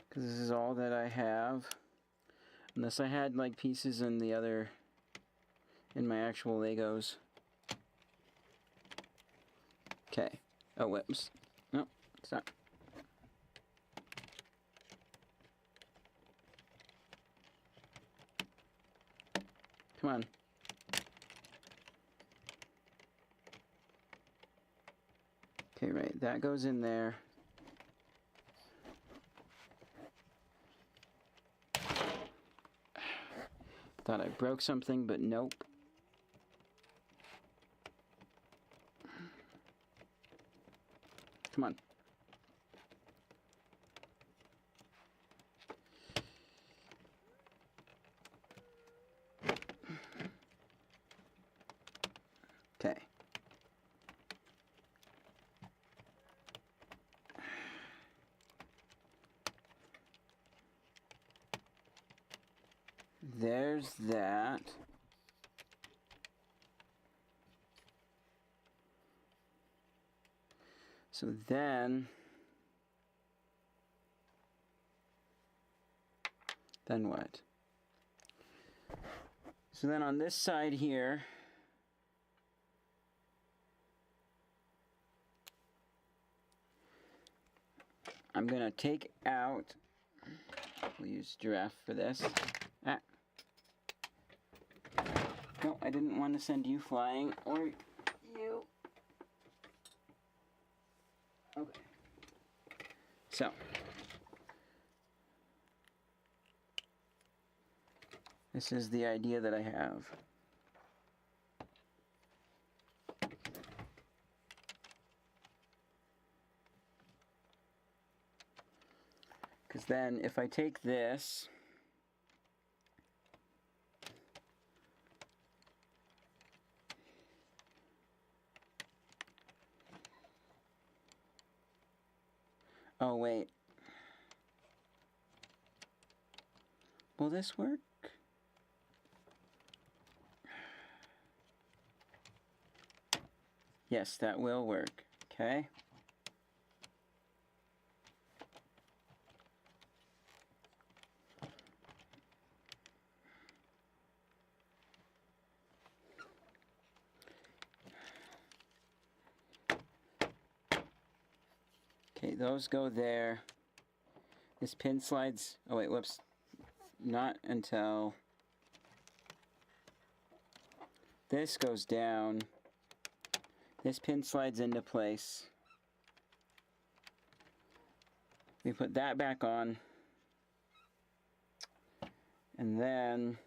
Because this is all that I have. Unless I had like pieces in the other, in my actual Legos. Okay. Oh, whoops. No, stop. Come on. Okay, right, that goes in there. Thought I broke something, but nope. Come on. Okay. There's that. So then what? So then on this side here, I'm going to take out, we'll use giraffe for this. Ah. No, I didn't want to send you flying, or you. Okay. So. This is the idea that I have. Because then if I take this, oh wait, will this work? Yes, that will work. Okay. Okay, those go there. This pin slides, oh wait, whoops. Not until this goes down. This pin slides into place. We put that back on. And then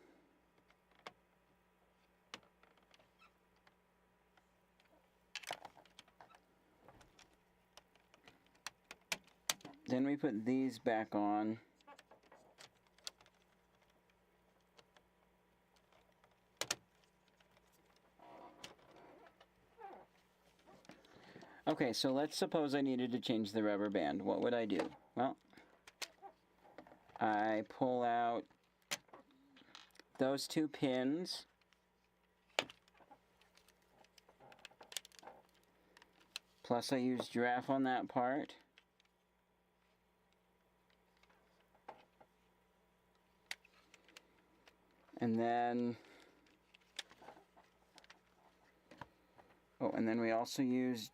we put these back on. Okay, so let's suppose I needed to change the rubber band. What would I do? Well, I pull out those two pins. Plus I use giraffe on that part. And then, and then we also use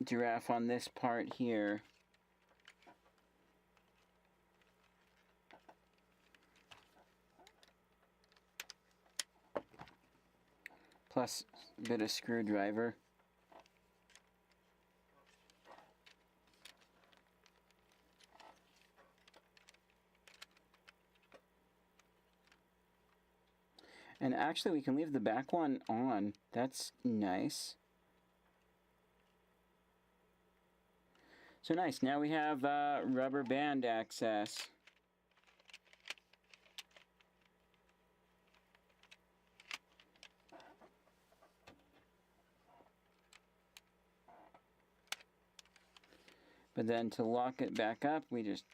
giraffe on this part here. Plus a bit of screwdriver. And actually we can leave the back one on. That's nice. So nice, now we have rubber band access. But then to lock it back up, we just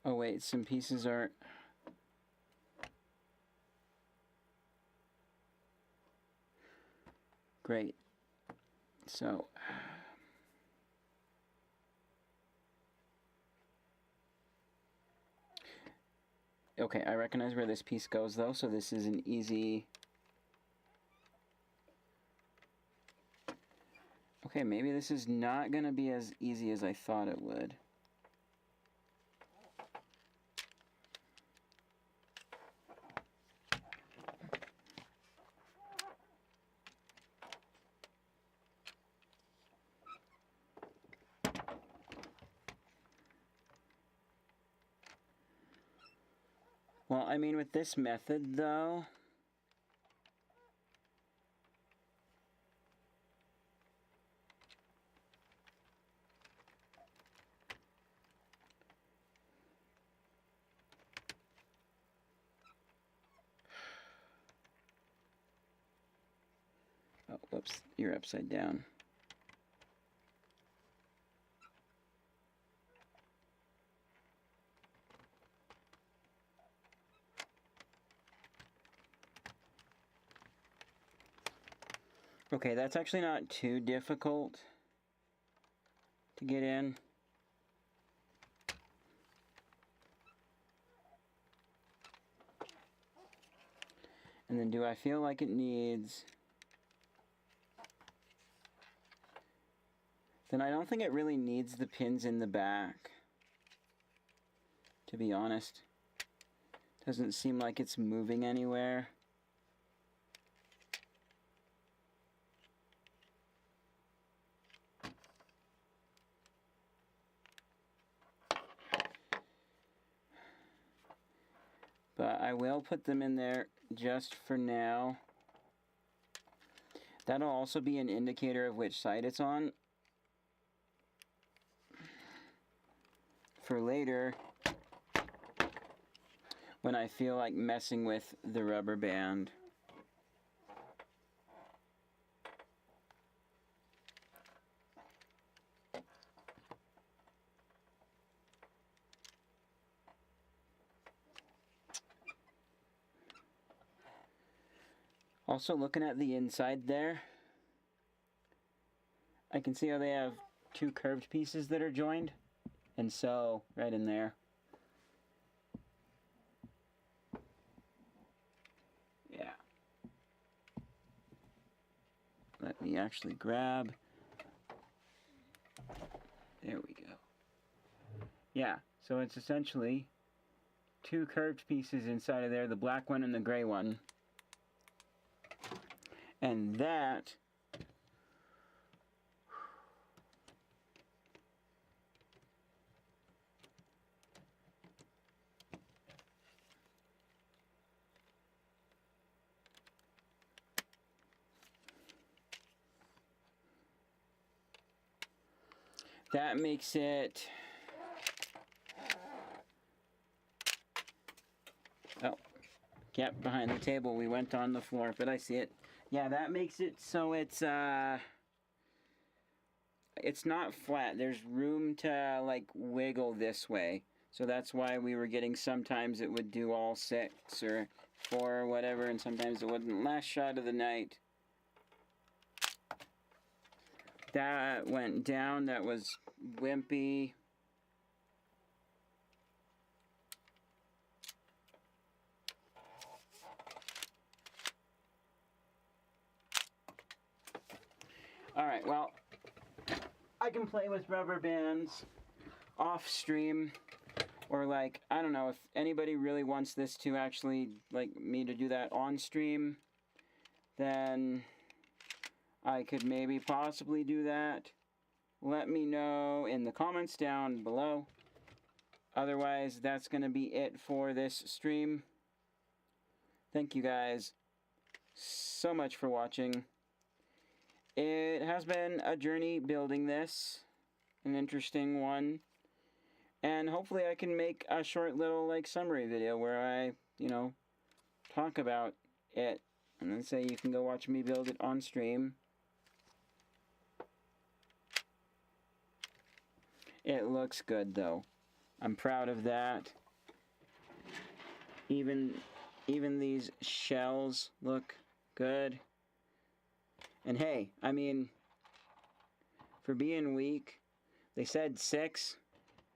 oh wait, some pieces are great. So okay, I recognize where this piece goes though, so this is an easy. Okay, maybe this is not going to be as easy as I thought it would. Well, I mean, with this method, though, oh, whoops, you're upside down. Okay, that's actually not too difficult to get in. And then do I feel like it needs... Then I don't think it really needs the pins in the back, to be honest. Doesn't seem like it's moving anywhere. But I will put them in there just for now. That'll also be an indicator of which side it's on. For later, when I feel like messing with the rubber band. Also, looking at the inside there, I can see how they have two curved pieces that are joined, and so right in there. Yeah. me actually grab. There we go. Yeah, so it's essentially two curved pieces inside of there, the black one and the gray one. And that makes it, oh, kept behind the table. We went on the floor, but I see it. Yeah, that makes it so it's not flat. There's room to like wiggle this way. So that's why we were getting, sometimes it would do all 6 or 4 or whatever, and sometimes it wouldn't. Last shot of the night, that went down. That was wimpy. Alright, well, I can play with rubber bands off stream, or like, I don't know, if anybody really wants this to actually, like, me to do that on stream, then I could maybe possibly do that. Let me know in the comments down below. Otherwise, that's going to be it for this stream. Thank you guys so much for watching. It has been a journey building this, an interesting one. And hopefully I can make a short little like summary video where I, you know, talk about it. And then say you can go watch me build it on stream. It looks good though. I'm proud of that. Even these shells look good. And hey, I mean, for being weak, they said 6.